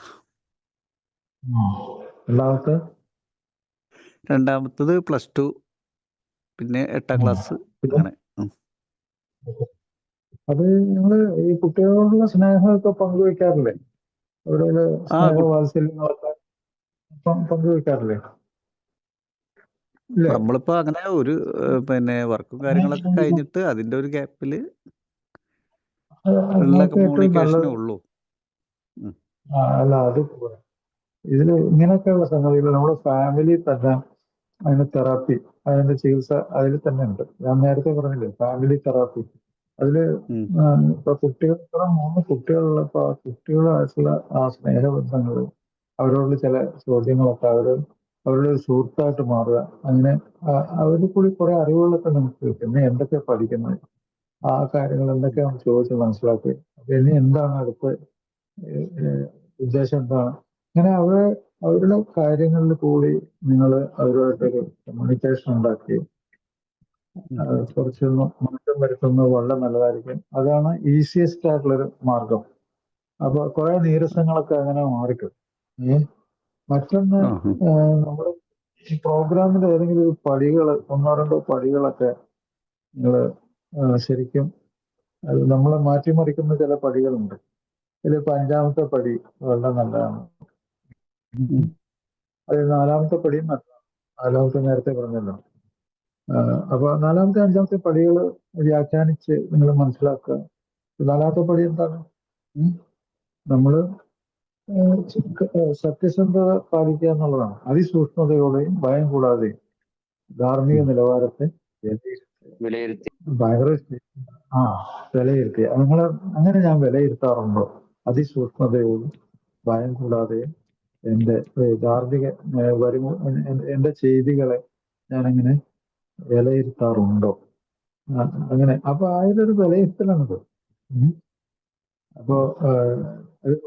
രണ്ടാമത്തത് +2, പിന്നെ 8ാം ക്ലാസ്. അങ്ങനെ. അത് നിങ്ങള് ഈ കുട്ടികളോടുള്ള സ്നേഹമൊക്കെ പങ്കുവെക്കാറില്ലേ? അവരുടെ സ്നേഹവാത്സല്യങ്ങളൊക്കെ പങ്കുവെക്കാറില്ലേ? നമ്മളിപ്പോ അങ്ങനെ ഒരു പിന്നെ വർക്കും കാര്യങ്ങളൊക്കെ കഴിഞ്ഞിട്ട് അതിന്റെ ഒരു ഗ്യാപ്പില് ഉള്ള കമ്മ്യൂണിക്കേഷനേ ഉള്ളൂ. അല്ല, അത് ഇതില് ഇങ്ങനെയൊക്കെയുള്ള സംഗതികൾ നമ്മുടെ ഫാമിലി തന്നെ അതിന് തെറാപ്പി, അതിന്റെ ചികിത്സ അതിൽ തന്നെ ഉണ്ട്. ഞാൻ നേരത്തെ പറഞ്ഞില്ലേ, ഫാമിലി തെറാപ്പി. അതില് ഇപ്പൊ കുട്ടികൾ 3 കുട്ടികളുള്ളപ്പോ ആ കുട്ടികളായിട്ടുള്ള ആ സ്നേഹബന്ധങ്ങൾ, അവരോട് ചില ചോദ്യങ്ങളൊക്കെ അവരുടെ ഒരു സുഹൃത്തായിട്ട് മാറുക, അങ്ങനെ അവരിൽ കൂടി കുറെ അറിവുകളൊക്കെ നമുക്ക് കിട്ടും. പിന്നെ എന്തൊക്കെ പഠിക്കുന്നത്, ആ കാര്യങ്ങൾ എന്തൊക്കെയാണ് ചോദിച്ച് മനസ്സിലാക്കി, അപ്പൊ ഇനി എന്താണ് അടുത്ത ഉദ്ദേശം എന്താണ്, അങ്ങനെ അവരുടെ കാര്യങ്ങളിൽ കൂടി നിങ്ങൾ അവരുമായിട്ടൊരു കമ്മ്യൂണിക്കേഷൻ ഉണ്ടാക്കി കുറച്ചൊന്ന് മാറ്റം വരുത്തുന്നത് വളരെ നല്ലതായിരിക്കും. അതാണ് ഈസിയസ്റ്റ് ആയിട്ടുള്ളൊരു മാർഗം. അപ്പൊ കുറെ നീരസങ്ങളൊക്കെ അങ്ങനെ മാറിക്കിട്ടും. മറ്റൊന്ന്, നമ്മൾ ഈ പ്രോഗ്രാമിൽ ഏതെങ്കിലും ഒരു പടികൾ, 1-2 പടികളൊക്കെ നിങ്ങൾ ശരിക്കും അത് നമ്മളെ മാറ്റിമറിക്കുന്ന ചില പടികളുണ്ട്. ഇതിലിപ്പോ 5ാമത്തെ പടി വളരെ നല്ലതാണ്. അത് 4ാമത്തെ പടിയും നല്ലതാണ്. 4ാമത്തെ നേരത്തെ പറഞ്ഞല്ലോ. അപ്പൊ നാലാമത്തെ അഞ്ചാമത്തെ പടികൾ വ്യാഖ്യാനിച്ച് നിങ്ങൾ മനസ്സിലാക്കുക. നാലാമത്തെ പടി എന്താണ്? നമ്മള് സത്യസന്ധത പാലിക്കുക എന്നുള്ളതാണ്. അതിസൂക്ഷ്മതയോടെയും ഭയം കൂടാതെയും ധാർമ്മിക നിലവാരത്തെ വിലയിരുത്തി ഭയങ്കര വിലയിരുത്തി അങ്ങനെ ഞാൻ വിലയിരുത്താറുണ്ടോ? അതിസൂക്ഷ്മതയോടും ഭയം കൂടാതെയും എൻ്റെ ധാർമ്മിക എൻ്റെ ചെയ്തികളെ ഞാനങ്ങനെ വിലയിരുത്താറുണ്ടോ? അങ്ങനെ അപ്പൊ ആയൊരു വിലയിരുത്തലാണിത്. അപ്പോ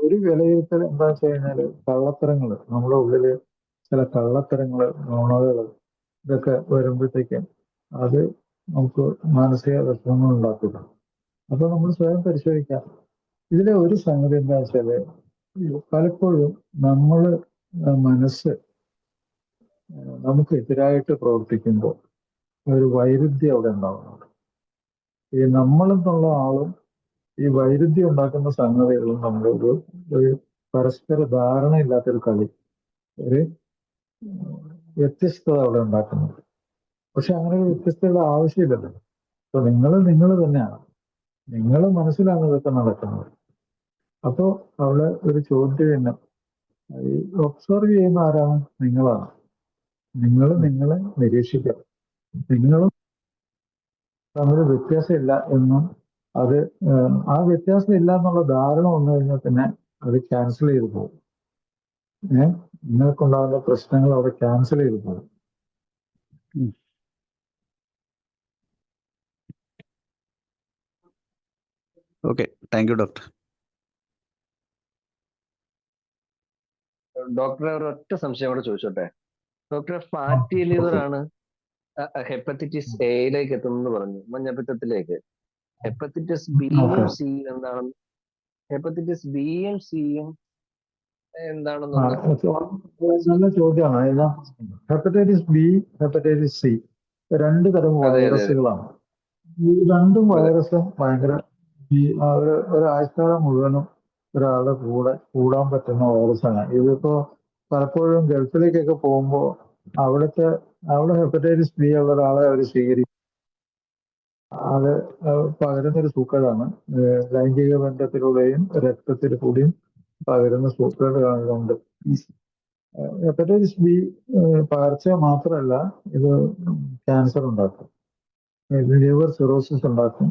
ഒരു വിലയിരുത്തൽ എന്താ വെച്ച് കഴിഞ്ഞാല് കള്ളത്തരങ്ങള് നമ്മുടെ ഉള്ളില് ചില കള്ളത്തരങ്ങള് നുണകള് ഇതൊക്കെ വരുമ്പോഴത്തേക്കും അത് നമുക്ക് മാനസിക വിഷമങ്ങൾ ഉണ്ടാക്കുക. അപ്പൊ നമ്മൾ സ്വയം പരിശോധിക്കാം. ഇതിലെ ഒരു സംഗതി എന്താ വെച്ചാല് പലപ്പോഴും നമ്മള് മനസ്സ് നമുക്ക് എതിരായിട്ട് പ്രവർത്തിക്കുമ്പോൾ ഒരു വൈരുദ്ധ്യം അവിടെ ഉണ്ടാവുന്നുണ്ട്. ഈ നമ്മളെന്നുള്ള ആളും ഈ വൈരുദ്ധ്യം ഉണ്ടാക്കുന്ന സംഗതികളും നമ്മുടെ ഒരു പരസ്പര ധാരണയില്ലാത്തൊരു കളി, ഒരു വ്യത്യസ്തത അവിടെ ഉണ്ടാക്കുന്നുണ്ട്. പക്ഷെ അങ്ങനെ ഒരു വ്യത്യസ്തതയുടെ ആവശ്യമില്ലല്ലോ. അപ്പൊ നിങ്ങൾ തന്നെയാണ്, നിങ്ങൾ മനസ്സിലാണ് ഇതൊക്കെ നടക്കുന്നത്. അപ്പോ അവിടെ ഒരു ചോദ്യം ഈ ഒബ്സർവ് ചെയ്യുന്ന ആരാണ്? നിങ്ങളാണ്. നിങ്ങളെ നിരീക്ഷിക്കണം. നിങ്ങളും തമ്മിൽ വ്യത്യാസമില്ല എന്നും അത് ആ വ്യത്യാസം ഇല്ല എന്നുള്ള ധാരണ വന്നു കഴിഞ്ഞാൽ പിന്നെ അത് ക്യാൻസൽ ചെയ്ത് പോകും. നിങ്ങൾക്കുണ്ടാകുന്ന പ്രശ്നങ്ങൾ അവിടെ ക്യാൻസൽ ചെയ്ത് പോകും. Okay, thank you doctor. ഡോക്ടറെ ഒരൊറ്റ സംശയം കൂടെ ചോദിച്ചോട്ടെ. ഡോക്ടറെ, ഫാറ്റി ലിവർ ആണ് ഹെപ്പറ്റൈറ്റിസ് എയിലേക്ക് എത്തുന്നെന്ന് പറഞ്ഞു, മഞ്ഞപ്പിത്തത്തിലേക്ക്. ഹെപ്പറ്റൈറ്റിസ് ബിയും സിയും എന്താണെന്ന്, ഹെപ്പറ്റൈറ്റിസ് ബിയും സിയും എന്താണെന്നൊന്ന്? നല്ല ചോദ്യമാണ്. ഹെപ്പറ്റൈറ്റിസ് ബി, ഹെപ്പറ്റൈറ്റിസ് സി രണ്ട് തരം വൈറസുകളാണ്. ഈ രണ്ടും വൈറസും ഭയങ്കര ഒരു ആഴ്ചക്കാലം മുഴുവനും ഒരാളുടെ കൂടെ കൂടാൻ പറ്റുന്ന വൈറസാണ്. ഇതിപ്പോ പലപ്പോഴും ഗൾഫിലേക്കൊക്കെ പോകുമ്പോൾ അവിടെ ഹെപ്പറ്റൈറ്റിസ് ബി ഉള്ള ഒരാളെ അവർ സ്വീകരിക്കും. അത് പകരുന്നൊരു സൂക്കേടാണ്. ലൈംഗിക ബന്ധത്തിലൂടെയും രക്തത്തിൽ കൂടിയും പകരുന്ന സൂക്കേടുകളുണ്ട്. ഹെപ്പറ്റൈറ്റിസ് ബി പകർച്ച മാത്രമല്ല, ഇത് ക്യാൻസർ ഉണ്ടാക്കും, ലിവർ സിറോസിസ് ഉണ്ടാക്കും,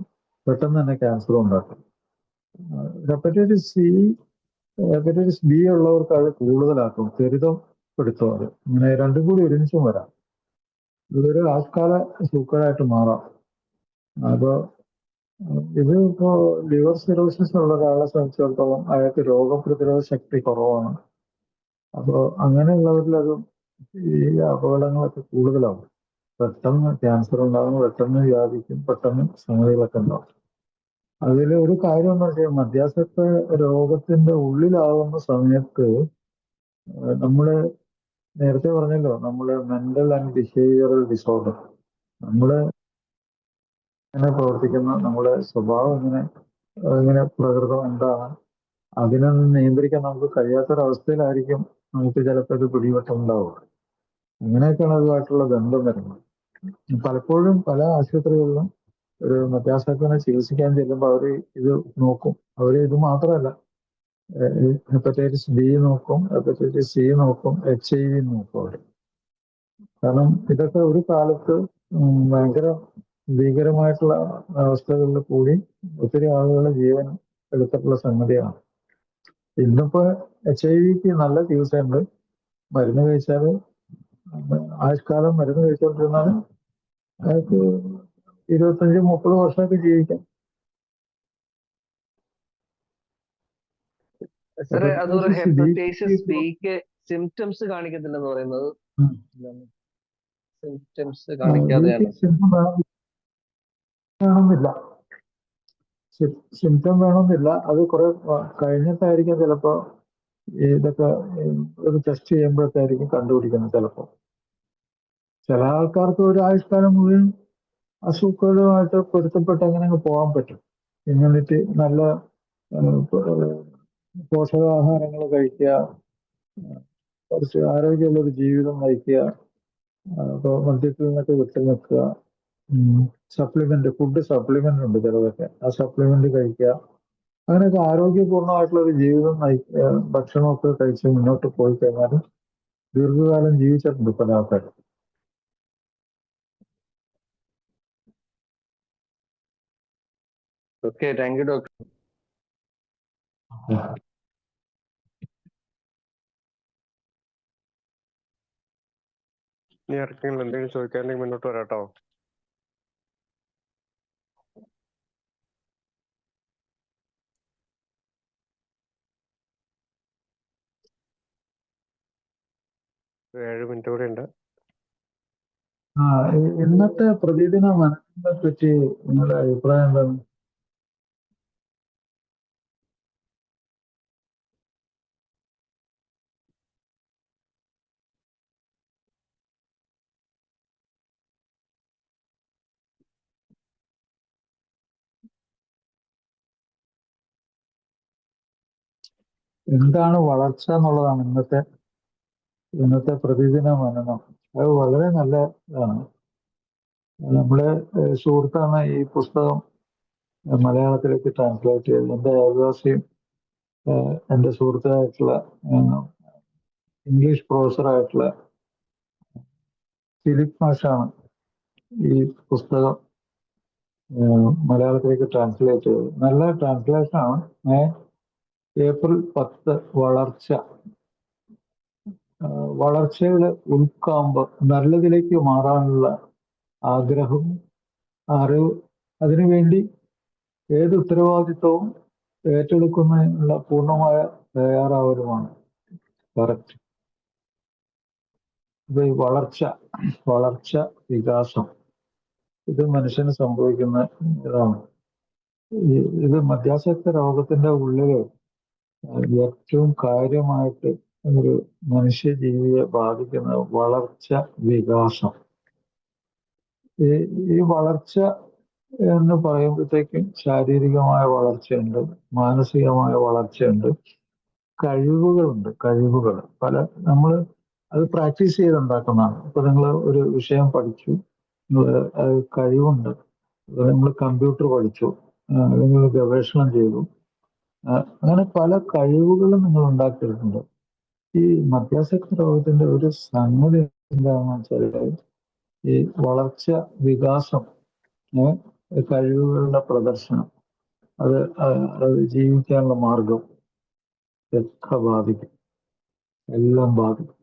പെട്ടെന്ന് തന്നെ ക്യാൻസർ ഉണ്ടാക്കും. ഹെപ്പറ്റൈറ്റിസ് ബി ഉള്ളവർക്ക് അത് കൂടുതലാക്കും, ത്വരിതപ്പെടുത്തും. അത് ഇങ്ങനെ രണ്ടും കൂടി ഒരുമിച്ചും വരാം. ഇതൊരു ആൾക്കാല സൂക്കേടായിട്ട് മാറാം. അപ്പൊ ഇതിപ്പോ ലിവർ സിറോസിസ് ഉള്ള ഒരാളെ സംബന്ധിച്ചിടത്തോളം അയാൾക്ക് രോഗപ്രതിരോധ ശക്തി കുറവാണ്. അപ്പോൾ അങ്ങനെയുള്ളവരിൽ അത് ഈ അപകടങ്ങളൊക്കെ കൂടുതലാവും. പെട്ടെന്ന് ക്യാൻസർ ഉണ്ടാകും, പെട്ടെന്ന് വ്യാപിക്കും, പെട്ടെന്ന് സംഗതികളൊക്കെ ഉണ്ടാവും. അതിൽ ഒരു കാര്യം എന്താ വെച്ചാൽ, മധ്യാസക്ത രോഗത്തിന്റെ ഉള്ളിലാവുന്ന സമയത്ത് നമ്മള് നേരത്തെ പറഞ്ഞല്ലോ, നമ്മള് മെന്റൽ ആൻഡ് ബിഹേവിയറൽ ഡിസോർഡർ, നമ്മള് എങ്ങനെ പ്രവർത്തിക്കുന്ന, നമ്മുടെ സ്വഭാവം എങ്ങനെ പ്രകൃതം എന്താണ്, അതിനൊന്നും നിയന്ത്രിക്കാൻ നമുക്ക് കഴിയാത്തൊരവസ്ഥയിലായിരിക്കും നമുക്ക് ചിലപ്പോൾ ഇത് പിടിപെട്ടുണ്ടാവുക. അങ്ങനെയൊക്കെയാണ് അതുമായിട്ടുള്ള ബന്ധം വരുന്നത്. പലപ്പോഴും പല ആശുപത്രികളിലും ഒരു മധ്യാസക്തനെ ചികിത്സിക്കാൻ ചെല്ലുമ്പോൾ അവർ ഇത് നോക്കും. ഇത് മാത്രമല്ല, ഹെപ്പറ്റൈറ്റിസ് ബി നോക്കും, ഹെപ്പറ്റൈറ്റിസ് സി നോക്കും, HIV നോക്കും അവർ. കാരണം ഇതൊക്കെ ഒരു കാലത്ത് ഭയങ്കര ഭീകരമായിട്ടുള്ള അവസ്ഥകളിൽ കൂടി ഒത്തിരി ആളുകളുടെ ജീവൻ എടുത്തിട്ടുള്ള സംഗതിയാണ്. ഇന്നിപ്പോ HIV നല്ല ചികിത്സയുണ്ട്. മരുന്ന് കഴിച്ചാൽ ആയുഷ്കാലം മരുന്ന് കഴിച്ചുകൊണ്ടിരുന്നാൽ അയാൾക്ക് 25-30 വർഷമൊക്കെ ജീവിക്കാം. സാറേ, അതുപോലെ ഹെപ്പറ്റൈറ്റിസ് ബിക്ക് സിംറ്റംസ് കാണിക്കത്തില്ലെന്ന് പറയുന്നത്, സിംറ്റംസ് കാണിക്കാതെയാണ്? സിംറ്റം വേണമെന്നില്ല. അത് കുറെ കഴിഞ്ഞിട്ടായിരിക്കും ചിലപ്പോ ഇതൊക്കെ ഒരു ടെസ്റ്റ് ചെയ്യുമ്പോഴൊക്കെയായിരിക്കും കണ്ടുപിടിക്കുന്നത്. ചിലപ്പോ ചില ആൾക്കാർക്ക് ഒരു ആയുഷ്കാലം മുഴുവൻ അസുഖങ്ങളുമായിട്ട് പൊരുത്തപ്പെട്ട് അങ്ങനെ പോകാൻ പറ്റും. ഇമ്മ്യൂണിറ്റി, നല്ല പോഷകാഹാരങ്ങൾ കഴിക്കുക, കുറച്ച് ആരോഗ്യമുള്ളൊരു ജീവിതം നയിക്കുക, അപ്പോൾ മദ്യത്തിൽ നിന്നൊക്കെ വിട്ടു നിൽക്കുക. സപ്ലിമെന്റ്, ഫുഡ് സപ്ലിമെന്റ് ഉണ്ട് ചിലതൊക്കെ, ആ സപ്ലിമെന്റ് കഴിക്കുക. അങ്ങനെയൊക്കെ ആരോഗ്യപൂർണ്ണമായിട്ടുള്ള ഒരു ജീവിതം ഭക്ഷണമൊക്കെ കഴിച്ച് മുന്നോട്ട് പോയി കഴിഞ്ഞാൽ ദീർഘകാലം ജീവിച്ചിട്ടുണ്ട് പല ആൾക്കാരും. Okay, thank you doctor. ഇനി ആർക്കെങ്കിലും എന്തെങ്കിലും ചോദിക്കാനെങ്കിൽ മുന്നോട്ട് വരാട്ടോ. ഒരു 7 മിനിറ്റ് കൂടെ ഉണ്ട്. ഇന്നത്തെ പ്രതിദിന മനസ്സിനെ പറ്റി നിങ്ങളുടെ അഭിപ്രായം എന്താണ്? എന്താണ് വളർച്ച എന്നുള്ളതാണ് ഇന്നത്തെ പ്രതിദിന മനനം. അത് വളരെ നല്ല ഇതാണ്. നമ്മളെ സുഹൃത്താണ് ഈ പുസ്തകം മലയാളത്തിലേക്ക് ട്രാൻസ്ലേറ്റ് ചെയ്തത്. എൻ്റെ അയൽവാസിയും എൻ്റെ സുഹൃത്തായിട്ടുള്ള ഇംഗ്ലീഷ് പ്രൊഫസറായിട്ടുള്ള ഫിലിപ്പ് മാഷാണ് ഈ പുസ്തകം മലയാളത്തിലേക്ക് ട്രാൻസ്ലേറ്റ് ചെയ്തത്. നല്ല ട്രാൻസ്ലേഷൻ ആണ്. ഏപ്രിൽ 10 വളർച്ചയുടെ ഉൾക്കാമ്പ്, നല്ലതിലേക്ക് മാറാനുള്ള ആഗ്രഹം, അറിവ്, അതിനുവേണ്ടി ഏത് ഉത്തരവാദിത്വവും ഏറ്റെടുക്കുന്നതിനുള്ള പൂർണ്ണമായ തയ്യാറാവലുമാണ്. കറക്റ്റ്. ഇപ്പൊ ഈ വളർച്ച, വികാസം, ഇത് മനുഷ്യന് സംഭവിക്കുന്ന ഇതാണ്. ഇത് മദ്യാസക്ത രോഗത്തിന്റെ ഉള്ളില് ഏറ്റവും കാര്യമായിട്ട് ഒരു മനുഷ്യജീവിയെ ബാധിക്കുന്ന വളർച്ച, വികാസം. ഈ വളർച്ച എന്ന് പറയുമ്പോഴത്തേക്കും ശാരീരികമായ വളർച്ചയുണ്ട്, മാനസികമായ വളർച്ചയുണ്ട്, കഴിവുകളുണ്ട്. പല നമ്മൾ അത് പ്രാക്ടീസ് ചെയ്തുണ്ടാക്കുന്നതാണ്. ഇപ്പൊ നിങ്ങൾ ഒരു വിഷയം പഠിച്ചു, നിങ്ങൾ കഴിവുണ്ട്. നിങ്ങൾ കമ്പ്യൂട്ടർ പഠിച്ചു, നിങ്ങൾ ഗവേഷണം ചെയ്തു, അങ്ങനെ പല കഴിവുകളും നിങ്ങൾ ഉണ്ടാക്കിയിട്ടുണ്ട്. ഈ മദ്യാസക്ത രോഗത്തിന്റെ ഒരു സംഗതി എന്താണെന്ന് വെച്ചാൽ ഈ വളർച്ച, വികാസം, കഴിവുകളുടെ പ്രദർശനം, അത് ജീവിക്കാനുള്ള മാർഗം ഒക്കെ ബാധിക്കും, എല്ലാം ബാധിക്കും.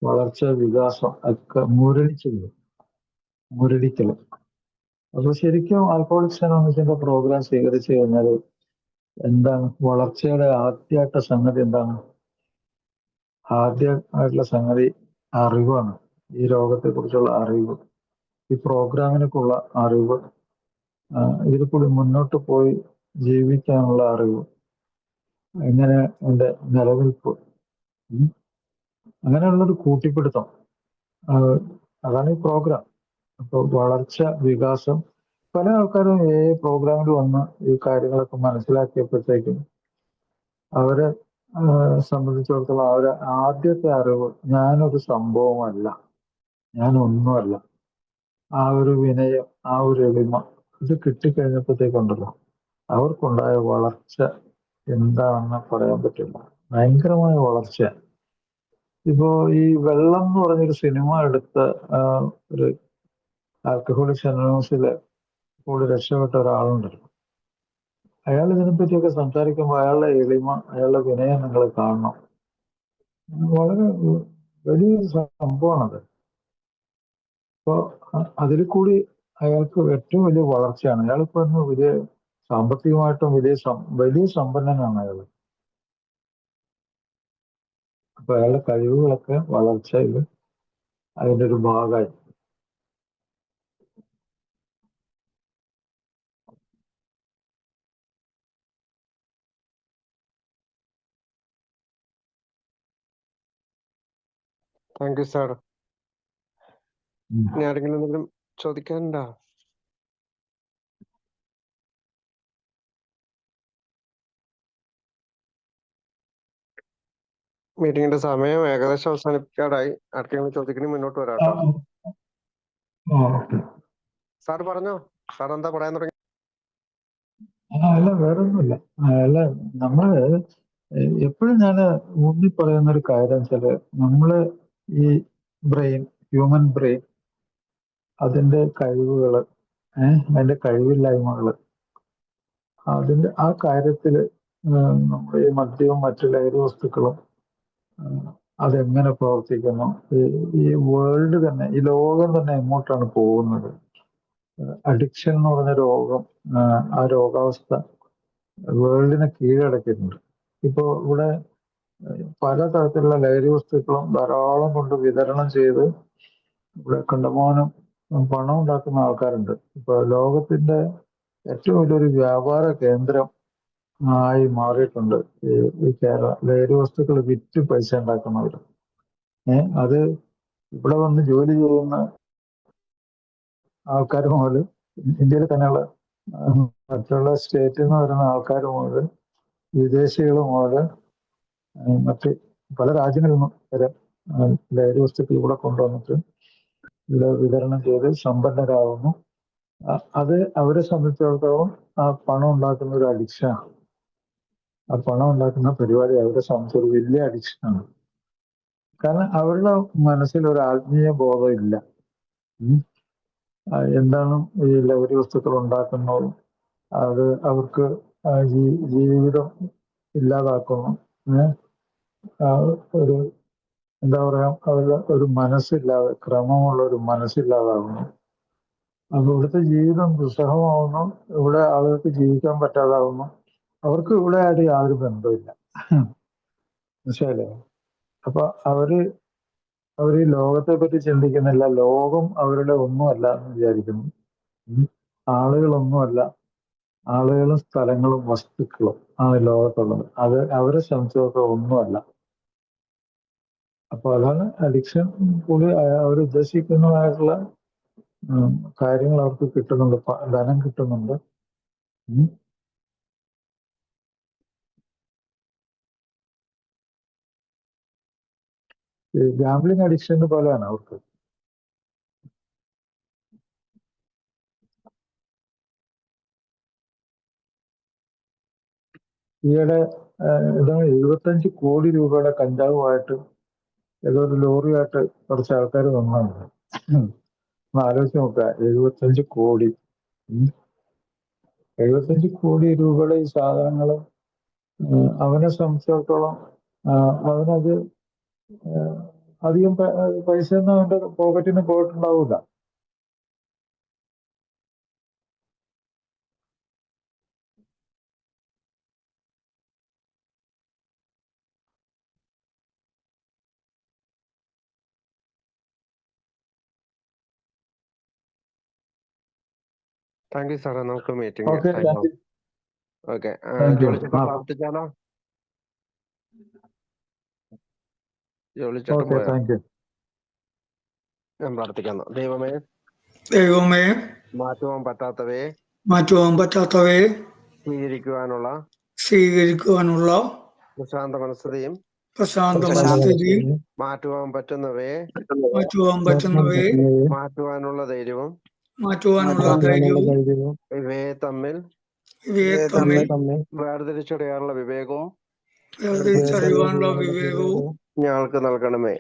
വളർച്ച, വികാസം ഒക്കെ മുരടിക്കല്. അപ്പൊ ശരിക്കും ആൽക്കഹോളിക്സ് അനോണിമസിന്റെ പ്രോഗ്രാം സ്വീകരിച്ചു കഴിഞ്ഞാൽ എന്താണ് വളർച്ചയുടെ ആദ്യമായിട്ട സംഗതി? എന്താണ് ആദ്യമായിട്ടുള്ള സംഗതി? അറിവാണ്. ഈ രോഗത്തെ കുറിച്ചുള്ള അറിവ്, ഈ പ്രോഗ്രാമിനൊക്കെയുള്ള അറിവ്, ഇതിൽ കൂടി മുന്നോട്ട് പോയി ജീവിക്കാനുള്ള അറിവ്, എങ്ങനെ എൻ്റെ നിലനിൽപ്പ്, അങ്ങനെയുള്ളൊരു കൂട്ടിപ്പിടുത്തം, അതാണ് ഈ പ്രോഗ്രാം. അപ്പോൾ വളർച്ച, വികാസം, പല ആൾക്കാരും ഈ പ്രോഗ്രാമിൽ വന്ന് ഈ കാര്യങ്ങളൊക്കെ മനസ്സിലാക്കിയപ്പോഴത്തേക്കും അവരെ സംബന്ധിച്ചിടത്തോളം അവരെ ആദ്യത്തെ അറിവ് ഞാനൊരു സംഭവമല്ല, ഞാനൊന്നുമല്ല, ആ ഒരു വിനയം, ആ ഒരു എളിമ, ഇത് കിട്ടിക്കഴിഞ്ഞപ്പോഴത്തേക്കുണ്ടല്ലോ അവർക്കുണ്ടായ വളർച്ച എന്താണെന്ന് പറയാൻ പറ്റില്ല. ഭയങ്കരമായ വളർച്ച. ഇപ്പോ ഈ വെള്ളം എന്ന് പറഞ്ഞൊരു സിനിമ എടുത്ത ഒരു ആൽക്കഹോളിക്സ് അനോണിമസിലെ കൂടി രക്ഷപ്പെട്ട ഒരാളുണ്ടല്ലോ, അയാൾ ഇതിനെപ്പറ്റിയൊക്കെ സംസാരിക്കുമ്പോൾ അയാളുടെ എളിമ, അയാളുടെ വിനയം നിങ്ങൾ കാണണം. വളരെ വലിയൊരു സംഭവമാണത്. അപ്പൊ അതിൽ കൂടി അയാൾക്ക് ഏറ്റവും വലിയ വളർച്ചയാണ്. അയാളിപ്പോ ഇന്ന് വലിയ സാമ്പത്തികമായിട്ടും വലിയ സമ്പന്നനാണ് അയാൾ. അപ്പൊ അയാളുടെ കഴിവുകളൊക്കെ വളർച്ചയിൽ അതിൻ്റെ ഒരു ഭാഗമായി. Thank you sir. ഇനി ആരെങ്കിലും എന്തെങ്കിലും ചോദിക്കാനുണ്ടോ? മീറ്റിംഗിന്റെ സമയം ഏകദേശം അവസാനിപ്പിക്കാറായി. ആർക്കെങ്കിലും ചോദിക്കണമെങ്കിൽ മുന്നോട്ട് വരാം കേട്ടോ. സാർ പറഞ്ഞോ, സാർ എന്താ പറയാൻ തുടങ്ങി? അല്ല, വേറൊന്നുമില്ല. അല്ല, നമ്മള് എപ്പോഴും ഞാൻ ഊന്നി പറയുന്ന ഒരു കാര്യം വെച്ചാല്, നമ്മള് ഈ ബ്രെയിൻ, ഹ്യൂമൻ ബ്രെയിൻ, അതിന്റെ കഴിവുകള്, അതിന്റെ കഴിവില്ലായ്മകള്, അതിന്റെ ആ കാര്യത്തില് നമ്മുടെ ഈ മദ്യവും മറ്റു ലഹരി വസ്തുക്കളും അതെങ്ങനെ പ്രവർത്തിക്കുന്നു, ഈ വേൾഡ് തന്നെ, ഈ ലോകം തന്നെ എങ്ങോട്ടാണ് പോകുന്നത്, അഡിക്ഷൻ എന്ന് പറഞ്ഞ രോഗം, ആ രോഗാവസ്ഥ വേൾഡിനെ കീഴടക്കിയിട്ടുണ്ട്. ഇപ്പോ ഇവിടെ പലതരത്തിലുള്ള ലഹരി വസ്തുക്കളും ധാരാളം കൊണ്ട് വിതരണം ചെയ്ത് ഇവിടെ കണ്ടമാനം പണം ഉണ്ടാക്കുന്ന ആൾക്കാരുണ്ട്. ഇപ്പൊ ലോകത്തിന്റെ ഏറ്റവും വലിയൊരു വ്യാപാര കേന്ദ്രം ആയി മാറിയിട്ടുണ്ട് ഈ കേരള. ലഹരി വസ്തുക്കൾ വിറ്റ് പൈസ ഉണ്ടാക്കുന്നവർ. അത് ഇവിടെ വന്ന് ജോലി ചെയ്യുന്ന ആൾക്കാർ മുതൽ, ഇന്ത്യയിൽ തന്നെയുള്ള മറ്റുള്ള സ്റ്റേറ്റിൽ നിന്ന് വരുന്ന ആൾക്കാർ മുതൽ, വിദേശികൾ മുതൽ, മറ്റ് പല രാജ്യങ്ങളിൽ നിന്നും വരെ ലഹരി വസ്തുക്കൾ ഇവിടെ കൊണ്ടുവന്നിട്ട് ഇവിടെ വിതരണം ചെയ്ത് സമ്പന്നരാകുന്നു. അത് അവരെ സംബന്ധിച്ചിടത്തോളം ആ പണം ഉണ്ടാക്കുന്ന ഒരു അഡിക്ഷനാണ്. ആ പണം ഉണ്ടാക്കുന്ന പരിപാടി അവരെ സംബന്ധിച്ച് ഒരു വലിയ അഡിക്ഷനാണ്. കാരണം അവരുടെ മനസ്സിൽ ഒരു ആത്മീയ ബോധം ഇല്ല. എന്താണ് ഈ ലഹരി വസ്തുക്കൾ ഉണ്ടാക്കുന്നതും അത് അവർക്ക് ജീവിതം ഇല്ലാതാക്കുന്നു. ഒരു എന്താ പറയാ, അവരുടെ ഒരു മനസ്സില്ലാതെ, ക്രമമുള്ള ഒരു മനസ്സില്ലാതാകുന്നു. അപ്പൊ ഇവിടുത്തെ ജീവിതം ദുസ്സഹമാവുന്നു. ഇവിടെ ആളുകൾക്ക് ജീവിക്കാൻ പറ്റാതാവുന്നു. അവർക്ക് ഇവിടെ ആയിട്ട് യാതൊരു ബന്ധമില്ല. മനസ്സിലായില്ലേ? അപ്പൊ അവര് ഈ ലോകത്തെ പറ്റി ചിന്തിക്കുന്നില്ല. ലോകം അവരുടെ ഒന്നുമല്ല എന്ന് വിചാരിക്കുന്നു. ആളുകളൊന്നുമല്ല. ആളുകളും സ്ഥലങ്ങളും വസ്തുക്കളും ആണ് ലോകത്തുള്ളത്. അത് അവരെ സംബന്ധിച്ചിടത്തോളം ഒന്നുമല്ല. അപ്പൊ അതാണ് അഡിക്ഷൻ. കൂടി അവരുദ്ദേശിക്കുന്നതായിട്ടുള്ള കാര്യങ്ങൾ അവർക്ക് കിട്ടുന്നുണ്ട്, ധനം കിട്ടുന്നുണ്ട്. ഈ ഗാംബ്ലിംഗ് അഡിക്ഷൻ പോലെയാണ് അവർക്ക്. ഈയിടെ 75 കോടി രൂപയുടെ കഞ്ചാവുമായിട്ട് ഏതോ ഒരു ലോറിയായിട്ട് കുറച്ച് ആൾക്കാർ വന്നാണ്. ആലോചിച്ച് നോക്കുക, 75 കോടി 75 കോടി രൂപയുടെ ഈ സാധനങ്ങൾ അവനെ സംബന്ധിച്ചിടത്തോളം അവനത് അധികം പൈസ ഒന്നും അവന്റെ പോക്കറ്റിന് പോയിട്ടുണ്ടാവില്ല. താങ്ക് യു സാറേ. നമുക്ക് meeting okay, thank you. Okay. Thank you. ജോളിച്ചേട്ടൻ പ്രാർത്ഥിച്ചാലോ? ജോളിച്ചേട്ടൻ ഓക്കെ, പോയോ? Thank you. ഞാൻ പ്രാർത്ഥിക്കുന്നു. ദൈവമേ, മാറ്റുവാൻ പറ്റാത്തവയെ സ്വീകരിക്കുവാനുള്ള പ്രശാന്ത മനസ്സതയും മാറ്റുവാൻ പറ്റുന്നവയെ മാറ്റുവാനുള്ള ധൈര്യവും ഇവയെ തമ്മിൽ വേർതിരിച്ചറിയാനുള്ള വിവേകവും ഞങ്ങൾക്ക് നൽകണമേ.